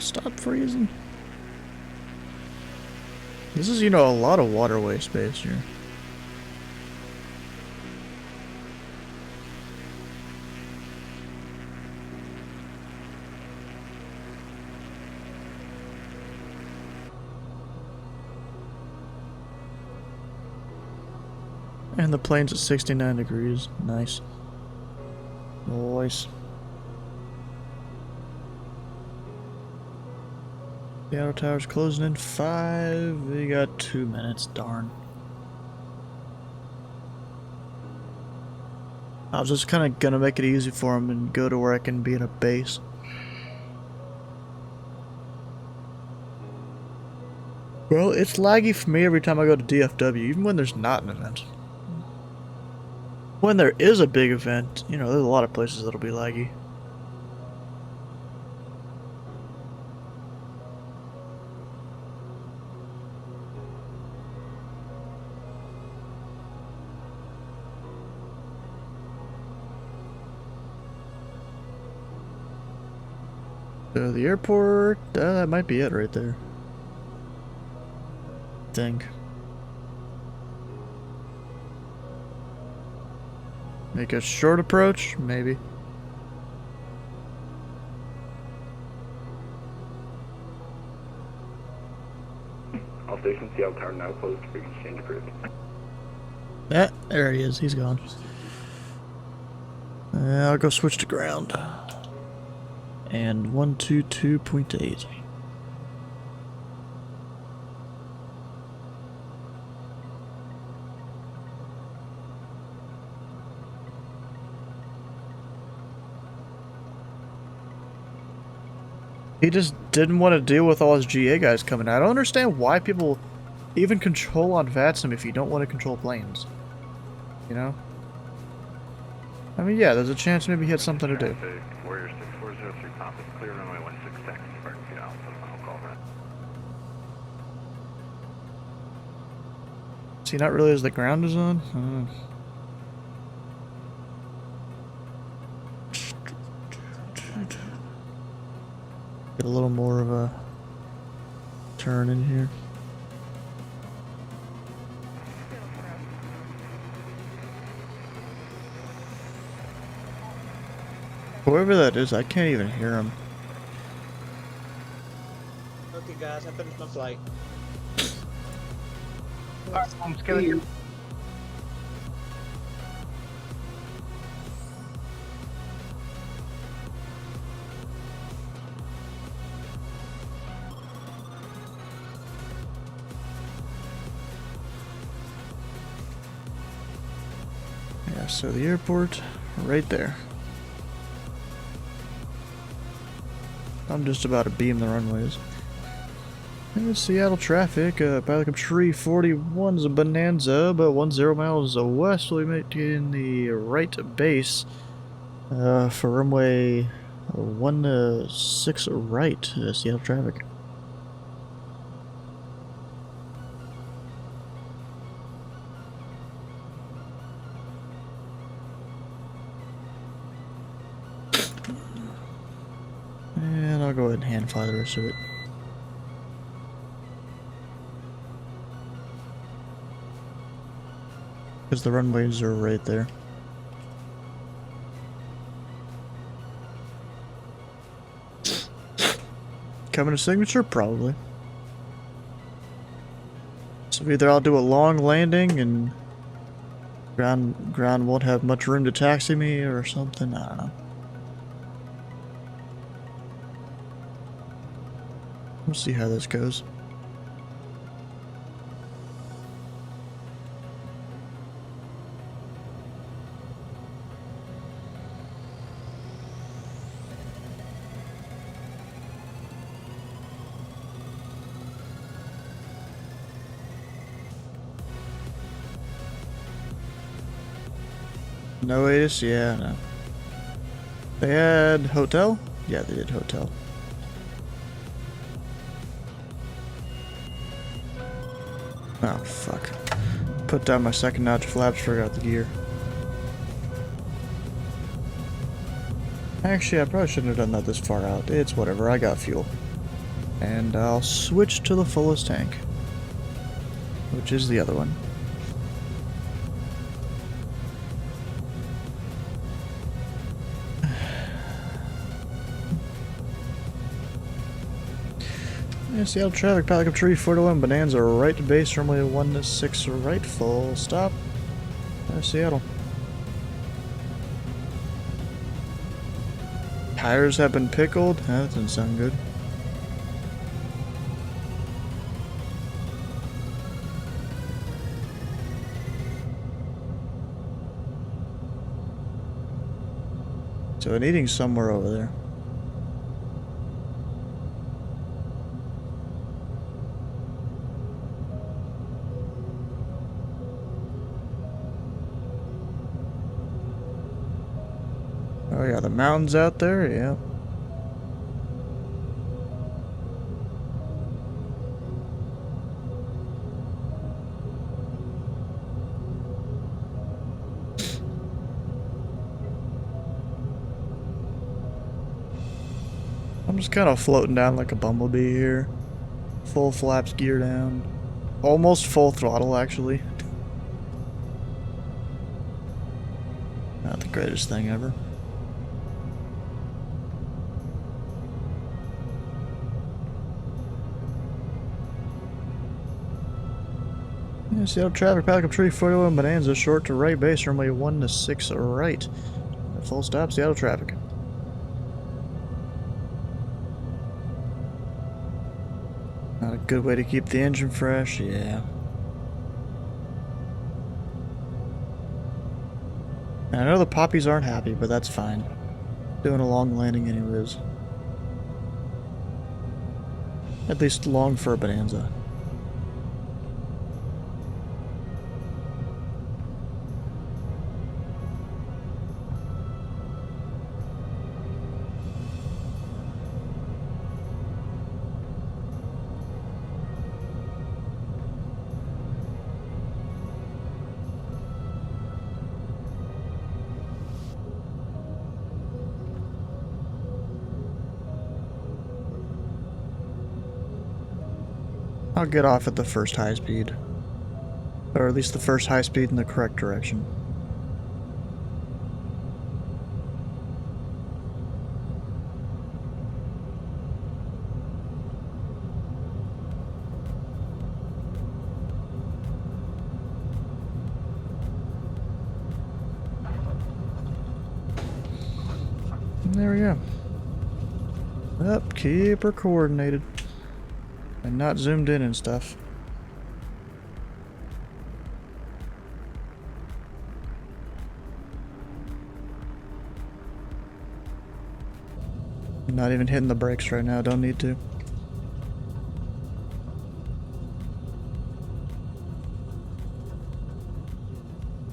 Stop freezing. This is, you know, a lot of waterway space here. And the plane's at 69 degrees. Nice. Nice. The outer tower's closing in 5. We got 2 minutes, darn. I was just kind of gonna make it easy for him and go to where I can be in a base. Well, it's laggy for me every time I go to DFW, even when there's not an event. When there is a big event, you know, there's a lot of places that'll be laggy. So the airport, that might be it right there. I think. Make a short approach? Maybe. All stations, Seattle Tower now closed for exchange approved. Ah, there he is. He's gone. I'll go switch to ground. And 122.8. He just didn't want to deal with all his GA guys coming out. I don't understand why people even control on VATSIM if you don't want to control planes. You know? I mean, yeah, there's a chance maybe he had something to do. Warrior 6403 compass, clear runway 16 taxi, departing Seattle, so final call run. See, not really as the ground is on? Get a little more of a turn in here. Whoever that is, I can't even hear him. Okay, guys, I finished my flight. Alright, I'm scaling. Yeah, so the airport, right there. I'm just about to beam the runways. There's Seattle traffic. Pelican Tree 41 is a Bonanza, but 10 miles west will be making the right base for runway 16 right, Seattle traffic. And I'll go ahead and hand fly the rest of it. Because the runways are right there. Coming to signature? Probably. So either I'll do a long landing and ground won't have much room to taxi me or something, I don't know. We'll see how this goes. No ATIS? Yeah, no. They had hotel? Yeah, they did hotel. Oh, fuck. Put down my second notch flaps, forgot the gear. Actually, I probably shouldn't have done that this far out. It's whatever, I got fuel. And I'll switch to the fullest tank. Which is the other one. Yeah, Seattle traffic, Pelican Tree, 41 Bonanza, right to base, runway 16 right, full stop. Seattle. Tires have been pickled? That doesn't sound good. So an eating somewhere over there. Oh yeah, the mountains out there, yeah. I'm just kind of floating down like a bumblebee here. Full flaps gear down. Almost full throttle, actually. Not the greatest thing ever. Yeah, Seattle traffic, Pelican Tree, 41 Bonanza, short to right base, runway 16 right. Full stop, Seattle traffic. Not a good way to keep the engine fresh, yeah. I know the poppies aren't happy, but that's fine. Doing a long landing anyways. At least long for a Bonanza. I'll get off at the first high speed. Or at least the first high speed in the correct direction. And there we go. Up, keep her coordinated. And not zoomed in and stuff. Not even hitting the brakes right now, don't need to.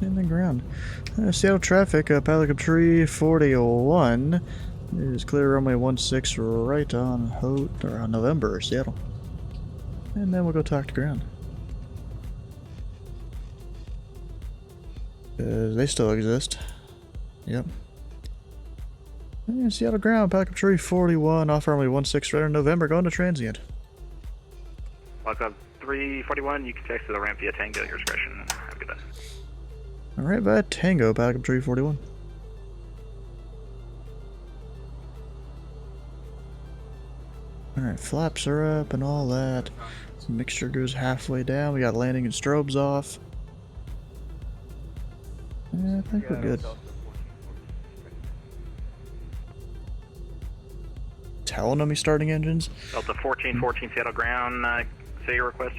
In the ground. Seattle traffic, Pelican Tree 41 is clear runway 16 right on November, Seattle. And then we'll go talk to ground. They still exist. Yep. And Seattle ground, Pelican Tree 41, off runway 16 right on November, going to transient. Welcome 341, you can text to the ramp via Tango at your discretion. Have a good day. Alright, bye Tango, Pelican Tree 41. Alright, flaps are up and all that. Mixture goes halfway down. We got landing and strobes off. Yeah, I think we're good. Telling them he's starting engines. Delta 1414 Seattle ground, say your request.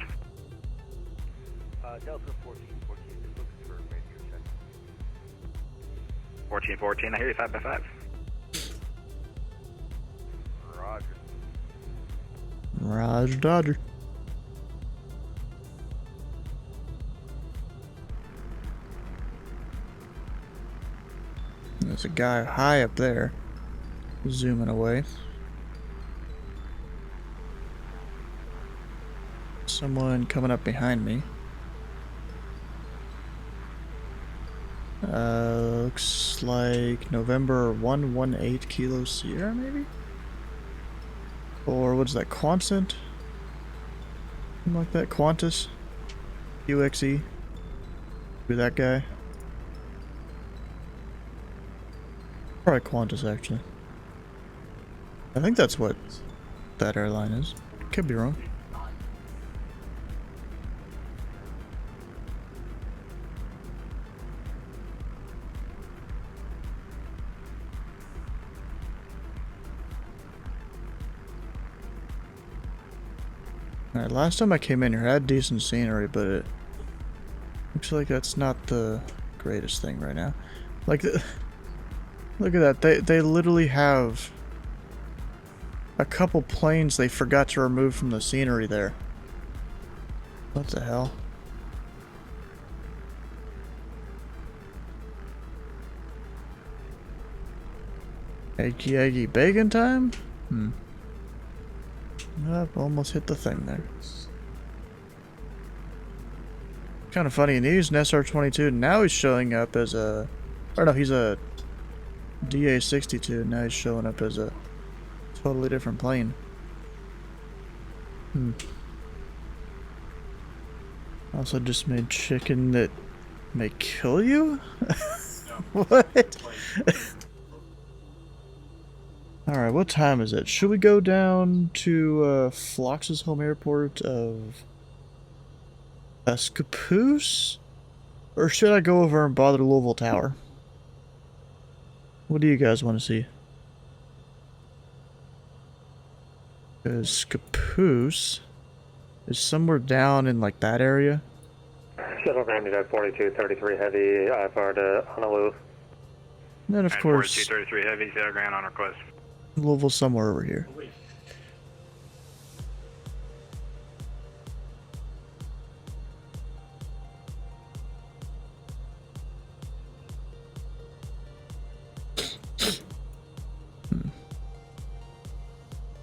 Delta 1414 is looking for a radio check. 1414, I hear you 5x5. Roger. Roger Dodger. There's a guy high up there, zooming away. Someone coming up behind me. Looks like November 118 Kilo Sierra, maybe? Or what's that, Quansant? Something like that, Qantas? UXE? Be that guy? Probably Qantas, actually. I think that's what that airline is. Could be wrong. Alright, last time I came in here, I had decent scenery, but it looks like that's not the greatest thing right now. Like, look at that, they literally have a couple planes they forgot to remove from the scenery there. What the hell? Eggy eggy bacon time? Yep, almost hit the thing there. Kind of funny, and he's an SR-22, now he's showing up as a... Or no, he's a DA-62, now he's showing up as a Totally different plane. Also just made chicken that may kill you? What? Alright, what time is it? Should we go down to Flox's home airport of Escapoose? Or should I go over and bother Louisville Tower? What do you guys want to see? Escapoose is somewhere down in like that area. Shuttle grounded at 4233 Heavy, IFR to Honolulu. And then of course, 4233 Heavy, Sierra Grand on request. Louisville somewhere over here.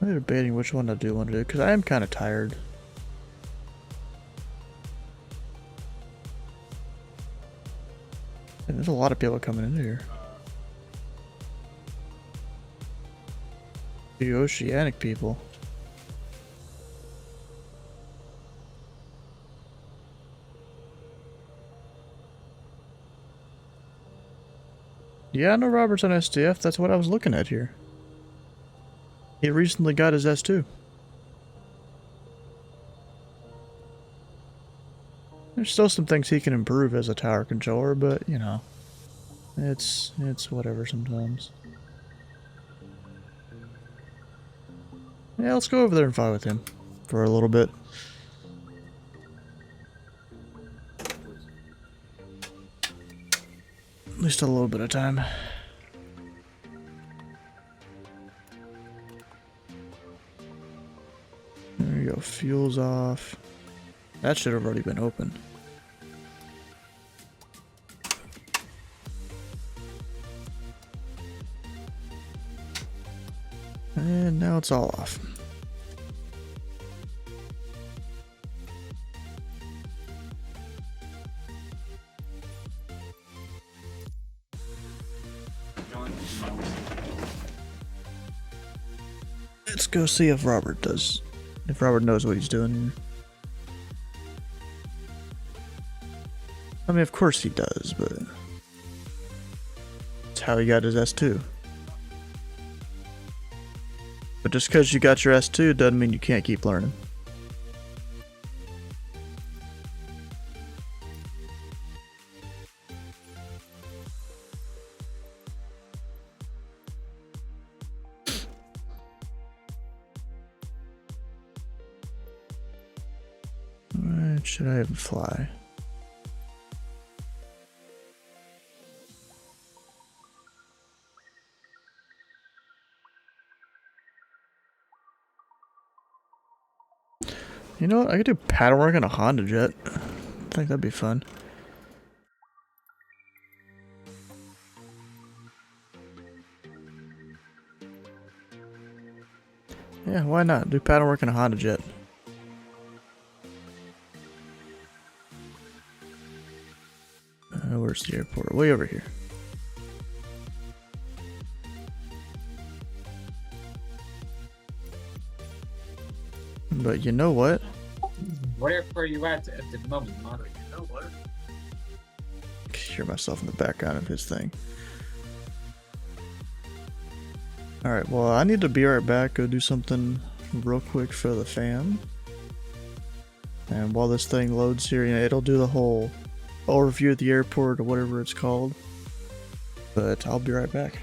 I'm debating which one I do want to do, because I am kind of tired. And there's a lot of people coming in here. The oceanic people. Yeah, I know Robert's on SDF. That's what I was looking at here. He recently got his S2. There's still some things he can improve as a tower controller, but, you know, it's whatever sometimes. Yeah, let's go over there and fight with him for a little bit. At least a little bit of time. There you go, fuel's off. That should have already been open. And now it's all off. Let's go see if Robert knows what he's doing here. I mean, of course he does, but it's how he got his S2. But just because you got your S2 doesn't mean you can't keep learning. Alright, should I even fly? You know what? I could do paddle work on a Honda jet. I think that'd be fun. Yeah, why not? Do paddle work on a Honda jet. Where's the airport? Way over here. But you know what? Where are you at the moment, Mark? You know what? I can hear myself in the background of his thing. Alright, well, I need to be right back. Go do something real quick for the fam. And while this thing loads here, you know, it'll do the whole overview of the airport or whatever it's called. But I'll be right back.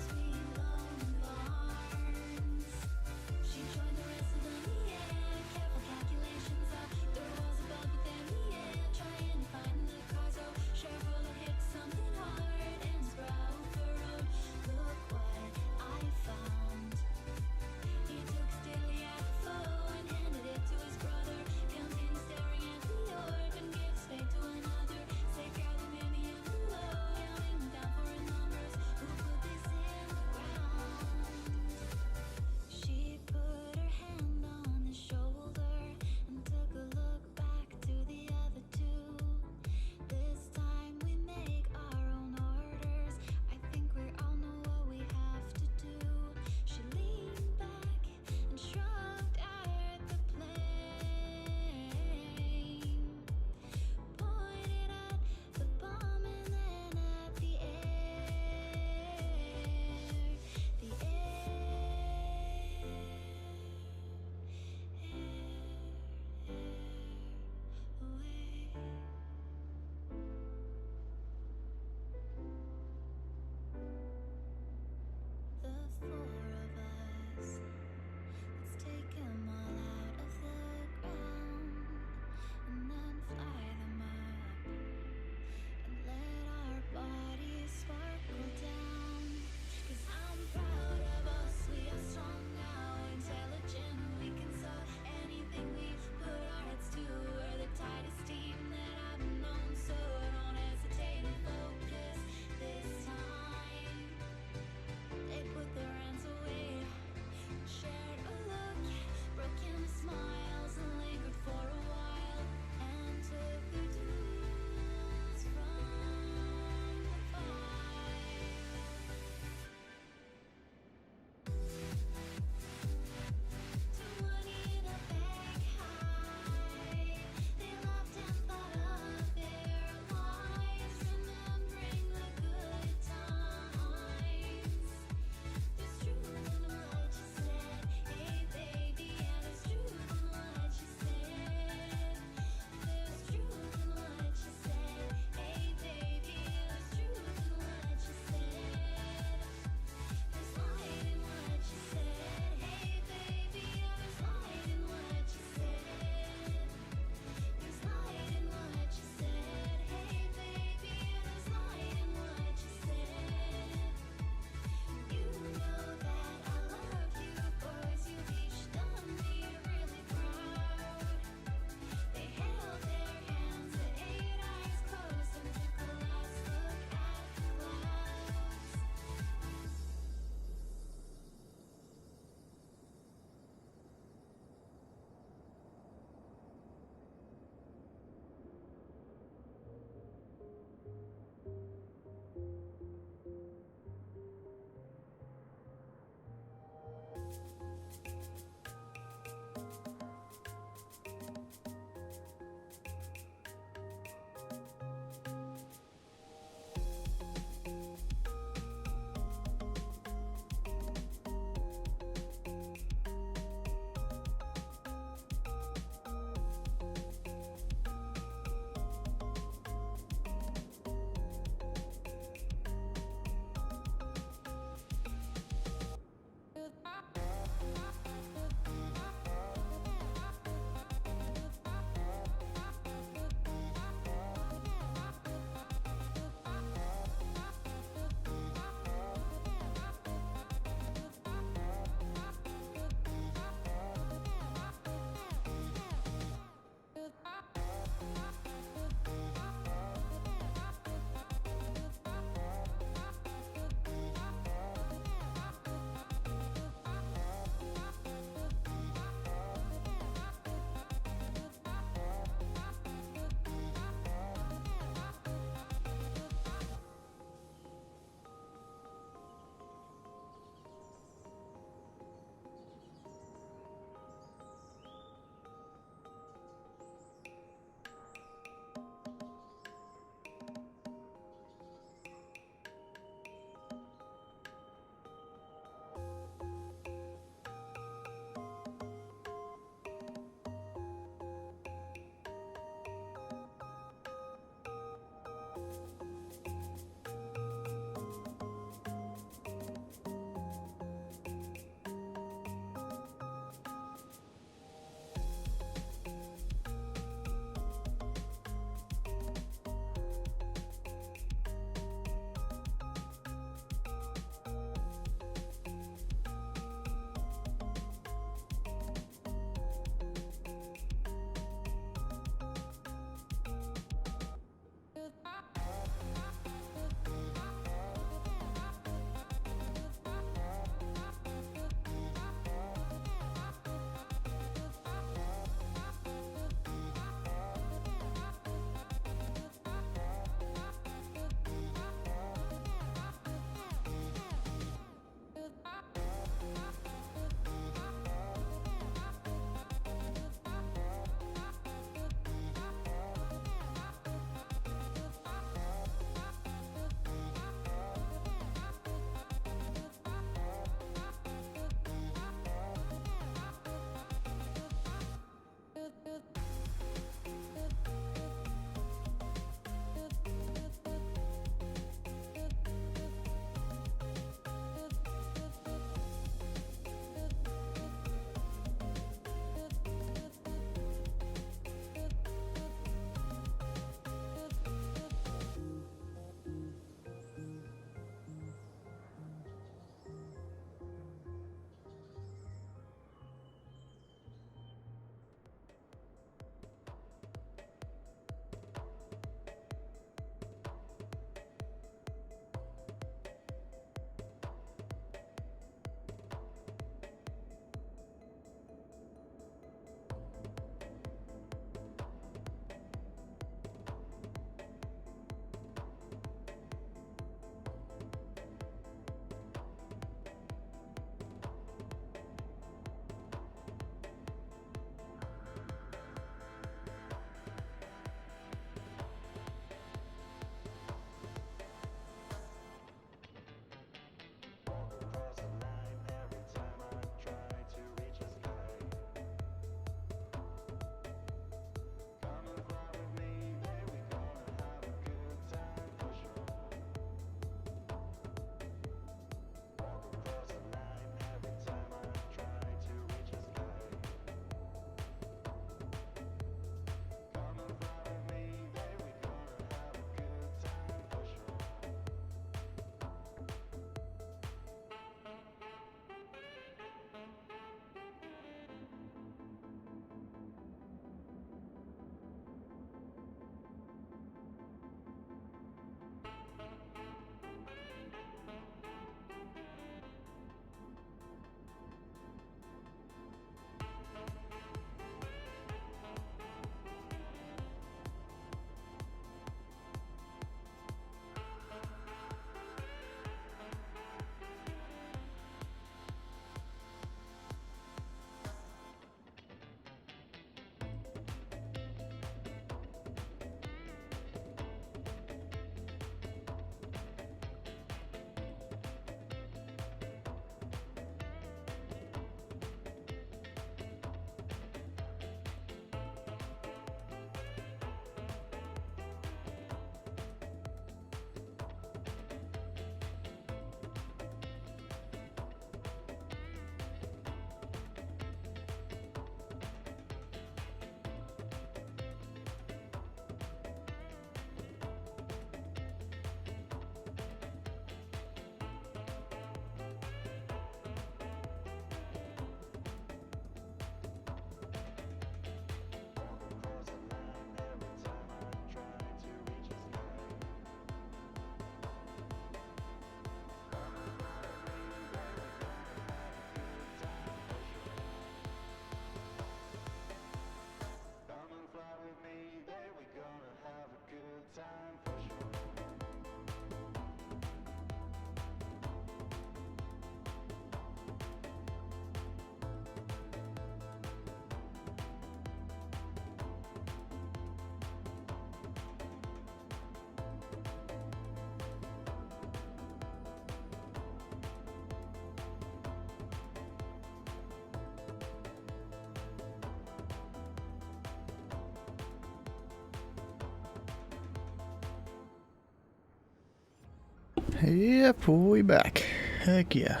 Yep, we back. Heck yeah.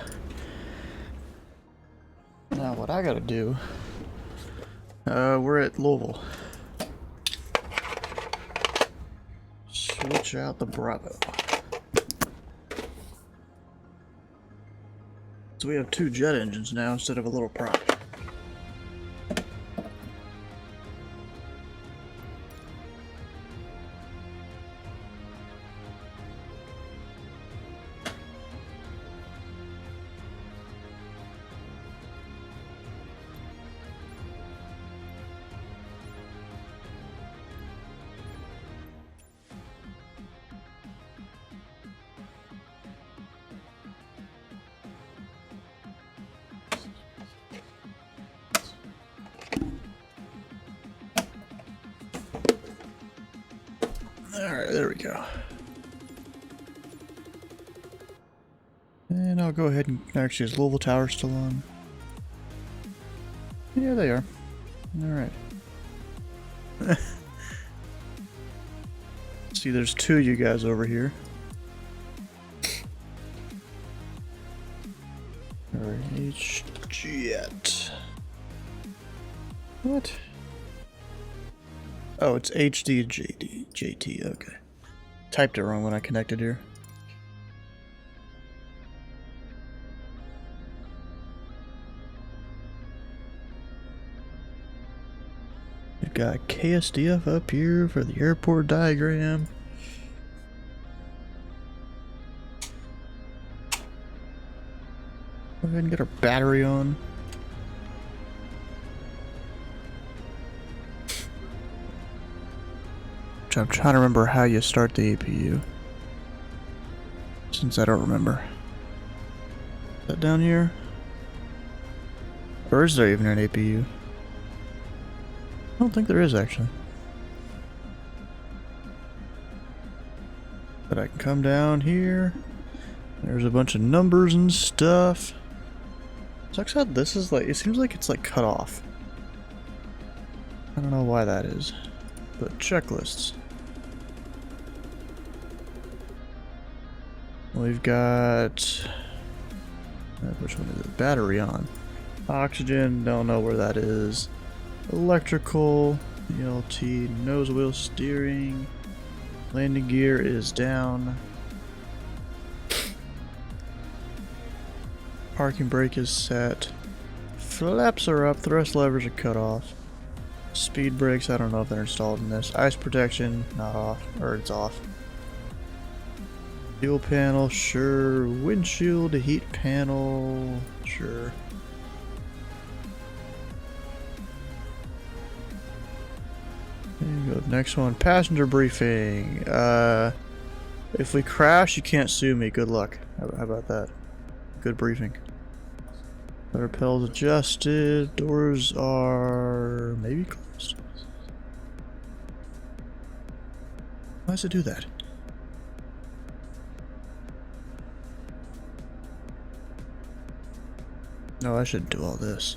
Now what I gotta do, we're at Louisville. Switch out the Bravo. So we have 2 jet engines now instead of a little prop. Alright, there we go. And I'll go ahead and actually, is Louisville Tower still on? Yeah, they are. Alright. See, there's 2 of you guys over here. Alright, H-Jet. What? Oh, it's JT, okay. Typed it wrong when I connected here. We've got KSDF up here for the airport diagram. Go ahead and get our battery on. I'm trying to remember how you start the APU, since I don't remember. Is that down here? Or is there even an APU? I don't think there is, actually. But I can come down here. There's a bunch of numbers and stuff. Sucks how this is like, it seems like it's like cut off. I don't know why that is. But checklists. We've got, which one is it? Battery on. Oxygen, don't know where that is. Electrical, ELT, nose wheel steering. Landing gear is down. Parking brake is set. Flaps are up, thrust levers are cut off. Speed brakes, I don't know if they're installed in this. Ice protection, not off, or it's off. Fuel panel, sure. Windshield, heat panel, sure. There you go. Next one, passenger briefing. If we crash, you can't sue me. Good luck. How about that? Good briefing. Letter pedals adjusted. Doors are maybe closed. Why does it do that? No, I shouldn't do all this.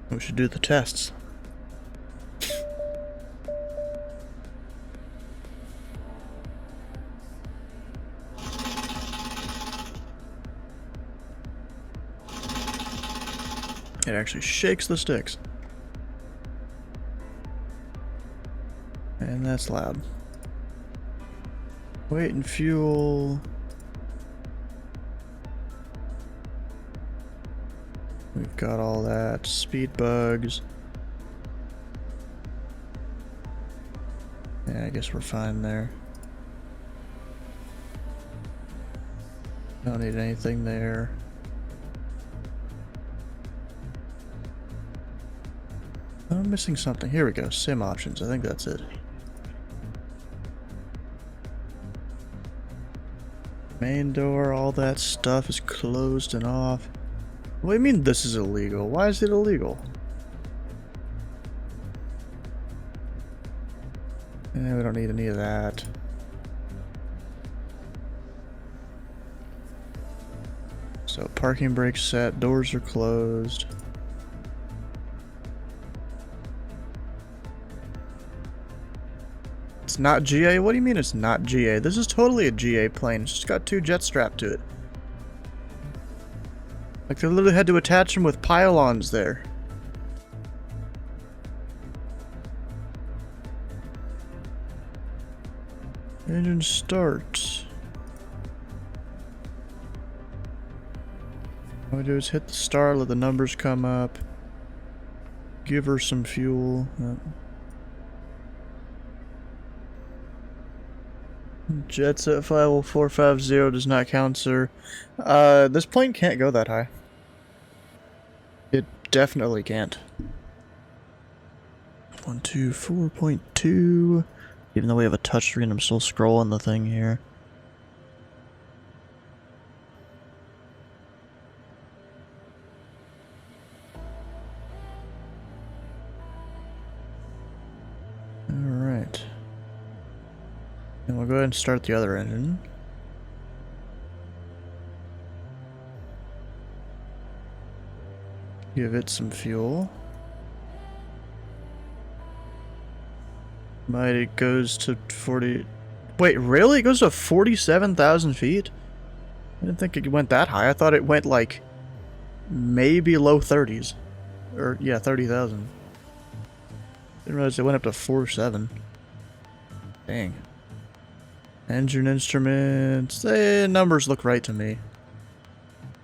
We should do the tests. It actually shakes the sticks. And that's loud. Weight and fuel. We've got all that. Speed bugs. Yeah, I guess we're fine there. Don't need anything there. I'm missing something. Here we go. Sim options. I think that's it. Main door, all that stuff is closed and off. What do you mean this is illegal? Why is it illegal? Eh, we don't need any of that. So parking brake set, doors are closed. It's not GA? What do you mean it's not GA? This is totally a GA plane. It's just got 2 jets strapped to it. Like, they literally had to attach them with pylons there. Engine start. All we do is hit the start, let the numbers come up. Give her some fuel. Jets at 50450 does not count, sir. This plane can't go that high. It definitely can't. 124.2. Even though we have a touchscreen, I'm still scrolling the thing here. Alright. And we'll go ahead and start the other engine. Give it some fuel. It goes to 40... Wait, really? It goes to 47,000 feet? I didn't think it went that high. I thought it went like... maybe low 30s. Or, yeah, 30,000. Didn't realize it went up to 47. Dang. Engine instruments. The numbers look right to me.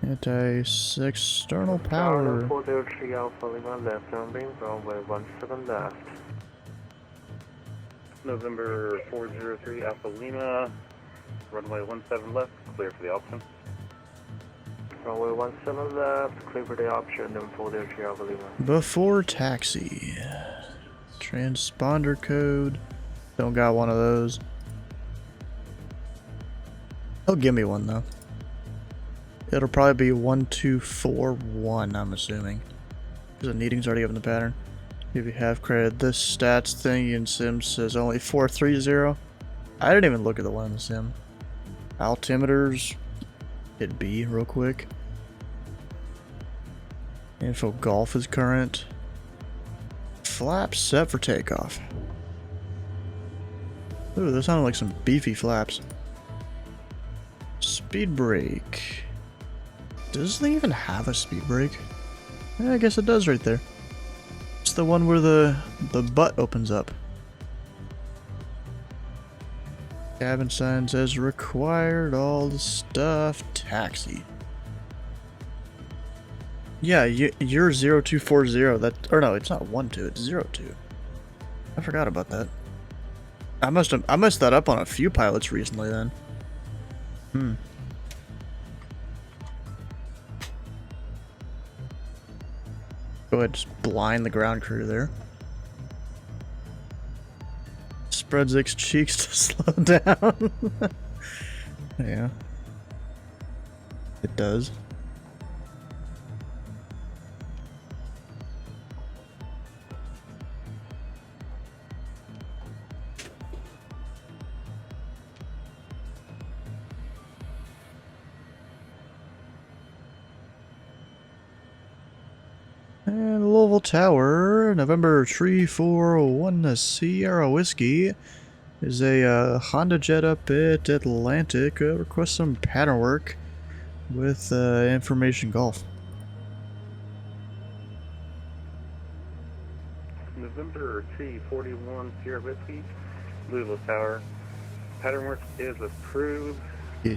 External power. 403 Alpha Lima left, runway 17 left. November 403 Alpha Lima, runway 17 left, clear for the option. Runway 17 left, clear for the option, then 403 Alpha Lima. Before taxi. Transponder code. Don't got one of those. He'll give me one though. It'll probably be 1241, I'm assuming. Because the needing's already given the pattern. If you have credit, this stats thing in sim says only 430. I didn't even look at the one in the sim. Altimeters, hit B real quick. Info golf is current. Flaps set for takeoff. Ooh, those sound like some beefy flaps. Speed brake. Does this thing even have a speed brake? Yeah, I guess it does right there. It's the one where the butt opens up. Cabin signs as required, all the stuff. Taxi. Yeah, you're 0240. That, or no, it's not 12, it's 02. I forgot about that. I messed that up on a few pilots recently then. Go ahead, just blind the ground crew there. Spreads its cheeks to slow down. Yeah. It does. And Louisville Tower, November 341 Sierra Whiskey, is a Honda Jet up at Atlantic. Request some pattern work with information golf. November 341 Sierra Whiskey, Louisville Tower. Pattern work is approved. Yeah.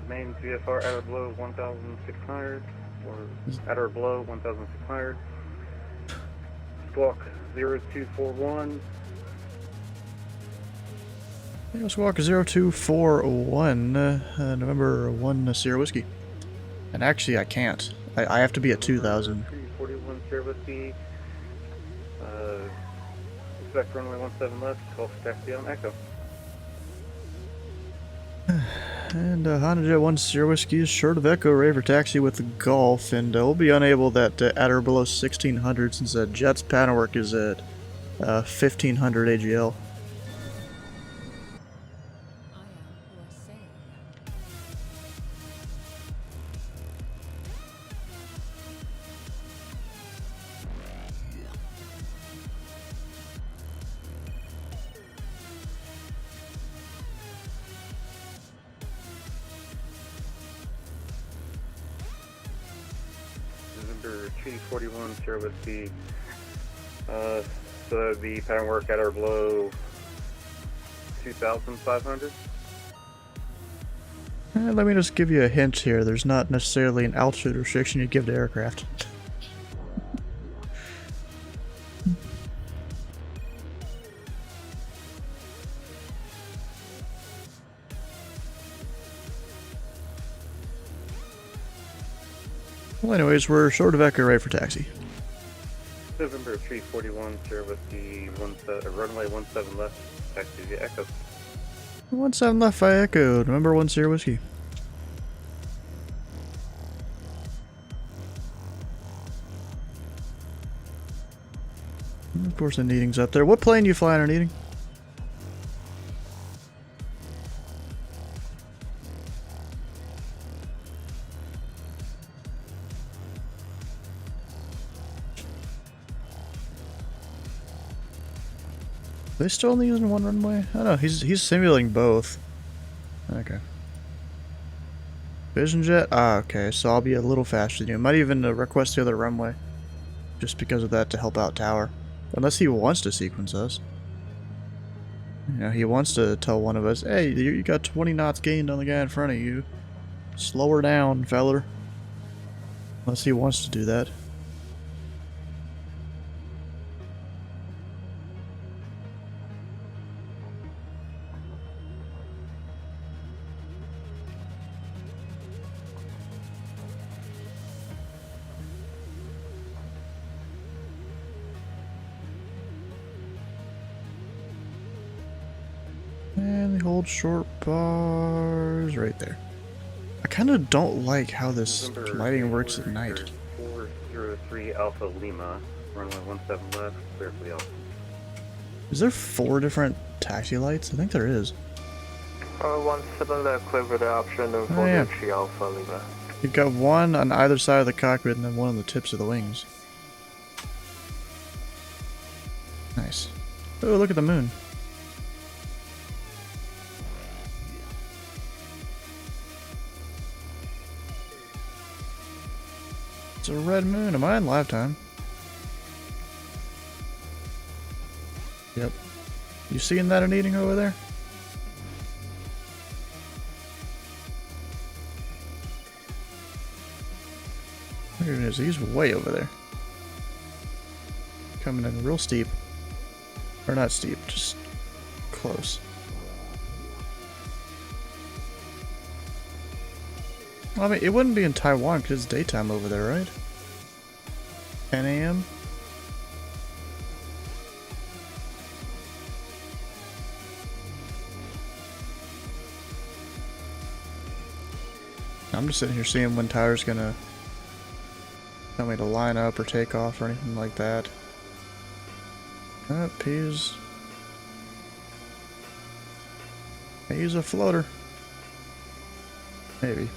Main VFR outer blow 1,600. Or at or below 1,600. Squawk 0241. Yeah, Squawk 0241, November 1 Sierra Whiskey. And actually, I can't. I have to be at 2,000. 341 Sierra Whiskey. Expect runway 17 left. Call for taxi on Echo. And Honda Jet 1 Sierra Whiskey is short of Echo, ready for taxi with the Golf, and we'll be unable at or below 1600 since Jet's pattern work is at 1500 AGL. November 341, Sierra Whiskey. So the pattern work at or below 2,500. Let me just give you a hint here. There's not necessarily an altitude restriction you give to aircraft. Well, anyways, we're short of echo right for taxi. November 341, Sierra Whiskey, runway 17 left, taxi via Echo. 17 left, I echoed. Remember 1 Sierra Whiskey. And of course, the Needing's up there. What plane you flying on, Needing? Are they still only using one runway? I don't know. He's simulating both. Okay. Vision jet? Ah, okay. So I'll be a little faster than you. Might even request the other runway. Just because of that to help out tower. Unless he wants to sequence us. You know, he wants to tell one of us, hey, you got 20 knots gained on the guy in front of you. Slow her down, feller. Unless he wants to do that. And they hold short bars right there. I kind of don't like how this lighting works at night. 403 Alpha Lima, runway 17 left, clear for the Alpha. Is there 4 different taxi lights? I think there is. 17 left, clear for the option of 403 Alpha Lima. You've got one on either side of the cockpit and then one on the tips of the wings. Nice. Oh, look at the moon. It's a red moon. Am I in live time? Yep. You seeing that eating over there? There it is. He's way over there. Coming in real steep. Or not steep, just close. I mean, it wouldn't be in Taiwan because it's daytime over there, right? 10 a.m.? I'm just sitting here seeing when Tyler's gonna tell me to line up or take off or anything like that. He's a floater. Maybe.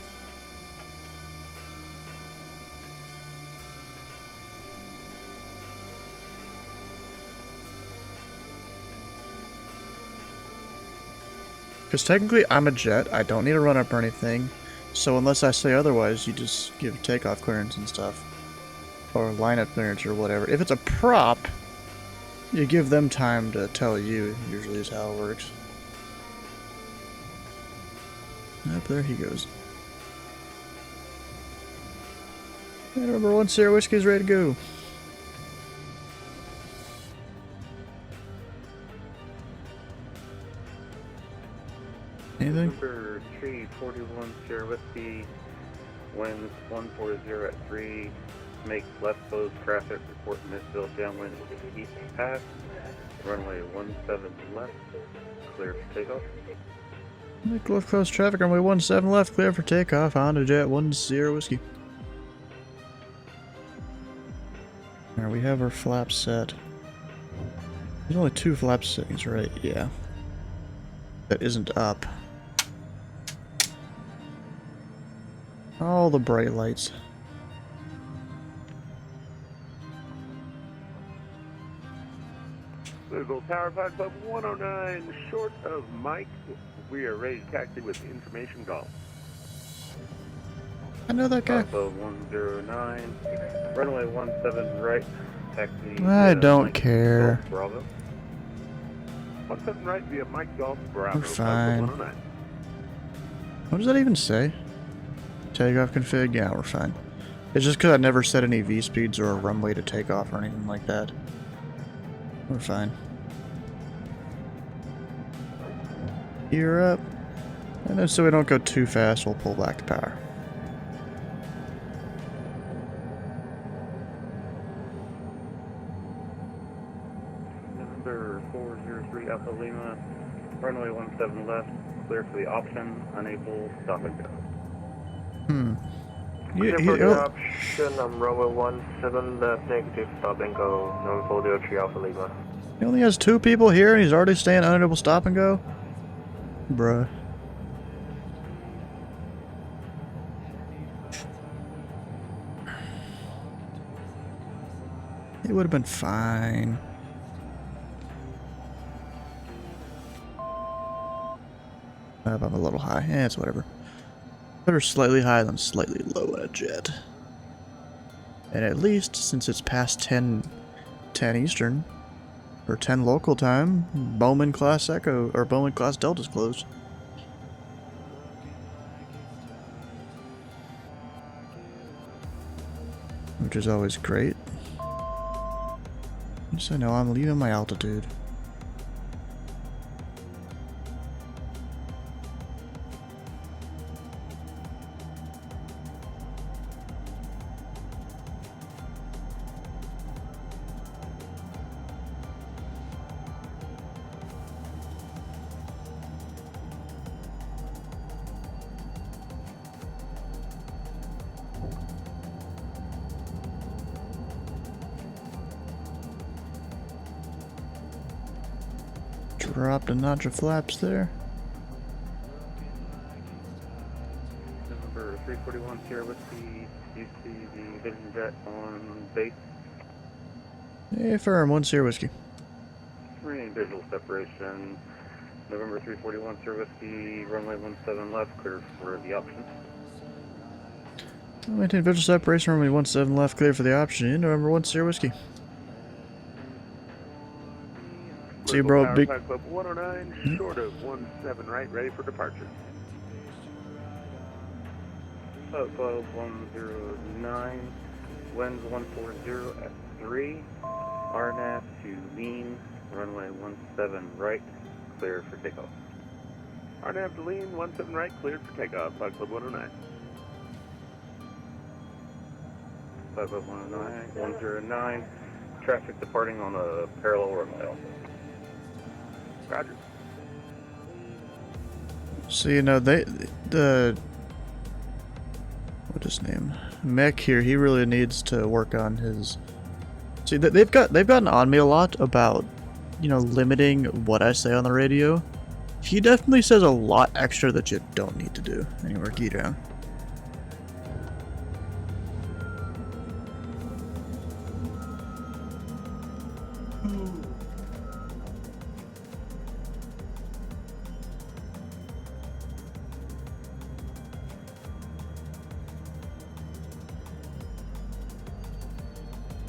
Because technically I'm a jet, I don't need to run up or anything, so unless I say otherwise, you just give takeoff clearance and stuff. Or lineup clearance or whatever. If it's a prop, you give them time to tell you, usually is how it works. Up there he goes. And number 1 Sierra Whiskey is ready to go. Anything? Number 341 Sierra Whiskey, winds 140 at 3, make left closed traffic, report Missville downwind east pass, runway 17 left, clear for takeoff. Make left close traffic, runway 17 left, clear for takeoff, Honda Jet 1 Sierra Whiskey. Alright, we have our flaps set. There's only 2 flap settings, right? Yeah. That isn't up. All the bright lights. Google Tower 5 Club 109, short of Mike. We are ready to taxi with information golf. I know that guy. Bravo 109, runway 17 right, taxi. I don't Mike care. Golf Bravo. 17 right via Mike Golf Bravo. We're fine. 109. What does that even say? Takeoff config? Yeah, we're fine. It's just because I never set any V-speeds or a runway to take off or anything like that. We're fine. Gear up. And then so we don't go too fast, we'll pull back to power. November 403 Alpha Lima, runway 17 left, clear for the option, unable, stop and go. Clear for the option, runway 17 left, negative, stop and go, November 403 Alpha Lima. He only has 2 people here and he's already staying unable stop and go? Bruh. It would have been fine. I'm a little high. Yeah, it's whatever. Better slightly high than slightly low in a jet. And at least, since it's past 10 Eastern, or 10 local time, Bowman class Echo, or Bowman class Delta's closed. Which is always great. So now I'm leaving my altitude. Dropped a notch of flaps there. November 341 Sierra Whiskey, you see the Vision Jet on base. Hey, firm, 1 Sierra Whiskey. Screen visual separation. November 341 Sierra Whiskey, runway 17 left, clear for the option. Maintain visual separation, runway 17 left, clear for the option. November 1 Sierra Whiskey. See you, bro. Big. Power Club 109, short of 17 right, ready for departure. Club 109, winds 140 at 3, RNAV to lean, runway 17 right, clear for takeoff. RNAV to lean, 17 right, cleared for takeoff, Power Club 109. Club 109, 109, traffic departing on a parallel runway also. Roger. So you know the what's his name? Mech here. He really needs to work on his. See, they've gotten on me a lot about, you know, limiting what I say on the radio. He definitely says a lot extra that you don't need to do. Anyway, key down.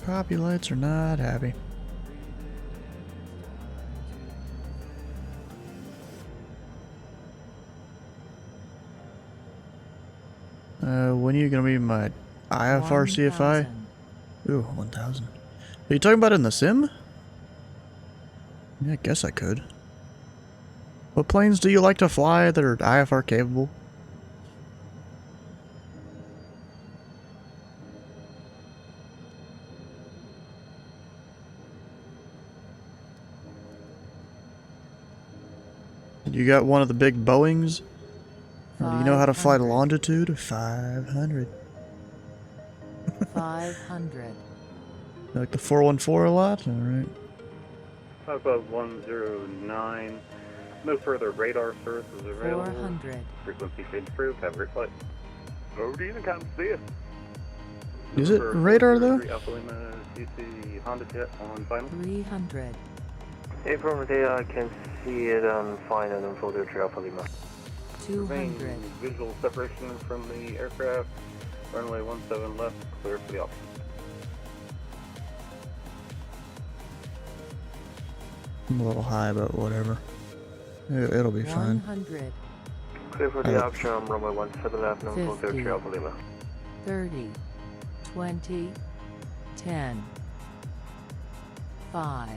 Copy lights are not happy. When are you gonna be my IFR CFI? Ooh, 1000. Are you talking about it in the sim? Yeah, I guess I could. What planes do you like to fly that are IFR capable? You got one of the big Boeings? Or do you know how to fly longitude? 500. 500. You like the 414 a lot? Alright. Club 109, no further radar service is available. 400. Frequency change approved, have a great flight. Over to you, come see you. Is it radar though? Alpha Lima, DC Honda Jet on final. 300. Hey, from there I can see it on final and folder 3 Alpha Lima. Remain 200. visual separation from the aircraft. Runway 17 left, clear for the option. I'm a little high, but whatever. It'll be fine. 100. Clear for the option, runway 17 left, number 43 Alpha Lima. 30. 20. 10. 5.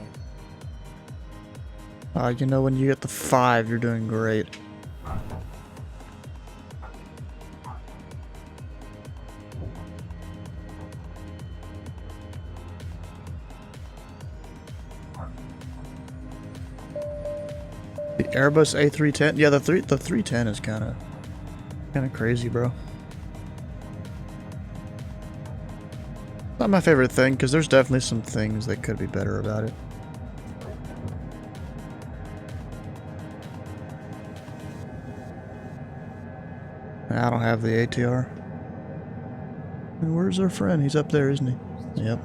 You know, when you get the 5, you're doing great. The Airbus A310, yeah, the 310 is kind of crazy, bro. Not my favorite thing, because there's definitely some things that could be better about it. I don't have the ATR. And where's our friend? He's up there, isn't he? Yep.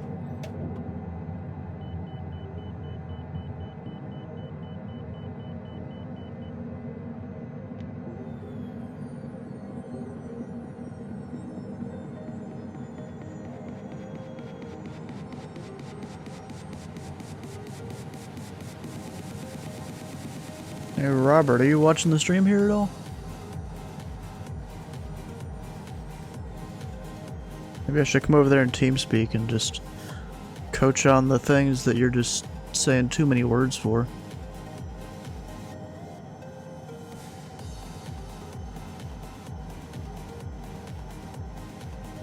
Hey Robert, are you watching the stream here at all? Maybe I should come over there and TeamSpeak and just coach on the things that you're just saying too many words for.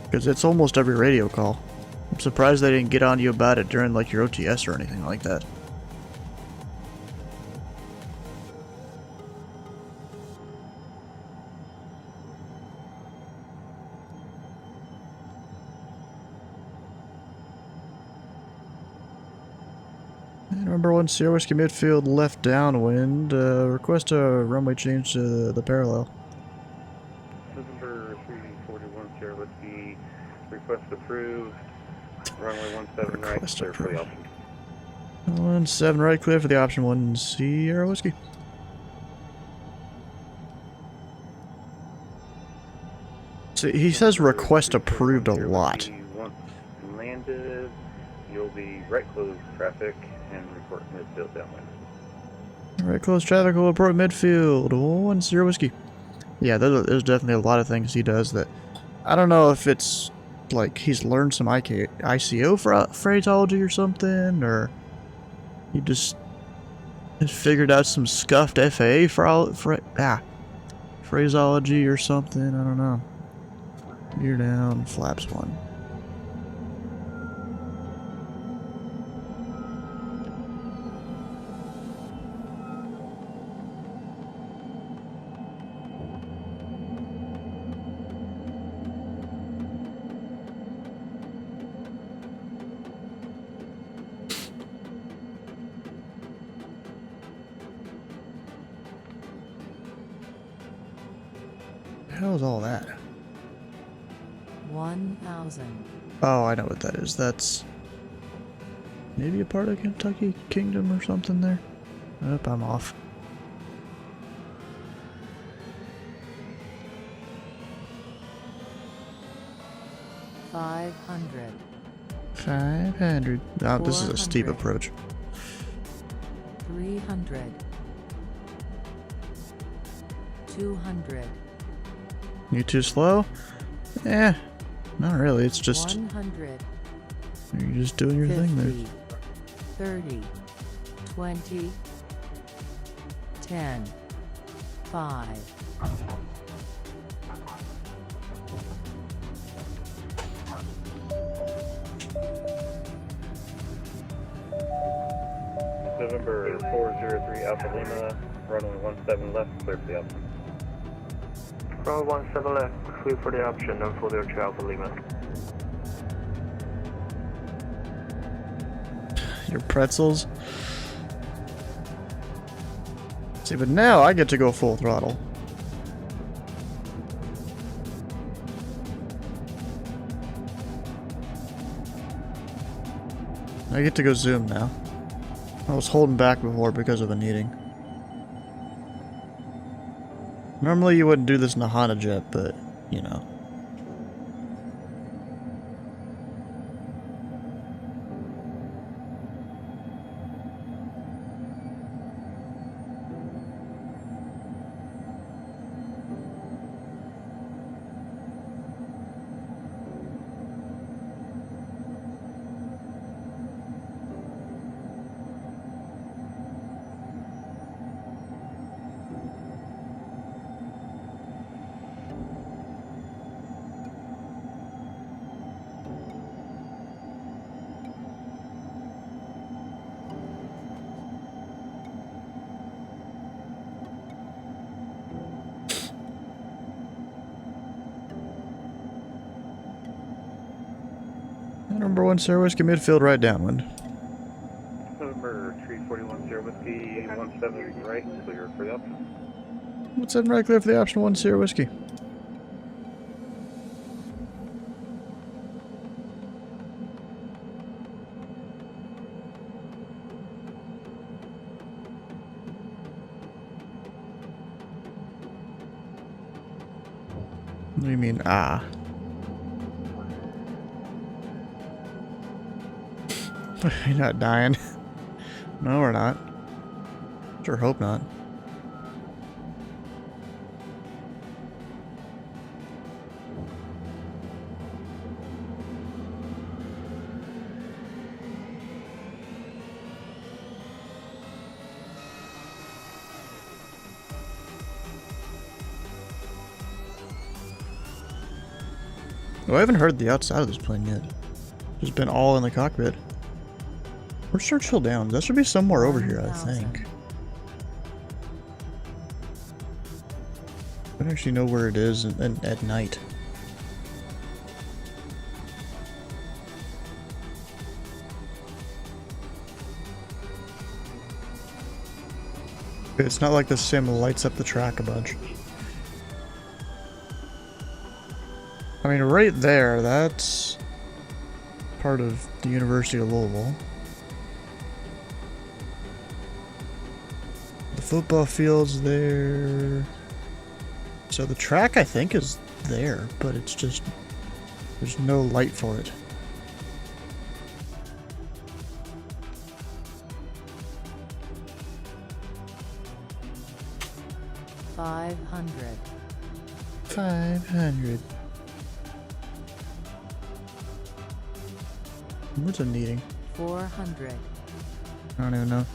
Because it's almost every radio call. I'm surprised they didn't get on you about it during like your OTS or anything like that. Number 1 Sierra Whiskey midfield left downwind. Request a runway change to the parallel. November 341 Sierra Whiskey, request approved. Runway 17 right, clear for the option. 17 right, clear for the option. 1 Sierra Whiskey. So he says request approved a lot. Once landed, you'll be right close traffic and report midfield downwind. Right close traffic will report midfield. 1 Sierra Whiskey. Yeah, there's definitely a lot of things he does that I don't know if it's like he's learned some ICO phraseology or something, or he just figured out some scuffed FAA phraseology or something. I don't know. You're down, flaps 1. What the hell is all that? 1000. Oh, I know what that is. That's maybe a part of Kentucky Kingdom or something there. Nope, I'm off. $500. 500. Oh, this is a steep approach. 300. 200. You too slow? Eh, not really. It's just 100. you're just doing your 50, thing there. 30. 20. 10. 5. November 403 Alpha Lima, runway 17 left, clear for the option. Runway 17 left, clear for the option, and 403 Alpha Lima. Your pretzels. See, but now I get to go full throttle. I get to go zoom now. I was holding back before because of the kneading. Normally you wouldn't do this in a Honda jet, but, you know. Number 1 Sierra Whiskey midfield right downwind. November 341 Sierra Whiskey 17 right, clear for the option. 17 right, clear for the option 1 Sierra Whiskey. What do you mean, ah? You're not dying. No, we're not. Sure hope not. Oh, I haven't heard the outside of this plane yet. It's been all in the cockpit. Where's Churchill Downs? That should be somewhere over here, I think. I don't actually know where it is at night. It's not like the sim lights up the track a bunch. I mean, right there, that's part of the University of Louisville. The football field's there. So the track, I think, is there, but it's just, there's no light for it. $500. What's it needing? 400. I don't even know.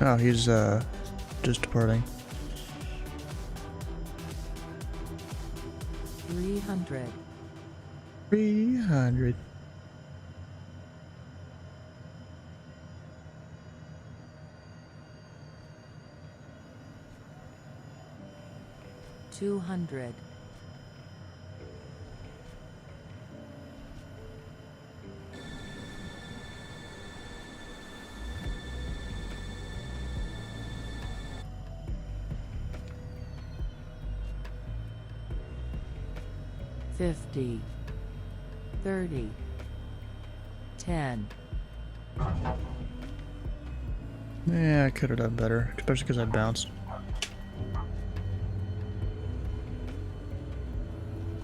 Oh, he's just departing. 300. 300. $200. 50, 30, 10. Yeah, I could have done better, especially because I bounced.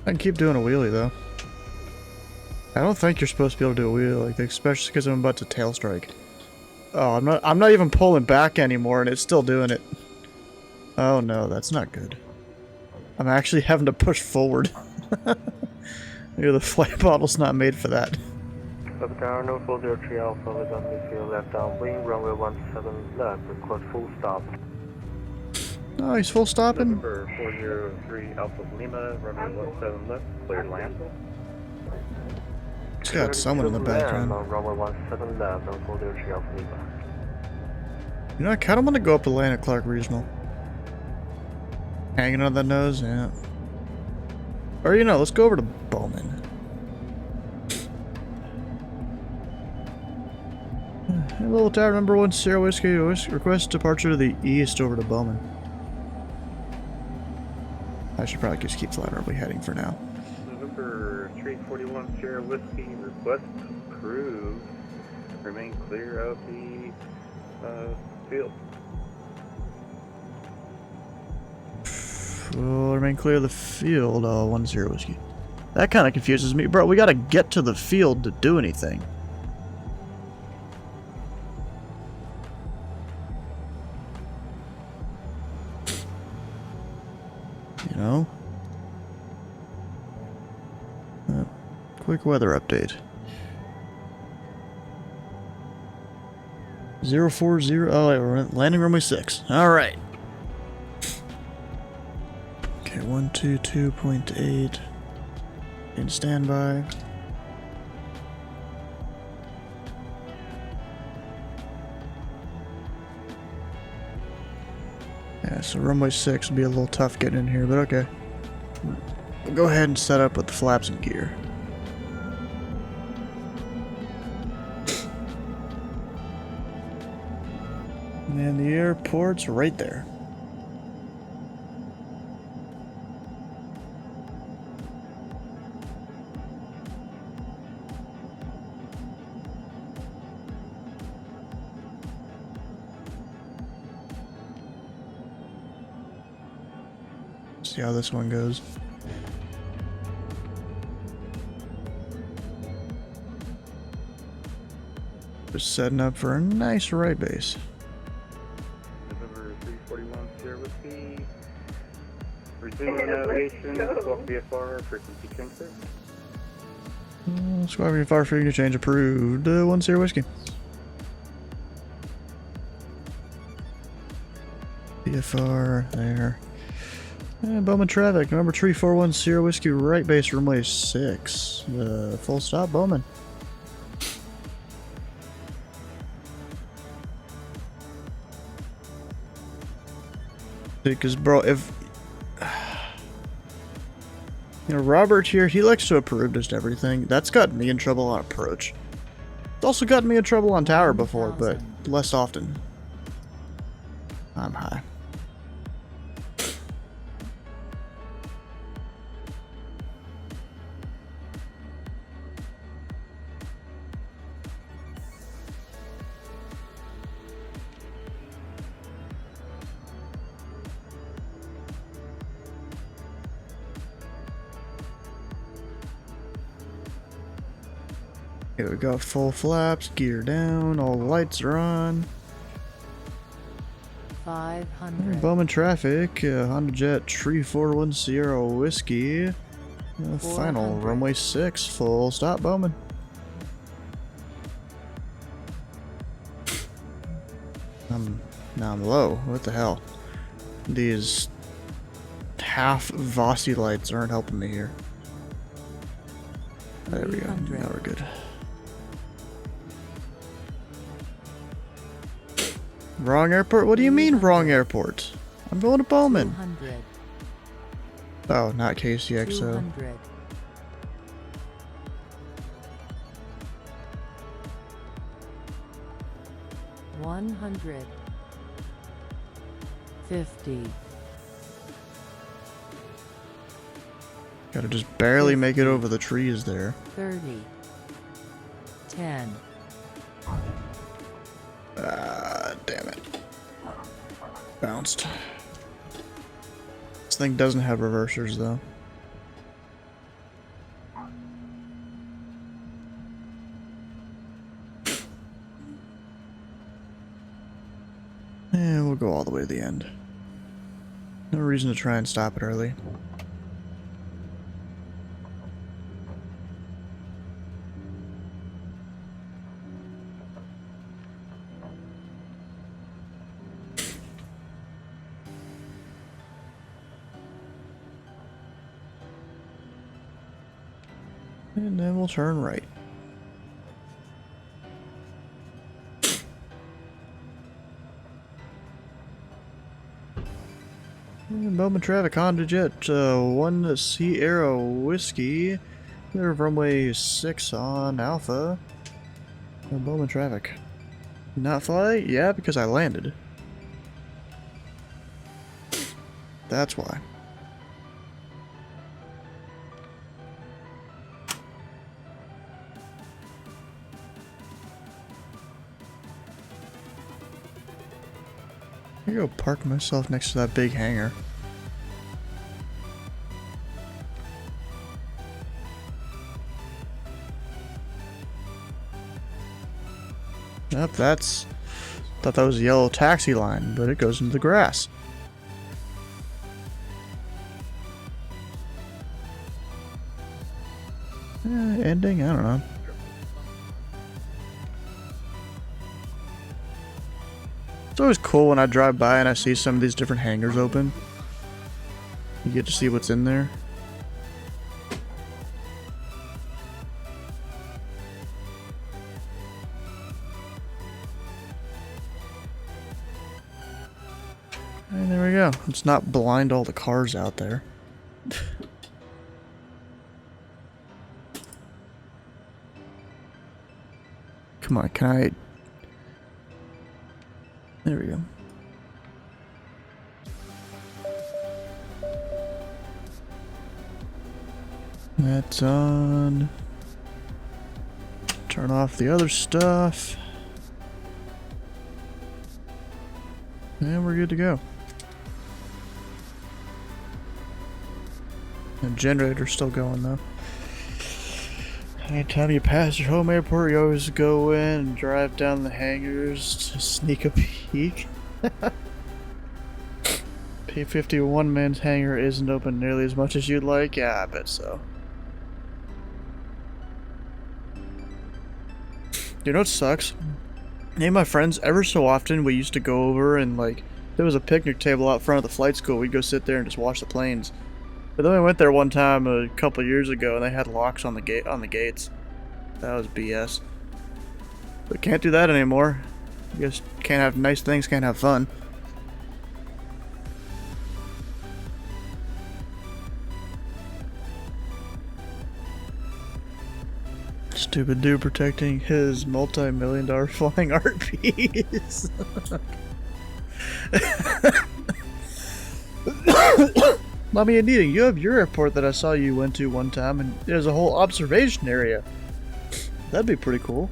I can keep doing a wheelie though. I don't think you're supposed to be able to do a wheelie like this, especially because I'm about to tail strike. Oh, I'm not even pulling back anymore, and it's still doing it. Oh no, that's not good. I'm actually having to push forward. Maybe the flight model's not made for that. Sub-Tower, no 403 Alpha with on midfield left downwind, runway 17 left, request full stop. Oh, he's full stopping. November 403 Alpha Lima, runway 17 left, cleared land. It's got someone in the background. Runway 17 left, no 403 Alpha Lima. You know, I kind of want to go up to land at Clark Regional. Hanging on the nose, yeah. Or, you know, let's go over to Bowman. Hello, tower number 1 Sierra Whiskey. Request departure to the east over to Bowman. I should probably just keep flying heading for now. November 341 Sierra Whiskey, request approved. Remain clear of the field. We'll remain clear of the field. Oh, 1-0 whiskey. That kind of confuses me. Bro, we gotta get to the field to do anything. You know? Quick weather update. 040. Oh, wait, we're landing runway 6. Alright. Okay, 122.8. In standby. Yeah, so runway 6 will be a little tough getting in here, but okay. We'll go ahead and set up with the flaps and gear. And the airport's right there. See how this one goes. Just setting up for a nice right base. November 341 Sierra Whiskey. Resuming navigation, squawk VFR, frequency change sir. Squawk VFR, frequency change approved. 1-0 whiskey. VFR there. Bowman traffic, number 341 Sierra Whiskey, right base, runway 6. Full stop, Bowman. Because, bro, if... You know, Robert here, he likes to approve just everything. That's gotten me in trouble on approach. It's also gotten me in trouble on tower before, but less often. I'm high. Here we go, full flaps, gear down, all the lights are on. 500. Bowman traffic, Honda Jet 341 Sierra Whiskey. Final, runway 6, full stop, Bowman. Now I'm low, what the hell? These half Vossi lights aren't helping me here. There we go, now we're good. Wrong airport? What do you mean wrong airport? I'm going to Bowman. 200. Oh, not KCXO. 200. 100. 50. Gotta just barely make it over the trees there. 30. 10. Damn it. Bounced. This thing doesn't have reversers though. And we'll go all the way to the end. No reason to try and stop it early. And then we'll turn right. And Bowman traffic, Honda Jet 1 Sierra Whiskey. Clear of runway 6 on Alpha. Bowman traffic. Not fly? Yeah, because I landed. That's why. I'm gonna go park myself next to that big hangar. Yep, that's... Thought that was a yellow taxi line, but it goes into the grass. Ending? I don't know. It's always cool when I drive by and I see some of these different hangars open. You get to see what's in there. And there we go. Let's not blind all the cars out there. Come on, can I... There we go. That's on. Turn off the other stuff. And we're good to go. The generator's still going though. Anytime you pass your home airport, you always go in and drive down the hangars to sneak a peek. P-50 one-man's hangar isn't open nearly as much as you'd like. Yeah, I bet so. You know what sucks? Me and my friends, ever so often, we used to go over and, like, there was a picnic table out front of the flight school. We'd go sit there and just watch the planes. But then we went there one time a couple years ago, and they had locks on the gates. That was BS. But can't do that anymore. You guys can't have nice things, can't have fun. Stupid dude protecting his multi-million-dollar flying art piece. Mommy and Nita, you have your airport that I saw you went to one time, and there's a whole observation area. That'd be pretty cool.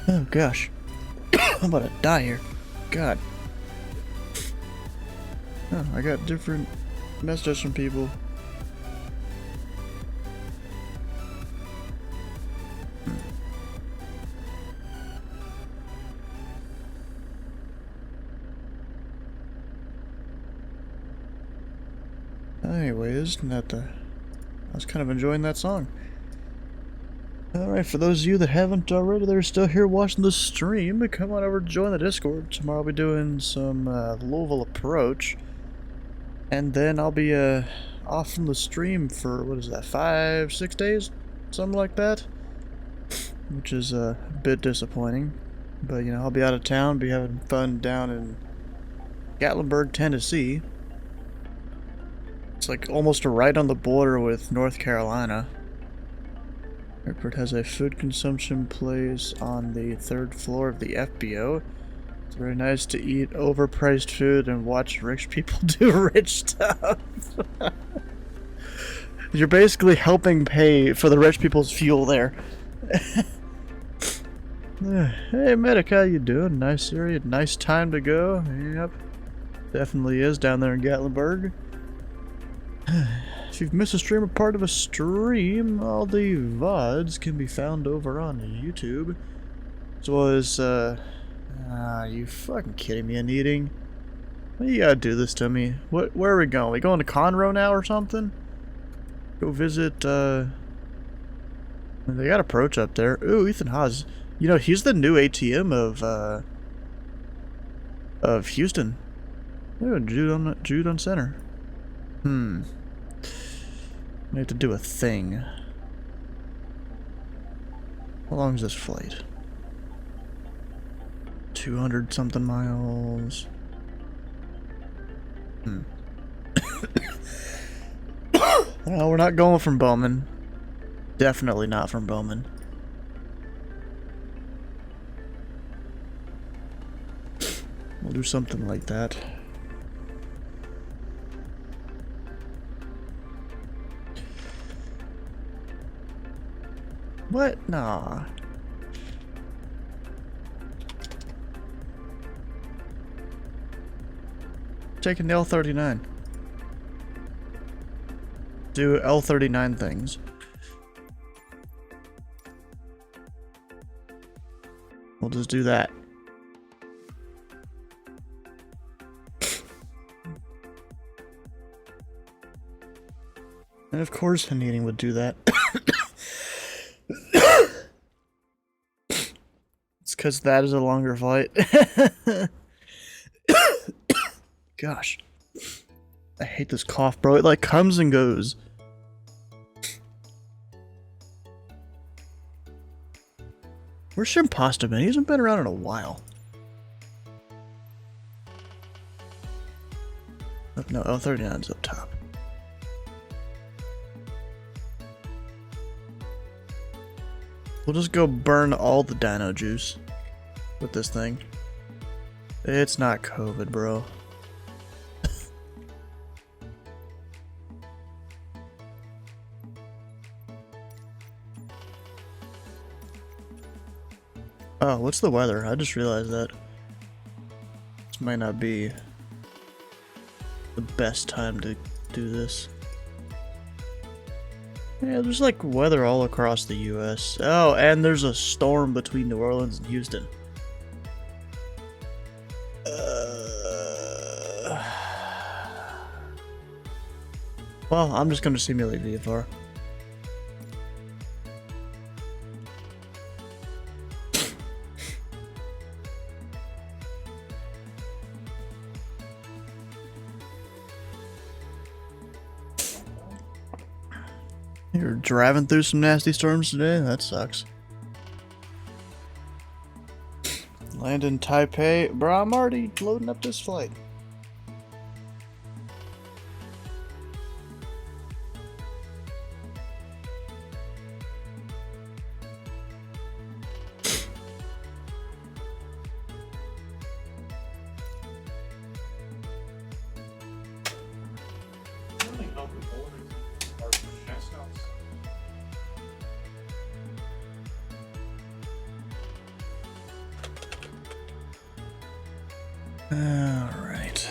Oh gosh. I'm about to die here. God. Oh, I got different messages from people. Anyways, I was kind of enjoying that song. Alright, for those of you that haven't already, that are still here watching the stream, come on over to join the Discord. Tomorrow I'll be doing some Louisville approach. And then I'll be off from the stream for, what is that, 5-6 days? Something like that. Which is a bit disappointing. But, you know, I'll be out of town, be having fun down in Gatlinburg, Tennessee. It's like almost right on the border with North Carolina. Airport has a food consumption place on the 3rd floor of the FBO. It's very nice to eat overpriced food and watch rich people do rich stuff. You're basically helping pay for the rich people's fuel there. Hey Medic, how you doing? Nice area, nice time to go. Yep, definitely is down there in Gatlinburg. If you've missed a stream or part of a stream, all the VODs can be found over on YouTube. As well as, you fucking kidding me, Anita? Why you gotta do this to me? Where are we going? We going to Conroe now or something? Go visit, they got Approach up there. Ooh, Ethan Haas. You know, he's the new ATM of Houston. Ooh, Jude on center. I have to do a thing. How long is this flight? 200 something miles. No, we're not going from Bowman. Definitely not from Bowman. We'll do something like that. What? Nah. Taking the L-39. Do L-39 things. We'll just do that. And of course, Hanini would do that. It's because that is a longer flight. Gosh. I hate this cough, bro. It like comes and goes. Where's Shimpasta been? He hasn't been around in a while. Oh, no, L39's up top. We'll just go burn all the dino juice with this thing. It's not COVID, bro. Oh, what's the weather? I just realized that. This might not be the best time to do this. Yeah, there's like weather all across the US. Oh, and there's a storm between New Orleans and Houston. Well, I'm just gonna simulate VFR. You're driving through some nasty storms today? That sucks. Land in Taipei? Bro, I'm already loading up this flight. Alright.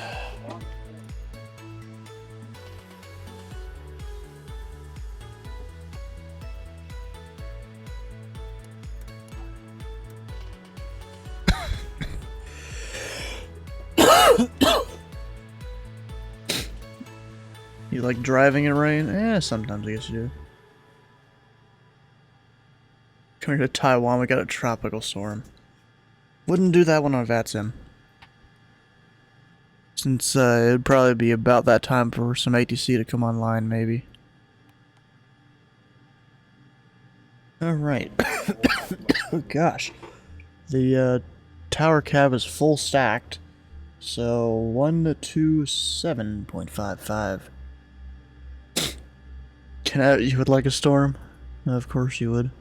You like driving in rain? Eh, sometimes I guess you do. Coming to Taiwan, we got a tropical storm. Wouldn't do that one on VATSIM. Since it'd probably be about that time for some ATC to come online, maybe. Alright. Oh gosh. The tower cab is full stacked. So 127.55. You would like a storm? Of course you would.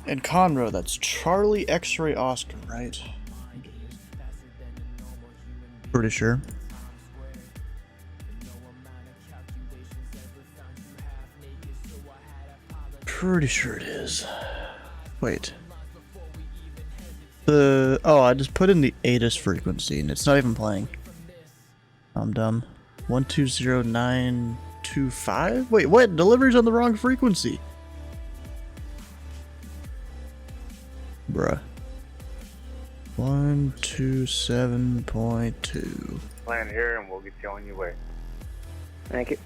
And Conroe, that's Charlie X-Ray Oscar, right? Pretty sure. Pretty sure it is. Wait. Oh, I just put in the ATIS frequency and it's not even playing. I'm dumb. 120925? Wait, what? Delivery's on the wrong frequency. Bruh. 127.2. Land here and we'll get you on your way. Thank you.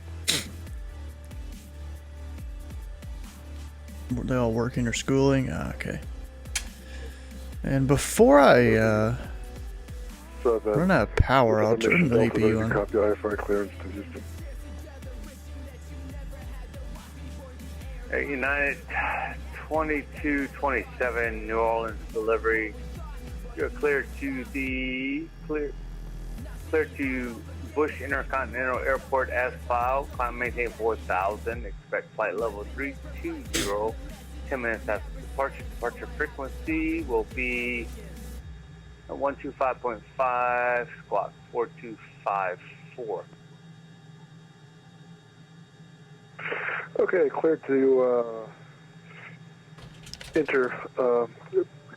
Were they all working or schooling? Ah, okay. And before I run out of power, I'll turn the APU on. Copy IFR clearance to Houston. United 2227 New Orleans delivery. You're clear to Bush Intercontinental Airport as filed. Climb maintain 4000. Expect flight level 320. 10 minutes after departure. Departure frequency will be 125.5. Squawk 4254. Okay, cleared to enter.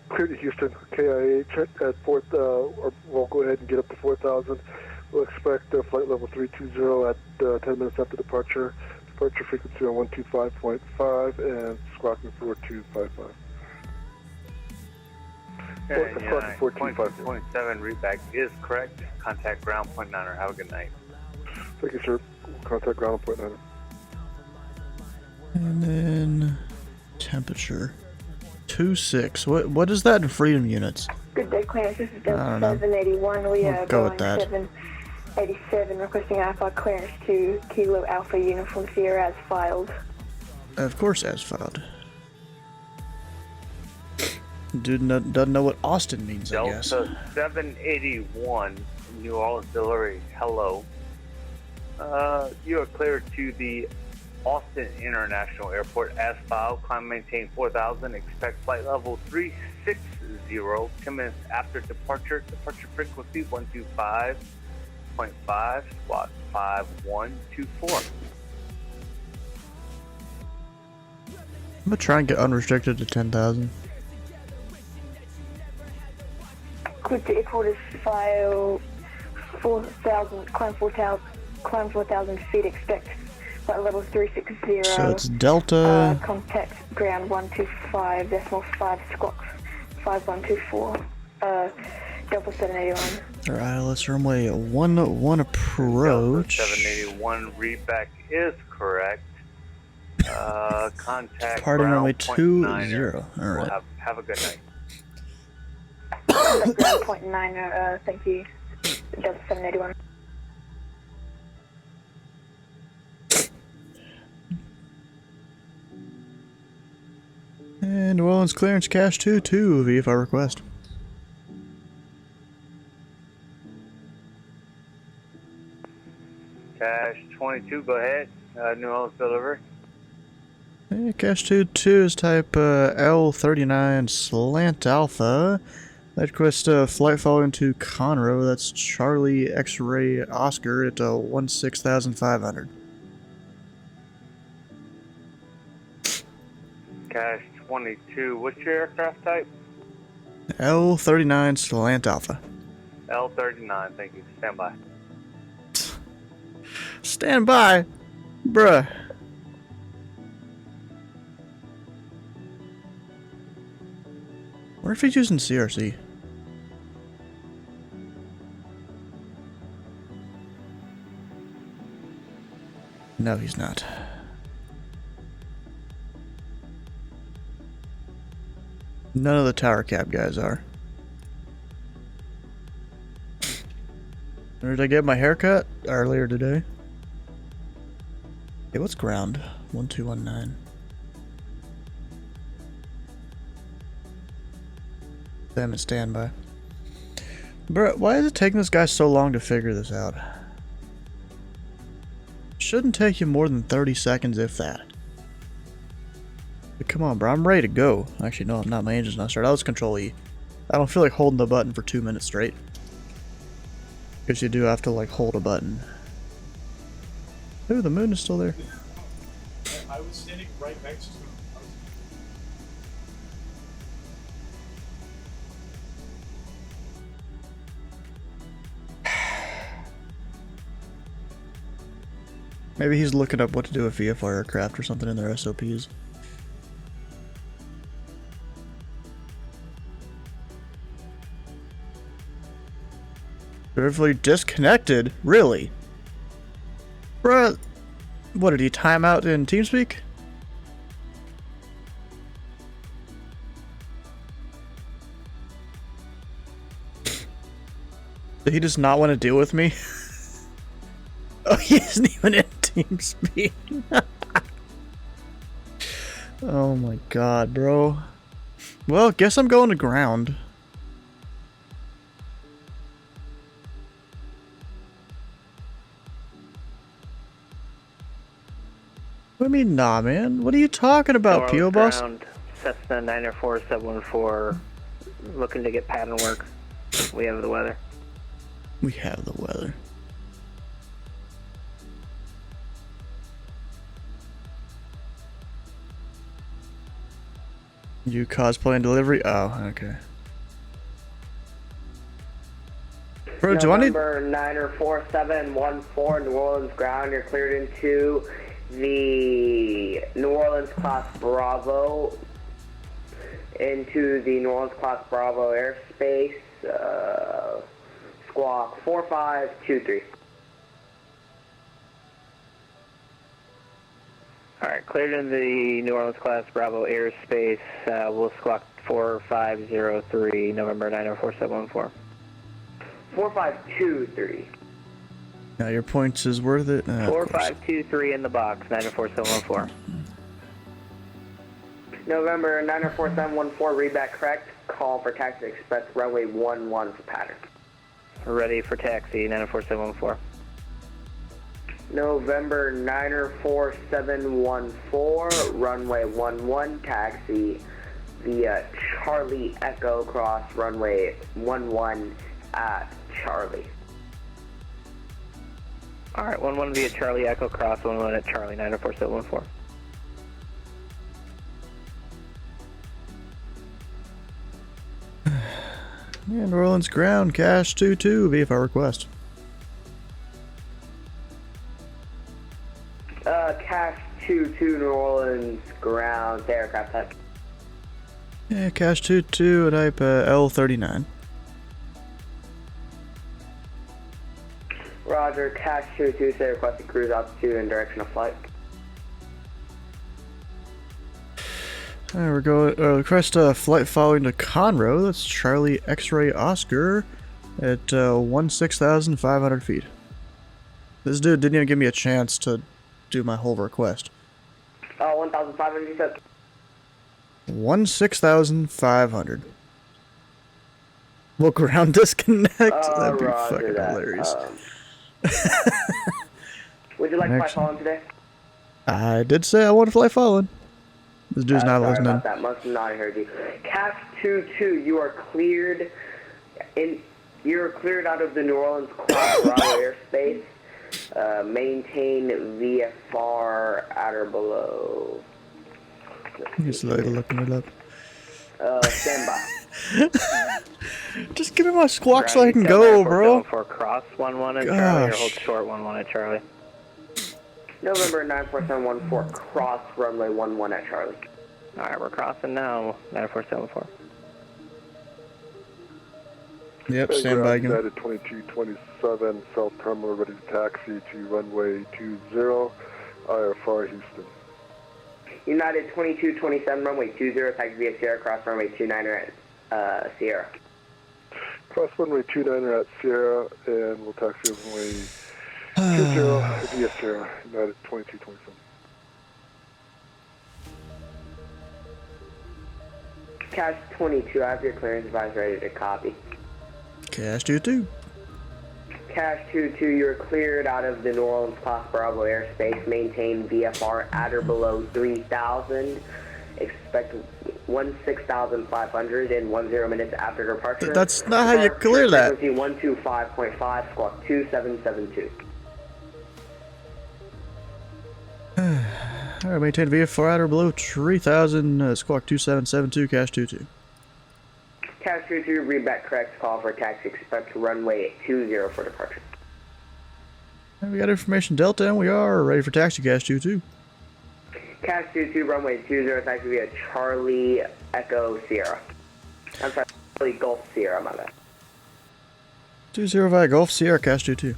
Clear to Houston. KIH at 4th. Or we'll go ahead and get up to 4,000. We'll expect flight level 320 at 10 minutes after departure. Departure frequency on 125.5 and squawking 4255. Yeah, 22.7 readback is correct. Contact ground point 9er. Have a good night. Thank you, sir. Contact ground point 9er. And then temperature 26. What is that in freedom units? Good day, clearance. This is I don't know. 781. We We'll are go with Boeing that. 787 requesting Alpha clearance to Kilo Alpha Uniform Sierra as filed. Of course, as filed. Dude doesn't know what Austin means, I guess. Delta 781, New Orleans delivery. Hello. You are cleared to the Austin International Airport as filed. Climb maintain 4000. Expect flight level 360. 10 minutes after departure. Departure frequency 125.5. Squawk 5124. I'm gonna try and get unrestricted to 10,000. Quick to airport is file 4,000, climb 4,000 feet, expect flight level 360. So it's Delta. Contact ground 125.5, squawk 5124. Delta 781. Alright, let's runway 11 approach. 781 readback is correct. Contact Departing ground runway point 20. 9er. Alright. Have a good night. Contact ground point 9, thank you. Delta 781. And New Orleans clearance cache 2-2 VFR request. Cash 22, go ahead. New Orleans delivery. Hey, cache 2-2 is type L39 slant alpha. That request flight following to Conroe. That's Charlie X-ray Oscar at 16,500. Cash 22, what's your aircraft type? L39 slant alpha. L39, thank you. Stand by. Stand by, bruh. What if he's using CRC? No, he's not. None of the tower cab guys are. Where did I get my haircut? Earlier today. Hey, what's ground? 1219. Them at standby. Bruh, why is it taking this guy so long to figure this out? Shouldn't take you more than 30 seconds, if that. But come on, bro, I'm ready to go. Actually, no, I'm not. My engine's not started. Let's control E. I don't feel like holding the button for 2 minutes straight. Because you do have to, like, hold a button. Ooh, the moon is still there. I was standing right next to him. Maybe he's looking up what to do with VFR aircraft or something in their SOPs. Briefly disconnected? Really? Bruh, what did he time out in TeamSpeak? Did he just not want to deal with me? Oh, he isn't even in TeamSpeak. Oh my god, bro. Well, guess I'm going to ground. What do you mean, nah, man? What are you talking about, P.O. Boss? Ground, Cessna 94714, looking to get pattern work. We have the weather. We have the weather. You cosplay and delivery? Oh, okay. Bro, do I need... November 94714, New Orleans ground, you're cleared into the New Orleans class Bravo into the New Orleans class Bravo airspace, squawk 4523. Alright, cleared in the New Orleans class Bravo airspace. We'll squawk 4503, November 904-714. 4523. Now your points is worth it. 4523 in the box, 904-714. November 94714, read back correct. Call for taxi express runway 11 for pattern. Ready for taxi, 904-714. November 94714, runway 11, taxi via Charlie Echo cross runway 11 at Charlie. Alright, 11 via Charlie Echo cross 11 at Charlie, 904-714. Yeah, New Orleans ground, cash 22, VFR request. Cash 22 New Orleans ground, aircraft type. Yeah, cash 22 type L39. Roger, cash 22, say requested cruise altitude and direction of flight. There we go. Request flight following to Conroe. That's Charlie X-Ray Oscar at 16,500 feet. This dude didn't even give me a chance to do my whole request. 1,500, you said? 16,500. Will ground disconnect? That'd be fucking hilarious. Would you like to fly following today? I did say I want to fly following. This dude's not sorry listening. About that. Must have not heard you. CAF 22, you are cleared you're cleared out of the New Orleans Class Bravo airspace. Maintain VFR at or below. Just looking it up. Stand by. Just give me my squawk so I can go, bro. For cross 11 at Charlie or hold short 11 at Charlie. November 94714, cross runway 11 at Charlie. Alright, we're crossing now, 94714. Yep, stand by again. United 2227, South Terminal, ready to taxi to runway 20, IFR Houston. United 2227, runway 20, taxi via Sierra, cross runway 29 at Sierra. Cross runway 29 at Sierra, and we'll taxi runway 20 via Sierra, United 2227. Cash 22, I have your clearance advice ready to copy. Cash 22. Cash 22, you're cleared out of the New Orleans Class Bravo airspace. Maintain VFR at or below 3,000. Expect 16,500 in 10 minutes after departure. That's not how you clear that. Frequency 125.5, squawk 2772. Alright, maintain VFR at or below 3,000, squawk 2772, cash 22. Cash 22, read back correct, call for taxi, expect runway 20 for departure. We got information Delta and we are ready for taxi, cash 22. Cash 22, runway 20, taxi via Charlie Echo Sierra. I'm sorry, Charlie Golf Sierra, my bad. 20 via Golf Sierra, cash 22.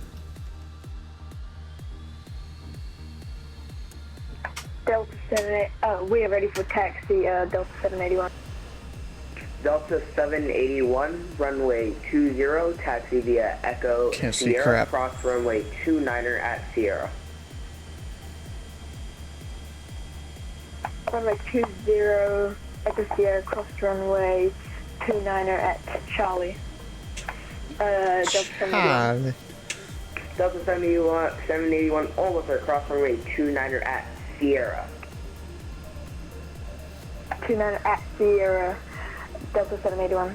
Delta 78, we are ready for taxi, Delta 781. Delta 781, runway 20, taxi via Echo Can't see Sierra, crap. cross runway 29 at Sierra. Runway 20, Echo Sierra, cross runway 29 at Charlie. Delta 781. Delta 781, almost cross runway 29 at Sierra. 29 at Sierra, Delta 781.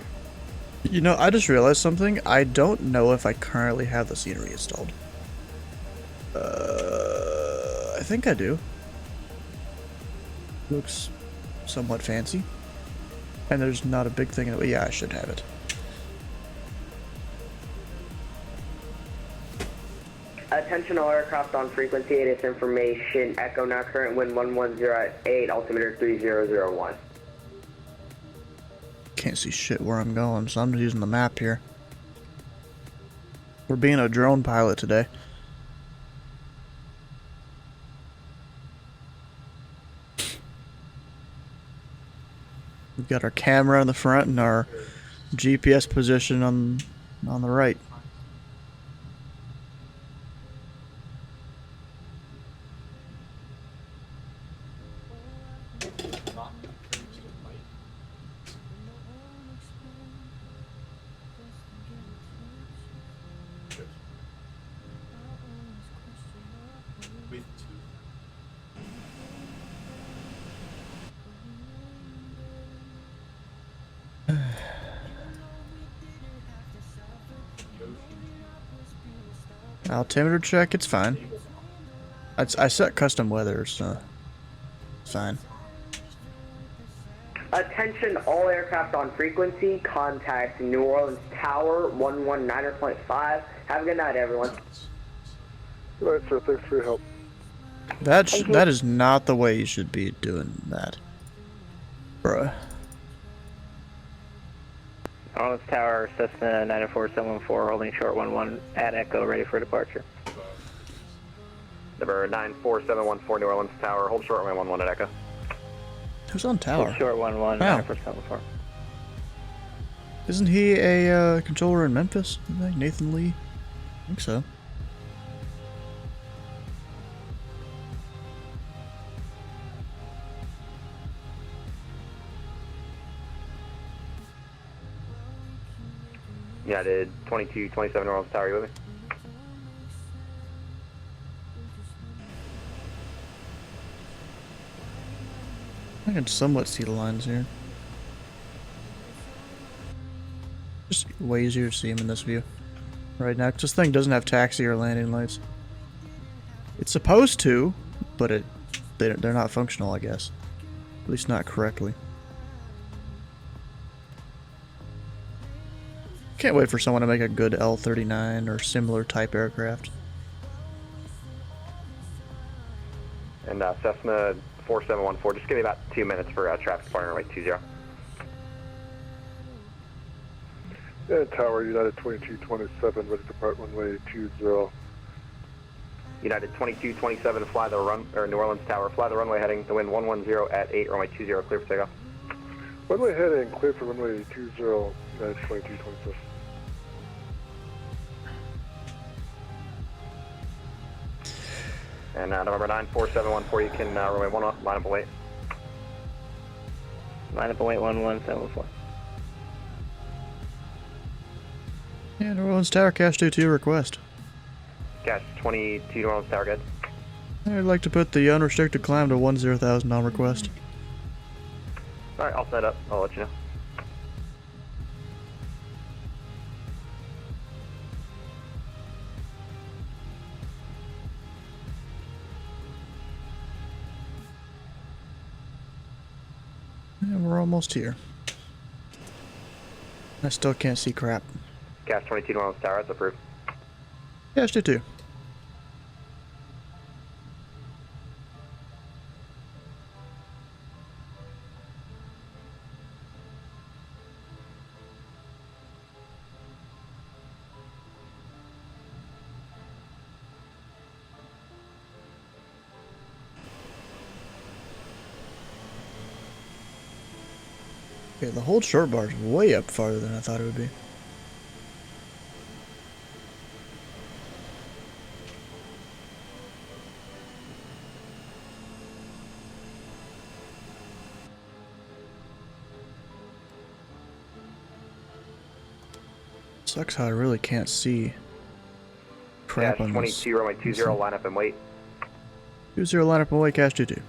You know, I just realized something. I don't know if I currently have the scenery installed. I think I do. Looks somewhat fancy. And there's not a big thing in it. Yeah, I should have it. Attention all aircraft on frequency, it is information. Echo now current wind 110 at 8, altimeter 3001. Can't see shit where I'm going, so I'm just using the map here. We're being a drone pilot today. We've got our camera in the front and our GPS position on the right. Altimeter check, it's fine. I set custom weather, so it's fine. Attention all aircraft on frequency, contact New Orleans Tower 119.5. Have a good night, everyone. Good night, sir. Thanks for your help. That is not the way you should be doing that. Bruh. New Orleans Tower, Cessna 94714, holding short 11 at Echo, ready for departure. Number 94714 New Orleans Tower, hold short runway 11 at Echo. Who's on tower? Hold short 11, Wow. 94714. Isn't he a controller in Memphis? I think Nathan Lee? I think so. United 2227 New Orleans Tower, you with me? I can somewhat see the lines here. Just way easier to see them in this view. Right now, 'cause this thing doesn't have taxi or landing lights. It's supposed to, but they're not functional, I guess. At least not correctly. Can't wait for someone to make a good L-39 or similar type aircraft. And Cessna 4714, just give me about 2 minutes for traffic partner runway 20. Yeah, Tower, United 2227, ready to depart runway 20. United 2227, fly the New Orleans Tower, fly the runway heading, the wind 110 at 8, runway 20, clear for takeoff. Runway heading, clear for runway 20, United 2227. And November 94714, you can runway 1 off, line up and wait. Line up and wait 11714. Yeah, New Orleans Tower, Cash 22 request. Cash 22 New Orleans Tower, good. I'd like to put the unrestricted climb to 10,000 on request. Alright, I'll set up, I'll let you know. And we're almost here. I still can't see crap. Cash 22 New Orleans Tower, that's approved. Cash 22. Okay, the hold short bar is way up farther than I thought it would be. Sucks how I really can't see crap Cash on 22 runway 20, line up and wait. 20 line up and wait, Cash 22.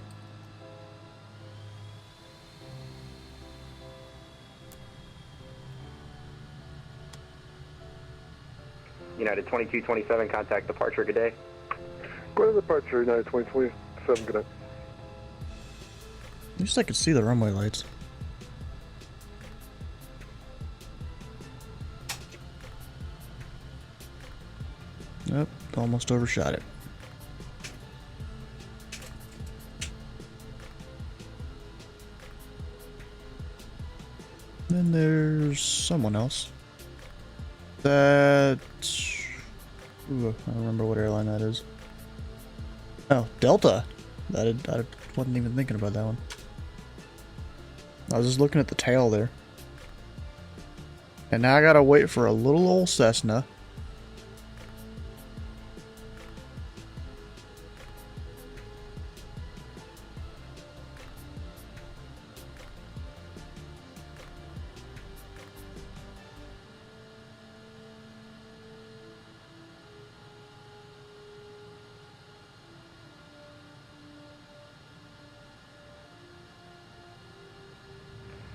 United 2227, contact departure, good day. Go to departure, United 2027, good night. At least I could see the runway lights. Nope, almost overshot it. Then there's someone else. That... Ooh, I don't remember what airline that is. Oh, Delta! I wasn't even thinking about that one. I was just looking at the tail there. And now I gotta wait for a little old Cessna.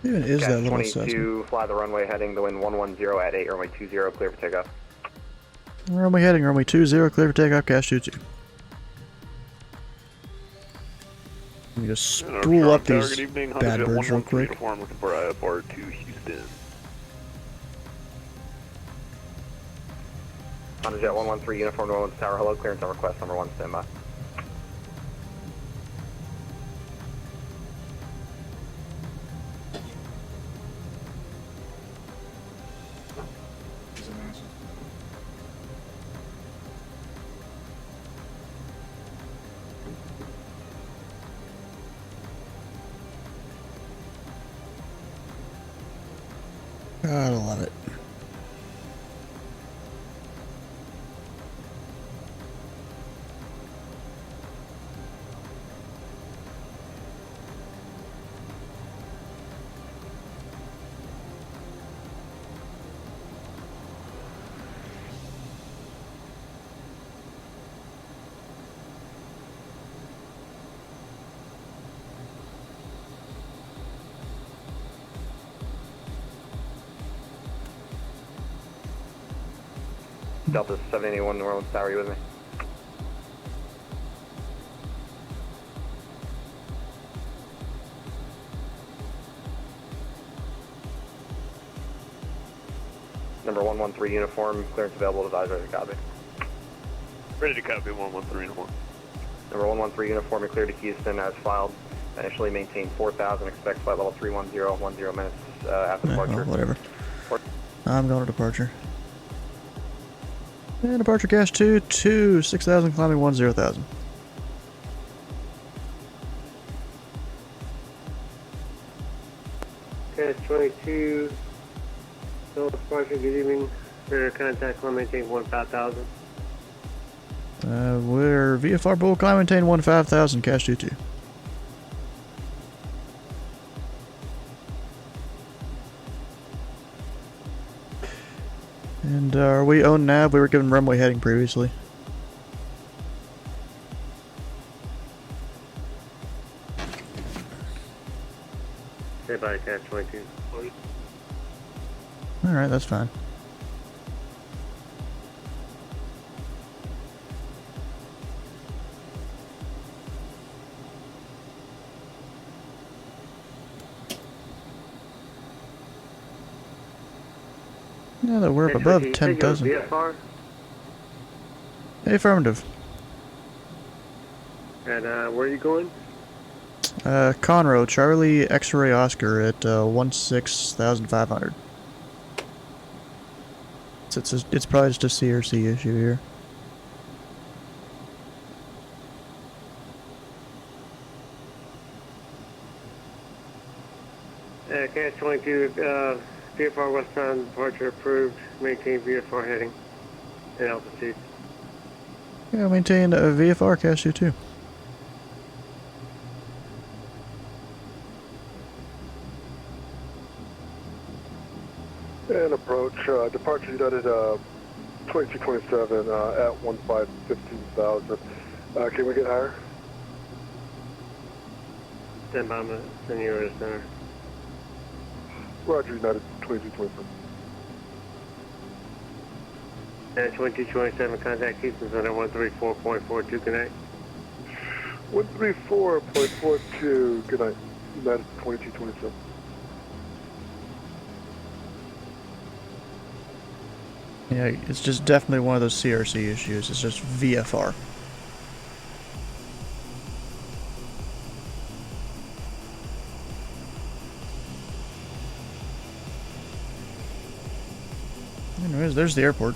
Even is that little Cessna? 22, fly the runway heading the wind 110 at 8, runway 20, clear for takeoff. Runway heading, runway 20, clear for takeoff, cash 22. Let me just spool up these bad birds real quick. Uniform, looking for IFR to Houston. Honda Jet 113, uniform New Orleans Tower, hello, clearance on request, number 1, standby. Gotta love it. Delta 781 New Orleans Tower, you with me? Number 113 uniform, clearance available to advise, ready to copy. Ready to copy 113 uniform. Number 113 uniform, you're cleared to Houston as filed. Initially maintain 4,000, expect flight level 310, 10 minutes after departure. Well, whatever. I'm going to departure. And departure cash 2, 6,000, climbing 10,000. Cash 22, Philip departure, good evening. Clear contact, climb maintain 15,000. We're VFR Bull, climb maintain 15,000, cash 22. And are we own nav? We were given runway heading previously. Say bye, Cash 22. Alright, that's fine. Now that we're up above 10,000. VFR? Affirmative. And where are you going? Conroe, Charlie, X-Ray Oscar at 16,500. It's probably just a CRC issue here. Cash 22, VFR westbound departure approved. Maintain VFR heading and altitude. Yeah, maintain VFR cash 22. And approach, departure United 2227 at 15,000. Can we get higher? Stand by, Senora Center. Roger, United 2227. And 2227, contact Houston Center 134.42, good night. 134.42, good night. United 2227. Yeah, it's just definitely one of those CRC issues. It's just VFR. Anyways, there's the airport.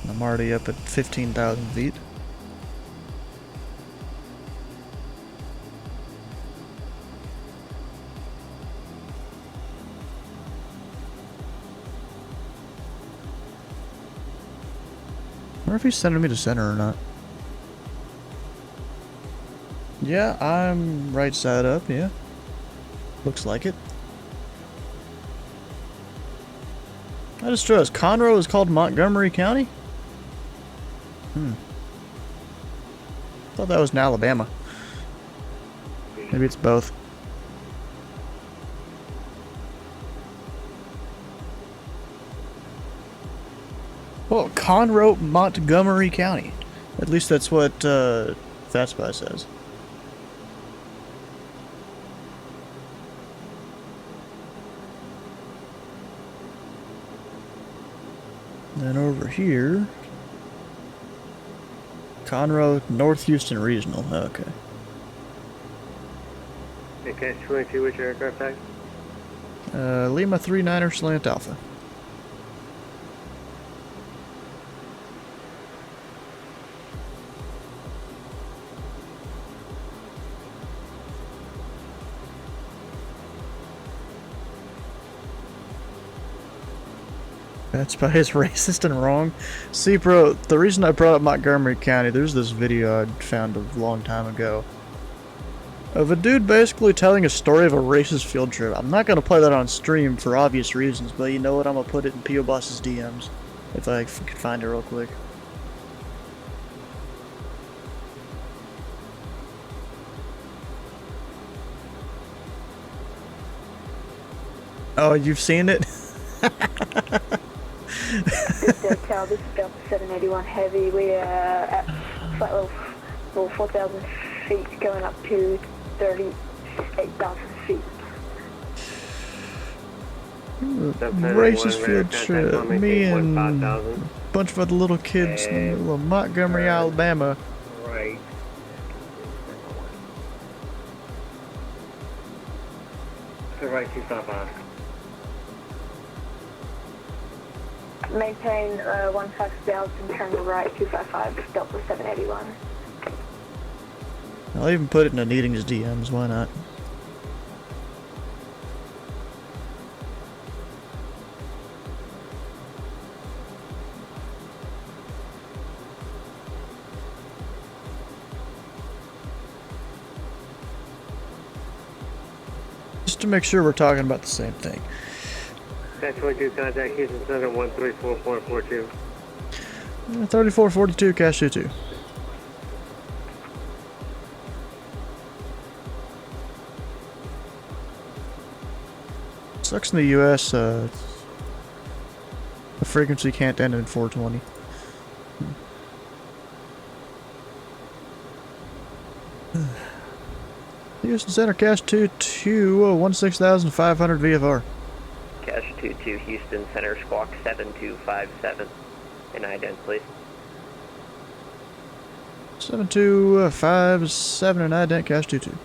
I'm already up at 15,000 feet. I wonder if he's sending me to center or not. Yeah, I'm right side up, yeah. Looks like it. I just realized Conroe is called Montgomery County? Thought that was in Alabama. Maybe it's both. Well, Conroe, Montgomery County. At least that's what FastSpy says. Then over here, Conroe, North Houston Regional. Okay. Okay, 22, which aircraft type? Lima 39er Slant Alpha. That's by his racist and wrong. See, bro, the reason I brought up Montgomery County, there's this video I found a long time ago of a dude basically telling a story of a racist field trip. I'm not going to play that on stream for obvious reasons, but you know what? I'm going to put it in P.O. Boss's DMs if I could find it real quick. Oh, you've seen it? This is Cal, this is Delta 781 Heavy. We are at flight level 4,000 feet going up to 38,000 feet. Racist field trip. Me and a bunch of other little kids in the middle of Montgomery, Alabama. Right. To right 255. Maintain 15,000, turn to right 255, Delta 781. I'll even put it in Needing's DMs, why not? Just to make sure we're talking about the same thing. 22, contact Houston Center 134442. 3442, Cash 22. Sucks in the US, the frequency can't end in 420. Houston Center, Cash 22, 16,500 VFR. Cash 22, Houston Center, Squawk 7257. And ident, please. 7257 and ident, Cash 22.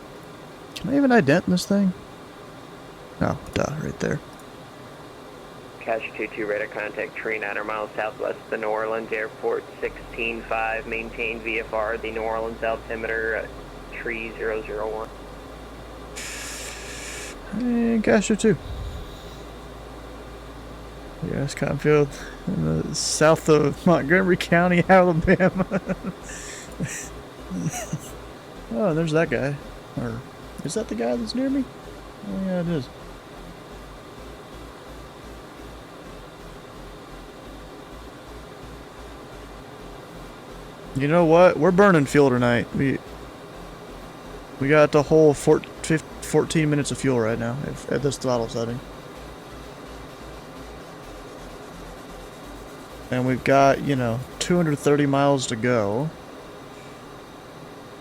Can I even ident in this thing? Oh, duh, right there. Cash 22, radar contact, tree 900 miles southwest of the New Orleans Airport, 16.5, maintain VFR, the New Orleans altimeter, tree 001. And Cash 22. Yes, Cottonfield, in the south of Montgomery County, Alabama. Oh, there's that guy. Or is that the guy that's near me? Oh, yeah, it is. You know what? We're burning fuel tonight. We got the whole 14 minutes of fuel right now at this throttle setting. And we've got, 230 miles to go.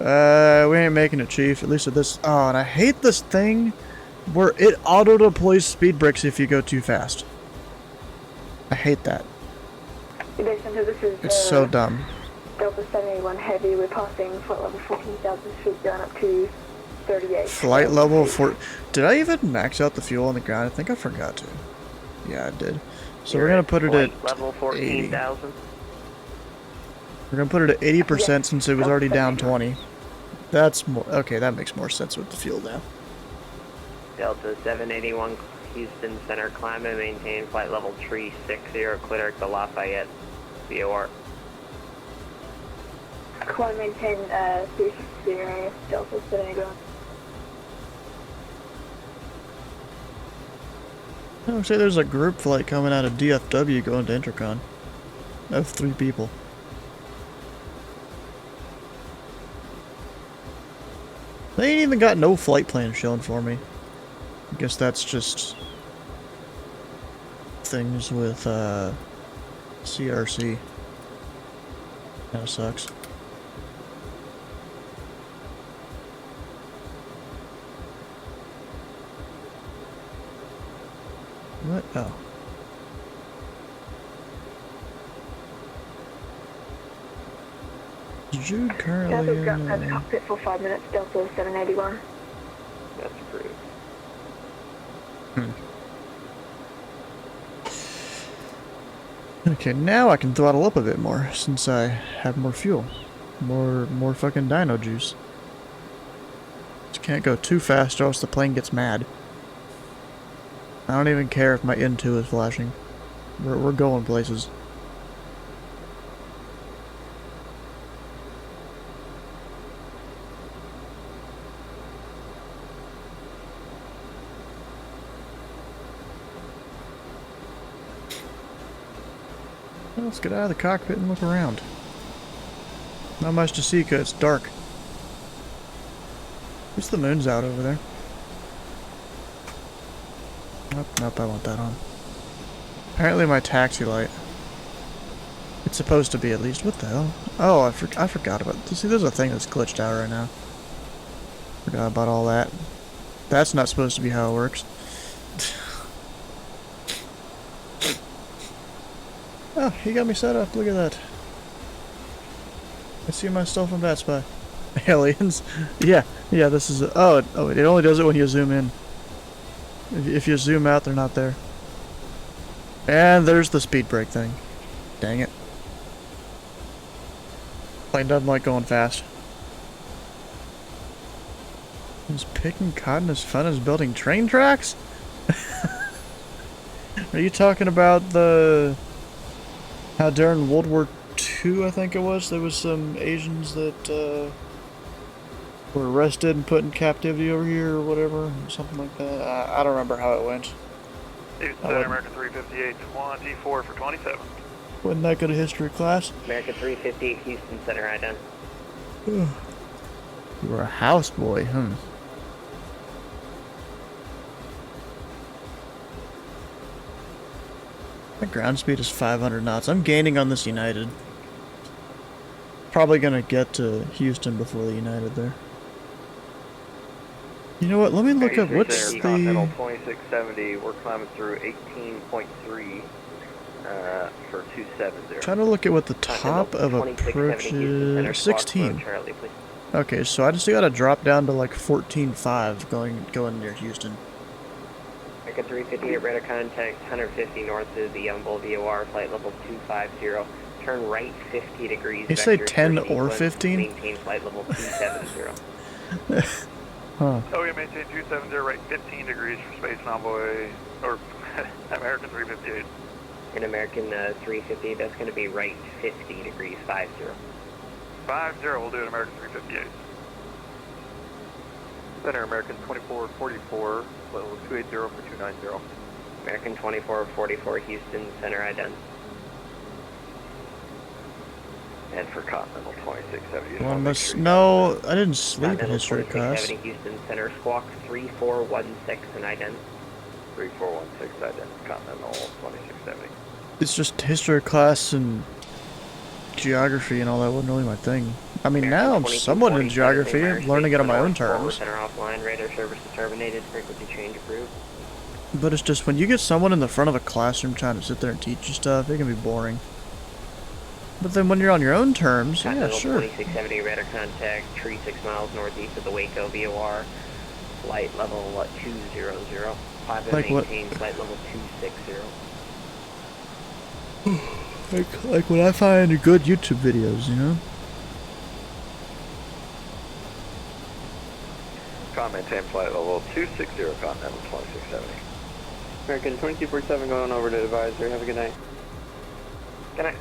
We ain't making it, Chief. At least at this... Oh, and I hate this thing where it auto-deploys speed brakes if you go too fast. I hate that. Base Center, this is It's so dumb. Delta 781 Heavy. We're passing flight level 14,000 feet, going up to 38. Flight level 4. Did I even max out the fuel on the ground? I think I forgot to. Yeah, I did. So we're gonna put it at level 14,000. We're gonna put it at 80% since it was already down 20. That's more okay. That makes more sense with the fuel now. Delta 781 Houston Center, climb and maintain flight level 360, clear to Lafayette, VOR. Climb maintain 360, Delta 781. I would say there's a group flight coming out of DFW going to Intercon. Of 3 people. They ain't even got no flight plan shown for me. I guess that's just things with CRC. Kinda sucks. What? Oh. Jude currently Delta's got cockpit for 5 minutes, Delta 781. That's approved. Okay, now I can throttle up a bit more since I have more fuel. More fucking dino juice. Just can't go too fast or else the plane gets mad. I don't even care if my N2 is flashing. We're going places. Let's get out of the cockpit and look around. Not much to see because it's dark. At least the moon's out over there. Nope, I want that on. Apparently my taxi light. It's supposed to be at least. What the hell? Oh, I forgot about this. See, there's a thing that's glitched out right now. Forgot about all that. That's not supposed to be how it works. Oh, he got me set up. Look at that. I see myself in Bat Spy. Aliens. Yeah, this is... it only does it when you zoom in. If you zoom out, they're not there. And there's the speed brake thing. Dang it. Plane doesn't like going fast. Is picking cotton as fun as building train tracks? Are you talking about the... how during World War II, I think it was, there was some Asians that were arrested and put in captivity over here or whatever, something like that. I don't remember how it went. American 358, 24 for 27. Wasn't that good a history class? American 358 Houston Center, ident. You were a houseboy, My ground speed is 500 knots. I'm gaining on this United. Probably gonna get to Houston before the United there. You know what? Let me look up what's the... Continental 2670, we're climbing through 18.3 for 270. Trying to look at what the top of approach is. 16. Okay, so I just gotta drop down to like 14.5 going near Houston. American 358, radar contact 150 north of the Bull VOR, flight level 250. Turn right 50 degrees. You say 10 or 15? Maintain flight level 270. Huh. Oh, we maintain 270, right 15 degrees for Space Envoy, or American 358. In American 350, that's going to be right 50 degrees, 50. 50, we'll do it American 358. Center, American 2444, level 280 for 290. American 2444, Houston Center, ident. And for Continental 2670. No, I didn't sleep in history class. Houston Center, squawk 3416 and ident. 3416 ident, Continental 2670. It's just history class and geography and all that wasn't really my thing. I mean, now I'm somewhat in geography, learning it on my own terms. Center offline, radar service terminated, frequency change approved. But it's just when you get someone in the front of a classroom trying to sit there and teach you stuff, it can be boring. But then when you're on your own terms, yeah, Continental sure. 2670 radar contact, tree 6 miles northeast of the Waco VOR, flight level 200, pilot Like what? maintain flight level 260. Like when I find good YouTube videos, you know? Maintain flight level 260, Continental 2670. American 2247 going over to advisor. Have a good night. Good night.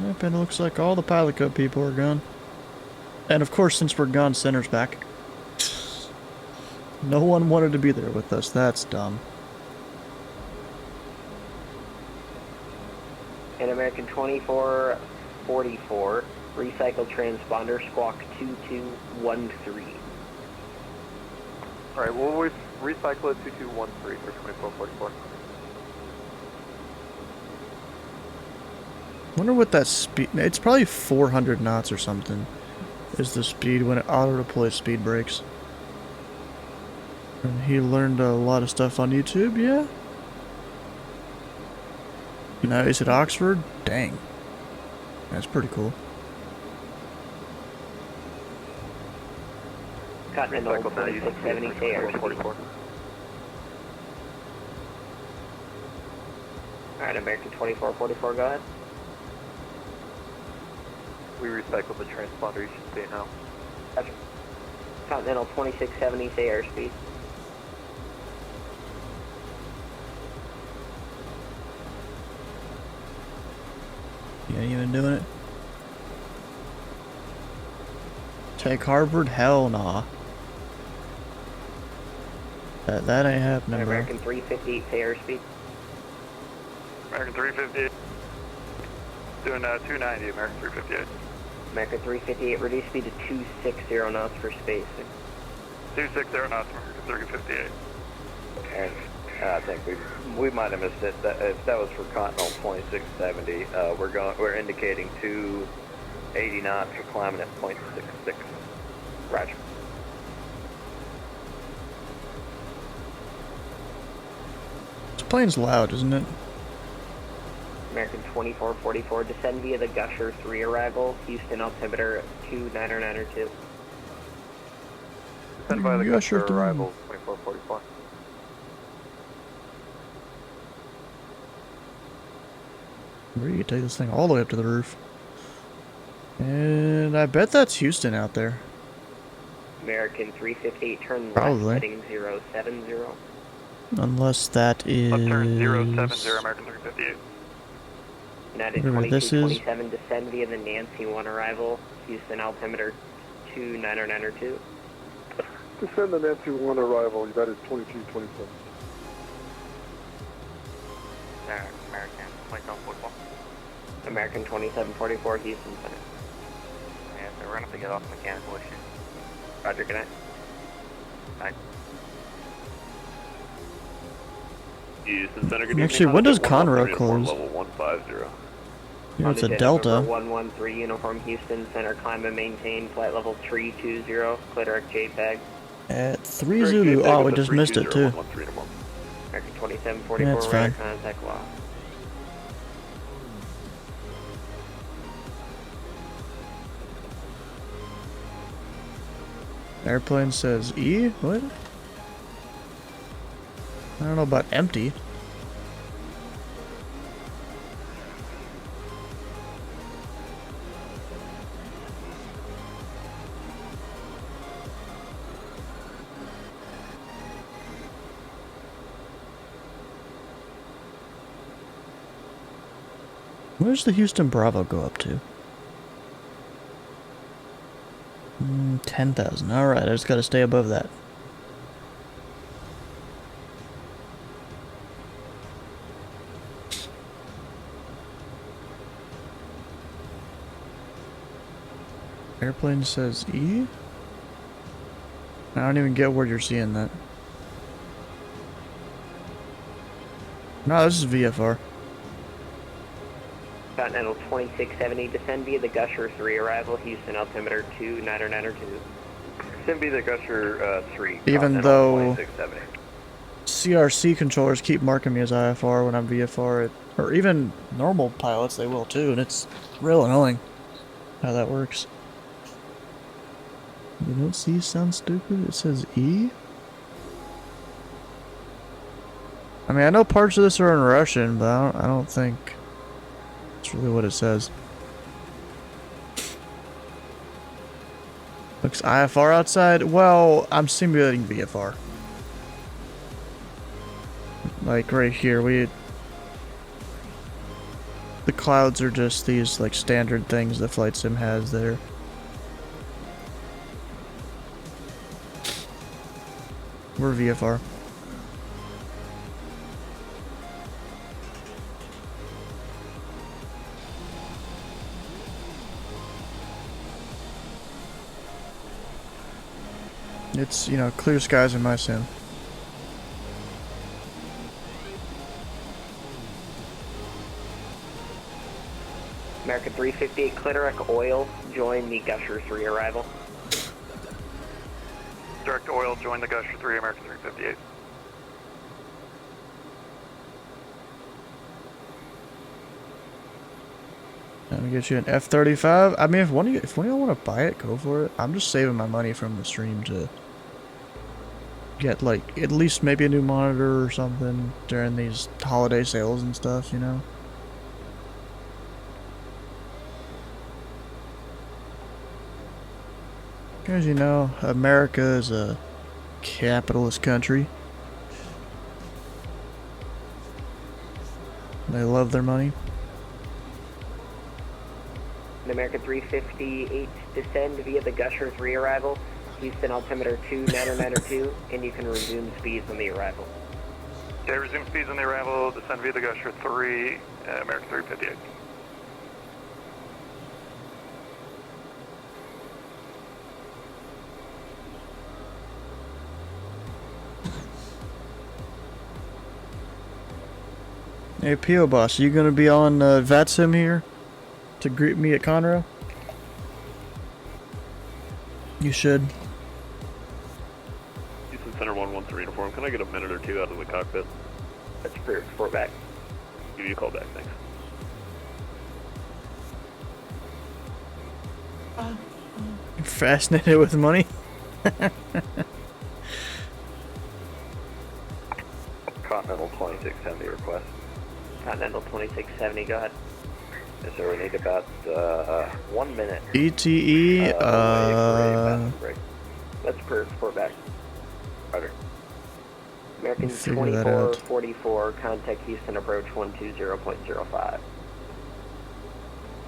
Yep, and it looks like all the pilot code people are gone. And of course, since we're gone, Center's back. No one wanted to be there with us. That's dumb. And American 2444, recycle transponder, squawk 2213. Alright, we'll recycle it 2213 for 2444. Wonder what that speed... It's probably 400 knots or something. Is the speed when it auto-deploys speed brakes. And he learned a lot of stuff on YouTube, yeah? Now he's at Oxford? Dang. That's pretty cool. Continental 2670, say airspeed. Alright, American 2444, go ahead. We recycled the transponder, you should see it now. Gotcha. Continental 2670, say airspeed. You ain't even doing it? Take Harvard? Hell nah. That ain't happening, bro. American 358, say airspeed. American 358. Doing 290, American 358. American 358, reduce speed to 260 knots for space. 260 knots, American 358. And I think we might have missed it. If that was for Continental 2670, we're indicating 280 knots. We're climbing at 0.66. Roger. This plane's loud, isn't it? American 2444, descend via the Gusher 3 arrival, Houston altimeter 2992. Descend via the Gusher Gusher 3. arrival 2444. Where you take this thing all the way up to the roof. And I bet that's Houston out there. American 358, turn Probably. left, heading 070. Unless that is... Left turn 070, American 358. United Whatever this is. 2227, descend via the Nancy 1 arrival, Houston altimeter 2992. Descend the Nancy 1 arrival, United 2227. American 2744. American 2744, Houston Center. Yeah, so we're going to have to get off mechanical issue. Roger, good night. Night. Houston Center, good Actually, evening. when does Contact Conroe close? Level 150. You know, it's a Honda Jet Delta. November 113, uniform Houston Center, climb and maintain, flight level 320, clear direct JPEG. At 3 Zulu. Oh, we just missed it too. American 2744, That's radar fine. contact lost. Airplane says E? What? I don't know about empty. Where's the Houston Bravo go up to? 10,000. Alright, I just gotta stay above that. Airplane says E? I don't even get where you're seeing that. No, this is VFR. Continental 2670, descend via the Gusher 3 arrival, Houston altimeter 2992. Sim be the Gusher 3. Even Continental though 2670. CRC controllers keep marking me as IFR when I'm VFR, or even normal pilots, they will too, and it's real annoying how that works. You don't see sound stupid? It says E? I mean, I know parts of this are in Russian, but I don't think it's really what it says. Looks IFR outside? Well, I'm simulating VFR. Like right here, the clouds are just these like standard things that Flight Sim has there. We're VFR. It's, you know, clear skies in my sim. American 358 Clitoric Oil, join the Gusher 3 arrival. Direct oil, join the Gusher 3, American 358. Let me get you an F-35. I mean, if one of y'all want to buy it, go for it. I'm just saving my money from the stream to get, like, at least maybe a new monitor or something during these holiday sales and stuff, you know? As you know, America is a capitalist country. They love their money. An American 358 descend via the Gusher 3 arrival, Houston altimeter 2992, and you can resume speeds on the arrival. Okay, resume speeds on the arrival, descend via the Gusher 3, American 358. Hey, P.O. Boss, are you gonna be on VATSIM here to greet me at Conroe? You should. Houston Center 113 uniform. Can I get a minute or two out of the cockpit? That's clear. Report back. Give you a call back, thanks. Fascinated with money? Continental 2670 request. Continental 2670, go ahead. Yes, sir, we need about 1 minute. ETE, That's clear. Report back. Roger. American Figure that out. 2444, contact Houston approach 120.05.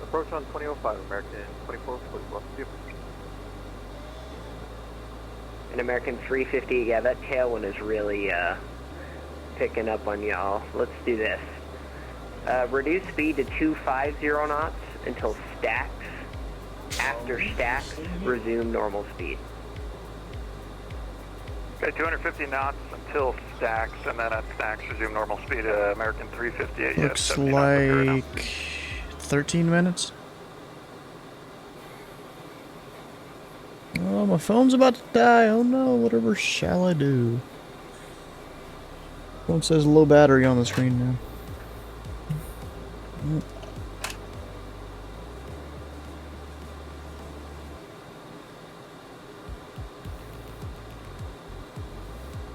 Approach on 2005, American 2444. An American 350, yeah, that tailwind is really picking up on y'all. Let's do this. Reduce speed to 250 knots until stacks. After stacks, resume normal speed. Okay, 250 knots until stacks, and then at stacks, resume normal speed. American 358. Looks like 13 minutes. Oh, my phone's about to die. Oh no, whatever shall I do? Phone says low battery on the screen now.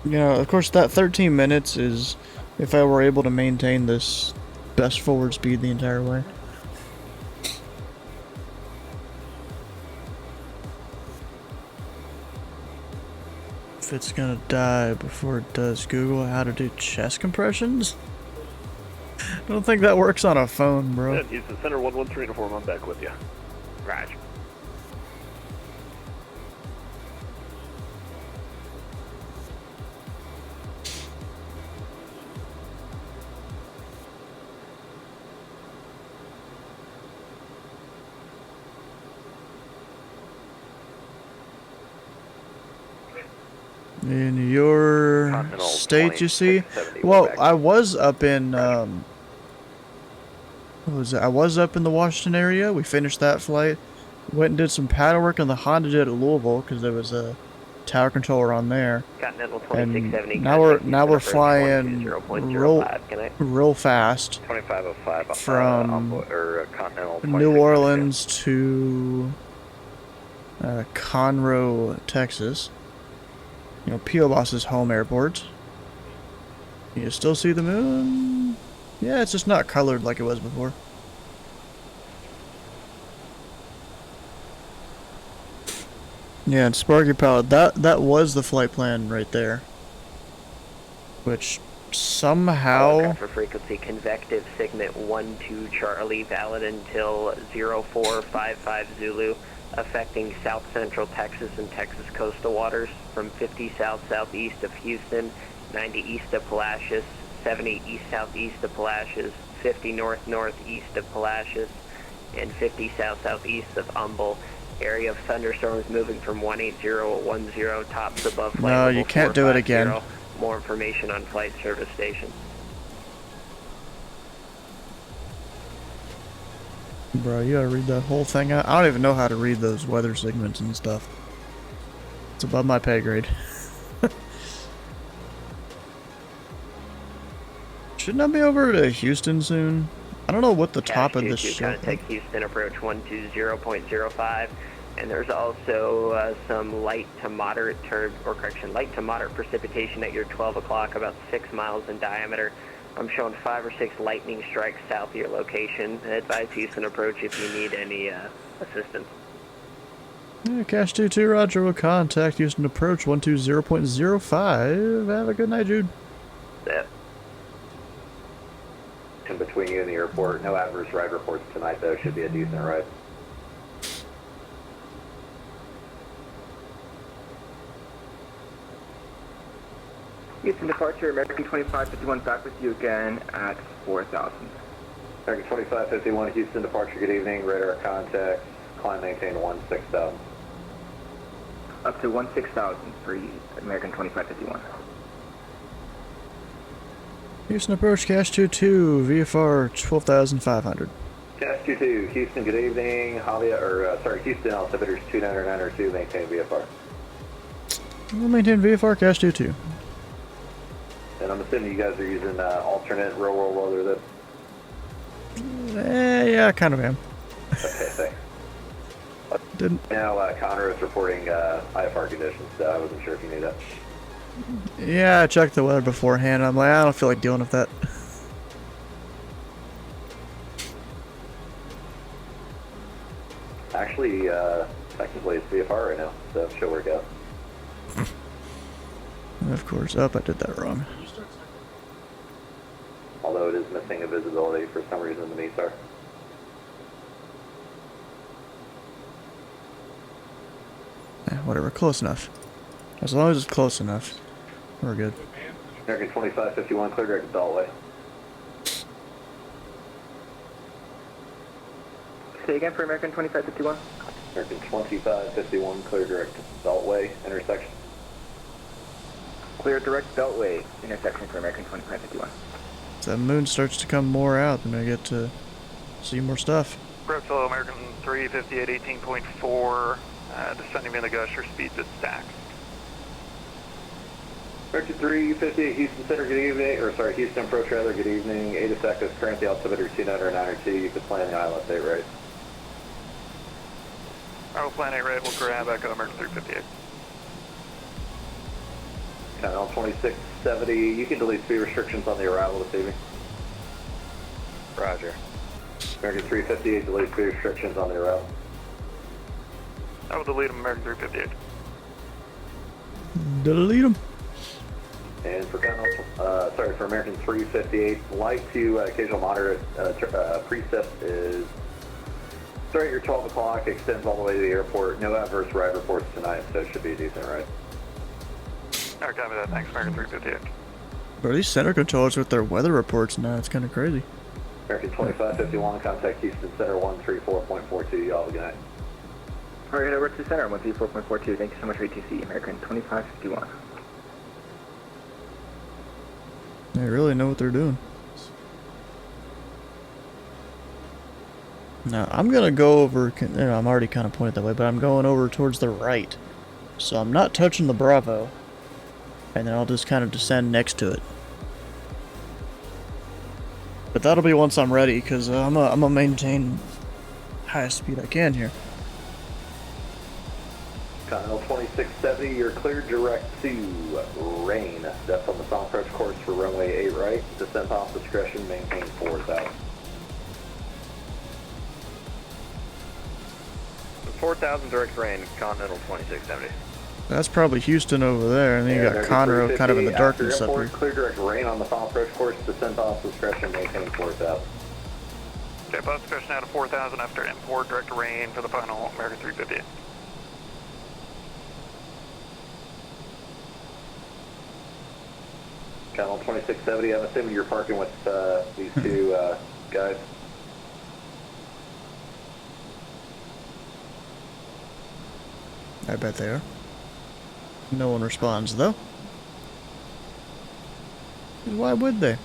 You know, of course, that 13 minutes is if I were able to maintain this best forward speed the entire way. If it's gonna die before it does, Google how to do chest compressions? I don't think that works on a phone, bro. Yeah, Houston Center 113 uniform, I'm back with you. Roger. In your state, you see? Well, I was up in, what was it? I was up in the Washington area. We finished that flight. Went and did some paddle work on the Honda jet at Louisville because there was a tower controller on there. Continental And 2670. now we're flying 0.05. real fast 2505 from Continental New Orleans to Conroe, Texas. You know, P.O. Boss's home airport. You still see the moon? Yeah, it's just not colored like it was before. Yeah, and Sparky Pilot, that was the flight plan right there. Which somehow... For frequency, convective segment 12 Charlie, valid until 0455 Zulu, affecting south central Texas and Texas coastal waters from 50 south-southeast of Houston, 90 east of Palacios, 70 east-southeast of Palacios, 50 north-northeast of Palacios, and 50 south-southeast of Humble. Area of thunderstorms moving from 18010, tops above flight No, level you can't do it again. 450. More information on flight service station. Bro, you gotta read that whole thing out. I don't even know how to read those weather segments and stuff. It's above my pay grade. Shouldn't I be over to Houston soon? I don't know what the top of this show is. Contact Houston, approach 120.05. And there's also some light to moderate precipitation at your 12 o'clock, about 6 miles in diameter. I'm showing 5 or 6 lightning strikes south of your location. Advise Houston approach if you need any assistance. Yeah, Cash 22, Roger. We'll contact Houston approach 120.05. Have a good night, Jude. Yep. In between you and the airport, no adverse ride reports tonight, though. Should be a decent ride. Houston departure, American 2551 back with you again at 4,000. American 2551, Houston departure, good evening. Radar contact, climb maintain 16,000. Up to 16,000 for American 2551. Houston approach, Cash 22, VFR 12,500. Cash 22, Houston, good evening. Houston altimeters 29902, maintain VFR. We'll maintain VFR, Cash 22. And I'm assuming you guys are using alternate real world weather then? Yeah, kind of am. Okay, thanks. Didn't. Now, Conroe is reporting IFR conditions, so I wasn't sure if you knew that. Yeah, I checked the weather beforehand. I'm like, I don't feel like dealing with that. Actually, technically it's VFR right now, so it should work out. Of course. Oh, I did that wrong. Although it is missing a visibility for some reason in the MESAR. Whatever, close enough. As long as it's close enough, we're good. American 2551, clear direct to Beltway. Say again for American 2551? American 2551, clear direct to Beltway intersection. Clear direct Beltway intersection for American 2551. As that moon starts to come more out, then I get to see more stuff. Reptile American 358 18.4, descending in the gusher, speed to stack. American 358 Houston Center, good evening, Houston approach rather, good evening. 8 effective, currently altimeter 29902, you could plan the island update right. I will plan 8 right, we'll grab Echo American 358. Continental 2670, you can delete speed restrictions on the arrival this evening. Roger. American 358, delete speed restrictions on the arrival. I will delete them, American 358. Delete them. And for for American 358, light to occasional moderate precip is starting at your 12 o'clock, extends all the way to the airport. No adverse ride reports tonight, so it should be a decent ride. Alright, copy that. Thanks, American 358. Bro, these center controllers with their weather reports now, it's kind of crazy. American 2551, contact Houston Center 134.42, y'all have a good night. Alright, over to center 134.42. Thank you so much for ATC, American 2551. They really know what they're doing. Now, I'm going to go over, I'm already kind of pointed that way, but I'm going over towards the right. So I'm not touching the Bravo. And then I'll just kind of descend next to it. But that'll be once I'm ready, because I'm gonna maintain highest speed I can here. Continental 2670, you're cleared direct to rain. Depth on the soft approach course for runway 8 right. Descent off discretion, maintain 4,000. 4,000 direct rain, Continental 2670. That's probably Houston over there, and then you got Conroe kind of in the darkness up here. Clear direct rain on the soft approach course. Descent off discretion, maintain 4,000. Okay, bus discretion out of 4,000 after import, direct rain for the final American 350. Channel 2670, I'm assuming you're parking with these two guys. I bet they are. No one responds, though. Why would they?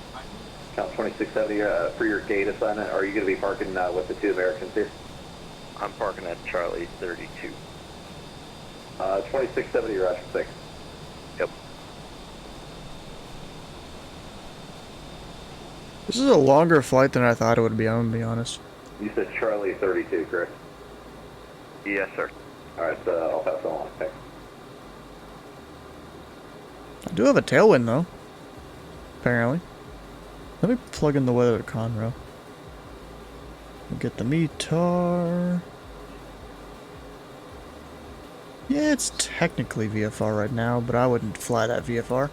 Channel 2670, for your gate assignment, are you going to be parking with the two Americans here? I'm parking at Charlie 32. 2670, Roger 6. Yep. This is a longer flight than I thought it would be, I'm gonna be honest. You said Charlie 32, correct? Yes, sir. Alright, so I'll pass it along. Thanks. I do have a tailwind, though. Apparently. Let me plug in the weather to Conroe. Get the METAR. Yeah, it's technically VFR right now, but I wouldn't fly that VFR.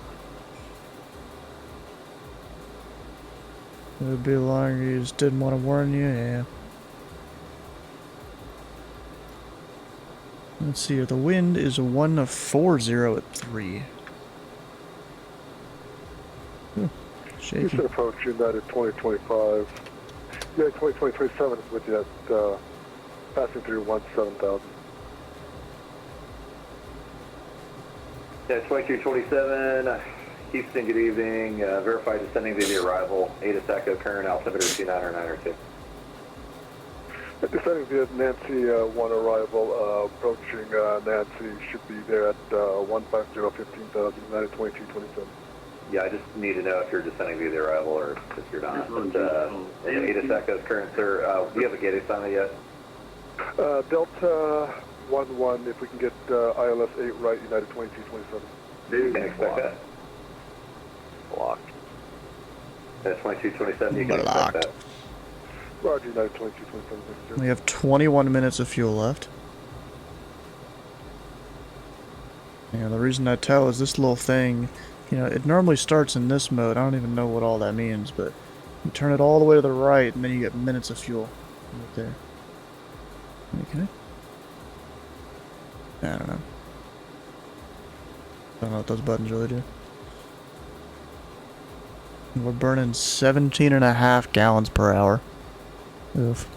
It would be long, you just didn't want to warn you, yeah. Let's see here, the wind is 140 at 3. Shaky. Houston approach United 2025. United 2027 is with you at passing through 17,000. Yeah, 2227, Houston, good evening. Verify descending via the arrival. Ada Echo, current altimeter 29902. Descending via Nancy 1 arrival, approaching Nancy, should be there at 150, 15,000, United 2227. Yeah, I just need to know if you're descending via the arrival or if you're not. But, Ada Echo's current, sir. Do you have a gate assignment yet? Delta 11, if we can get ILS 8 right, United 2227. You can expect that. Blocked. That's 2227, you can expect that. Roger, United 2227. We have 21 minutes of fuel left. Yeah, the reason I tell is this little thing, you know, it normally starts in this mode. I don't even know what all that means, but you turn it all the way to the right, and then you get minutes of fuel right there. Okay. I don't know. Don't know what those buttons really do. We're burning 17.5 gallons per hour. Oof.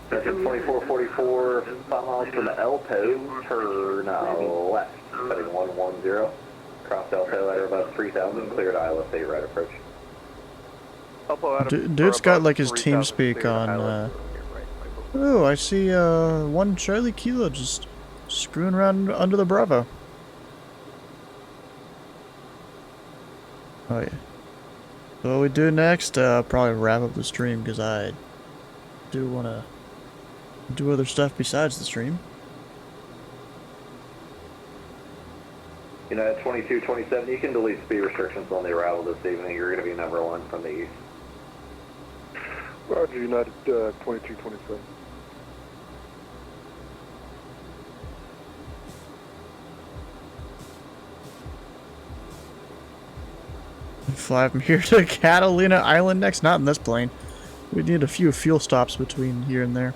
That's 2444, 5 miles from the Elto, turn left, heading 110. Cross Elto at about 3,000, cleared ILS 8 right approach. Dude's got like his team speak on, oh, I see 1 Charlie Kilo just screwing around under the Bravo. Oh yeah. So what we do next, probably wrap up the stream because I do want to do other stuff besides the stream. United 2227, you can delete speed restrictions on the arrival this evening. You're going to be number 1 from the east. Roger, United 2227. Fly from here to Catalina Island next. Not in this plane. We need a few fuel stops between here and there.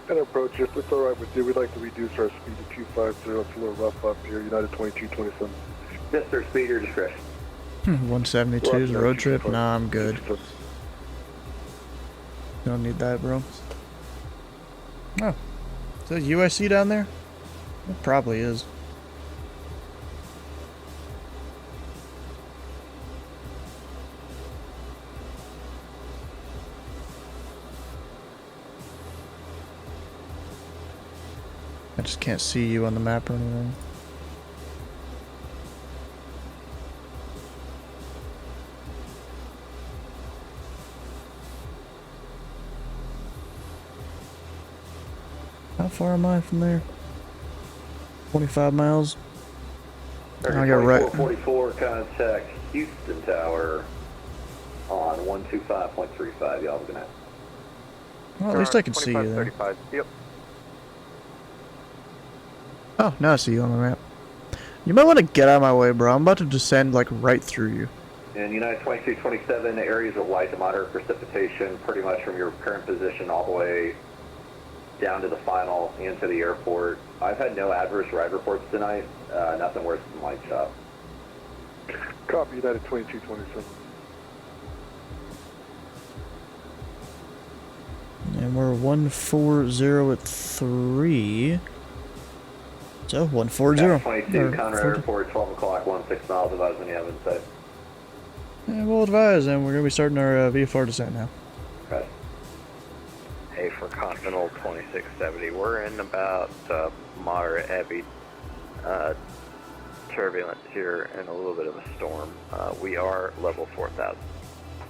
And approach, if it's alright with you, we'd like to reduce our speed to 250. It's a little rough up here, United 2227. Yes, sir, speed your discretion. 172's road trip? Nah, I'm good. Don't need that, bro. Oh. Is that UIC down there? It probably is. I just can't see you on the map or anything. How far am I from there? 25 miles. I got right. 44, contact Houston Tower on 125.35. Y'all looking at? Well, at least I can see you there. 35. Yep. Oh, now I see you on the map. You might want to get out of my way, bro. I'm about to descend like right through you. In United 2227, areas of light to moderate precipitation, pretty much from your current position all the way down to the final into the airport. I've had no adverse ride reports tonight. Nothing worse than light chop. Copy, United 2227. And we're 140 at 3. So 140. 22, Conrad Airport, 12 o'clock, 16 miles, advise when you have insight. Yeah, we'll advise, and we're going to be starting our VFR descent now. Okay. Hey, for Continental 2670, we're in about moderate heavy turbulence here and a little bit of a storm. We are level 4000.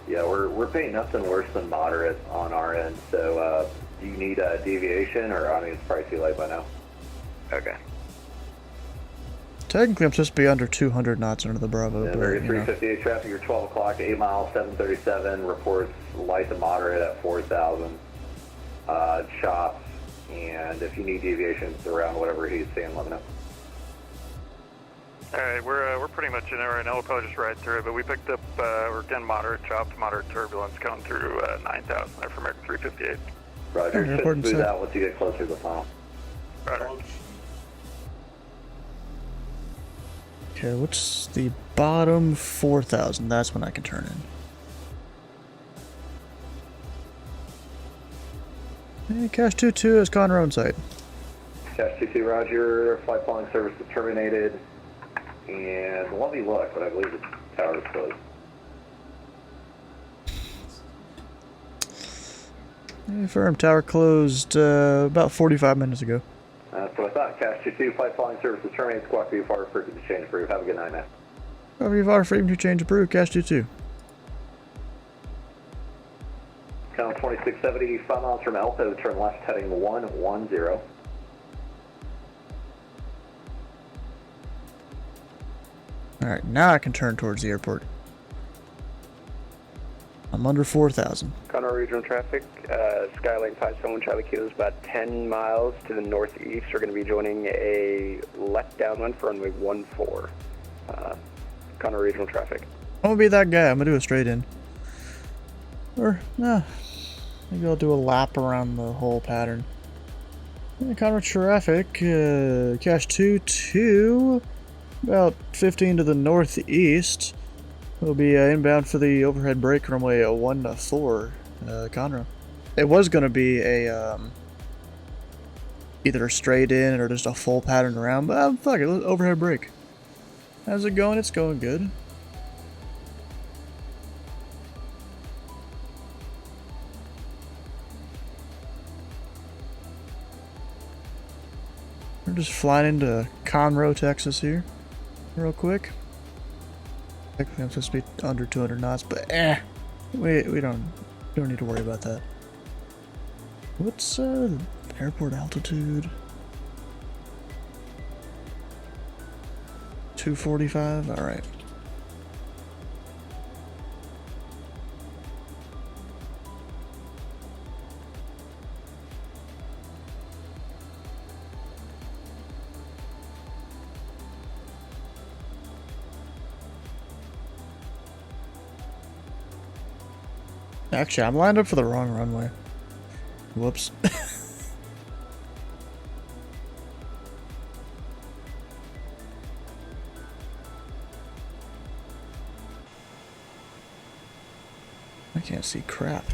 Yeah, we're paying nothing worse than moderate on our end. So, do you need a deviation, or I mean, it's probably too late by now. Okay. Technically, I'm supposed to be under 200 knots under the Bravo. Yeah, but, very you know. 358 traffic. You're 12 o'clock, 8 miles, 737. Reports light to moderate at 4,000. Chops, and if you need deviations around whatever he's saying, let me know. Alright, we're pretty much in it right now. We'll probably just ride through it, but we picked up, we're getting moderate chops, moderate turbulence coming through 9,000 there from American 358. Roger, Yeah, should smooth out once you get closer to the final. Roger. Okay, what's the bottom 4,000? That's when I can turn in. Hey, Cash 22 is Conroe on site. Cash 22, Roger. Flight following service is terminated. And let me look, but I believe the tower is closed. Firm tower closed about 45 minutes ago. So I thought Cash 22, flight following service is terminated. Squawk VFR, frequency change approved. Have a good night, man. VFR frequency change approved. Cash 22. Channel 2670, 5 miles from Alto, turn left heading 110. Alright, now I can turn towards the airport. I'm under 4,000. Conroe regional traffic, Skylane 571 Charlie Kilo is about 10 miles to the northeast. We're going to be joining a left downwind for runway 14. Conroe regional traffic. I'm gonna be that guy. I'm gonna do a straight in. Or, no. Maybe I'll do a lap around the whole pattern. Conroe traffic, Cash 22, about 15 to the northeast. We'll be inbound for the overhead break runway 14, Conroe. It was going to be a either a straight in or just a full pattern around, but fuck it, overhead break. How's it going? It's going good. We're just flying into Conroe, Texas here, real quick. Technically, I'm supposed to be under 200 knots, but we don't need to worry about that. What's airport altitude? 245. All right. Actually, I'm lined up for the wrong runway. Whoops. I can't see crap.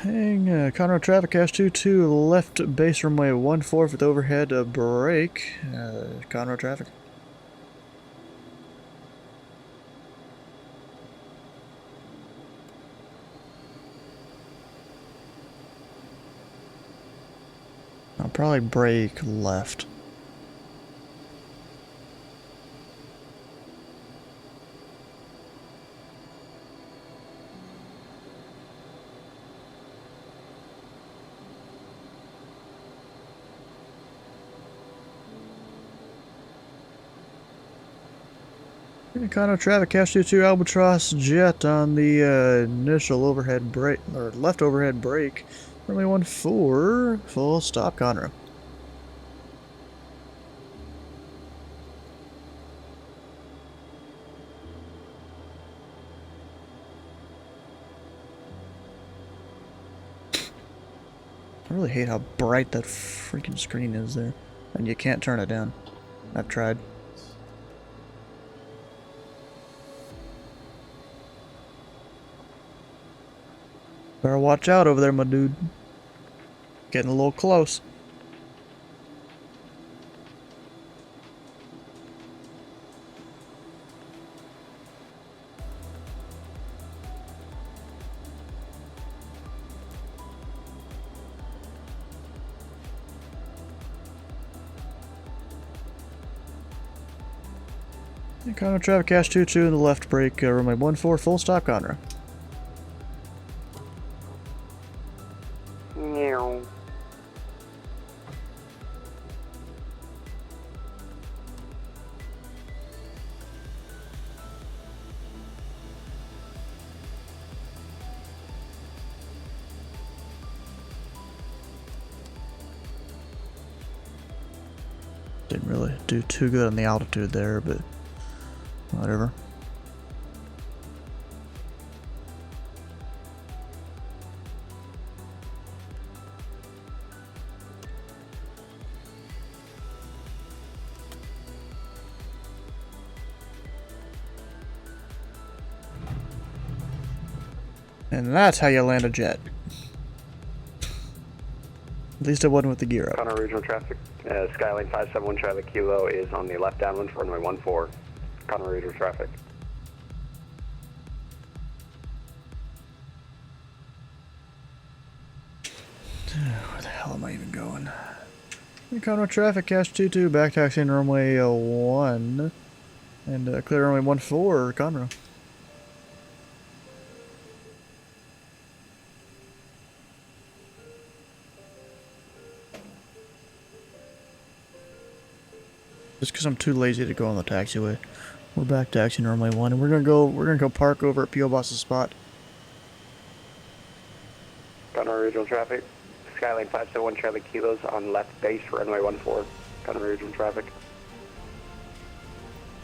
Hang, Conroe traffic S22 left base runway 14 with overhead brake. Conroe traffic. I'll probably brake left. Conroe traffic, Cash 22 Albatross jet on the initial overhead brake, or left overhead brake. Runway 14, full stop, Conroe. I really hate how bright that freaking screen is there. And you can't turn it down. I've tried. Better watch out over there, my dude. Getting a little close. Conroe traffic, Cash 22 in the left brake, runway 14, full stop, Conroe. Meow. Didn't really do too good on the altitude there, but whatever. And that's how you land a jet. At least it wasn't with the gear up. Conroe regional traffic, Skyline 571 Charlie Kilo is on the left downwind for runway 14. Conroe regional traffic. Where the hell am I even going? Conroe traffic, Cash 22, back taxiing runway 1. And clear runway 14, Conroe. Just because I'm too lazy to go on the taxiway. We're back taxiing runway 1, and we're gonna go park over at P.O. Boss's spot. Conroe regional traffic, Skyline 571 Charlie Kilos on left base for runway 14. Conroe regional traffic.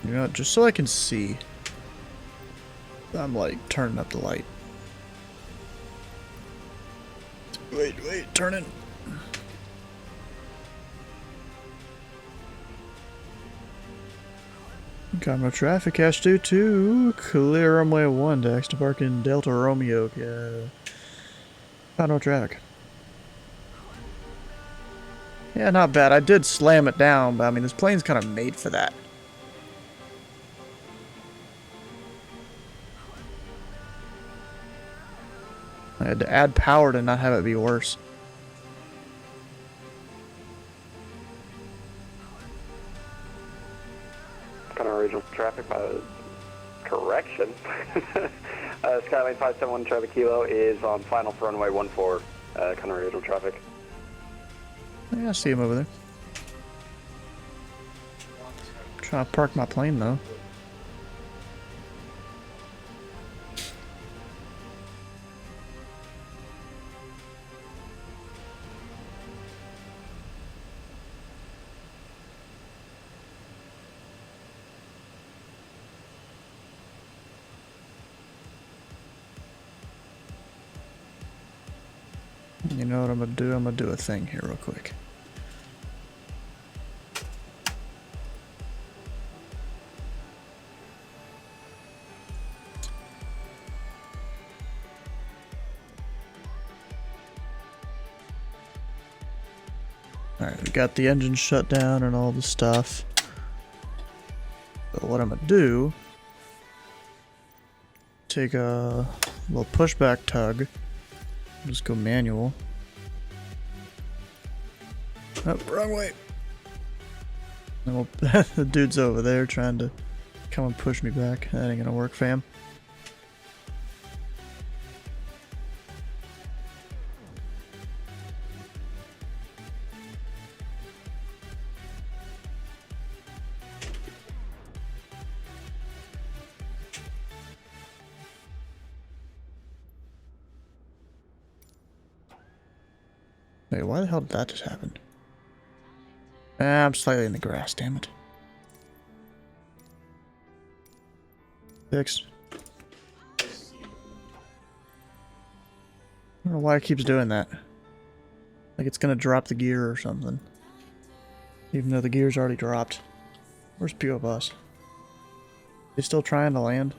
You know, just so I can see, I'm like turning up the light. Wait, turning. Conroe traffic, Cash 22, clear runway 1, taxi to park in Delta Romeo. Conroe traffic. Yeah, not bad. I did slam it down, but I mean, this plane's kind of made for that. I had to add power to not have it be worse. Conroe regional traffic, correction. Skyline 571 Charlie Kilo is on final for runway 14. Conroe regional traffic. Yeah, I see him over there. Trying to park my plane though. You know what I'm gonna do? I'm gonna do a thing here real quick. Alright, we got the engine shut down and all the stuff. But what I'm gonna do, take a little pushback tug, just go manual. Oh, wrong way. And we'll the dude's over there trying to come and push me back. That ain't gonna work, fam. Wait, why the hell did that just happen? I'm slightly in the grass, damn it. Fixed. I don't know why it keeps doing that. Like it's gonna drop the gear or something. Even though the gear's already dropped. Where's P.O. Boss? They still trying to land?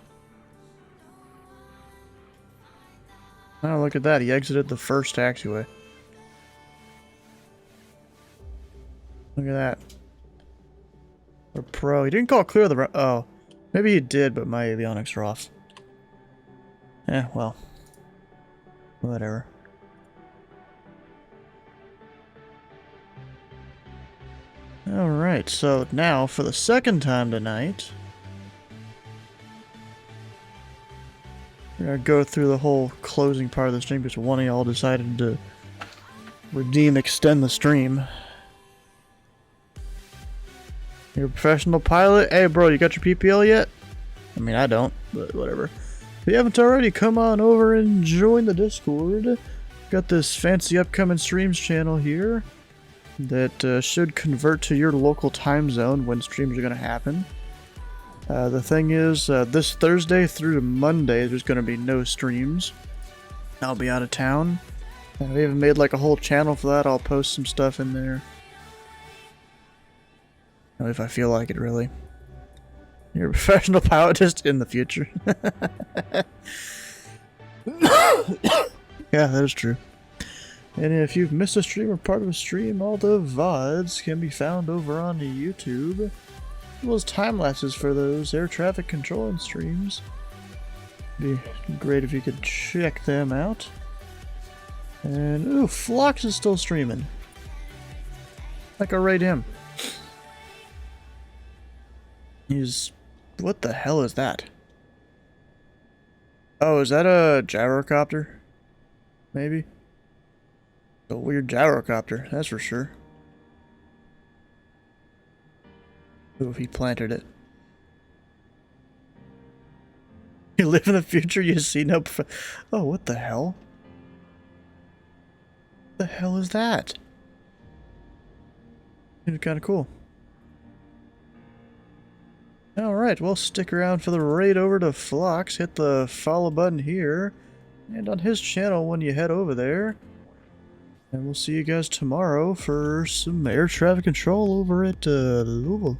Oh, look at that. He exited the first taxiway. Look at that. We're pro. He didn't call clear the... Oh. Maybe he did, but my avionics are off. Well. Whatever. Alright, so now for the second time tonight, we're gonna go through the whole closing part of the stream because one of y'all decided to extend the stream. You're a professional pilot? Hey bro, you got your PPL yet? I mean, I don't, but whatever. If you haven't already, come on over and join the Discord. Got this fancy upcoming streams channel here that should convert to your local time zone when streams are going to happen. The thing is, this Thursday through to Monday, there's going to be no streams. I'll be out of town. And we even made like a whole channel for that. I'll post some stuff in there. If I feel like it, really. You're a professional pilot just in the future. Yeah, that is true. And if you've missed a stream or part of a stream, all the VODs can be found over on YouTube. As well as time lapses for those air traffic controlling streams. Be great if you could check them out. And ooh, Phlox is still streaming. Like I rate him. He's... What the hell is that? Oh, is that a gyrocopter? Maybe? A weird gyrocopter, that's for sure. Ooh, he planted it. You live in the future, you see no... Oh, what the hell? What the hell is that? It's kind of cool. Alright, well, stick around for the raid over to Phlox. Hit the follow button here. And on his channel when you head over there. And we'll see you guys tomorrow for some air traffic control over at Louisville.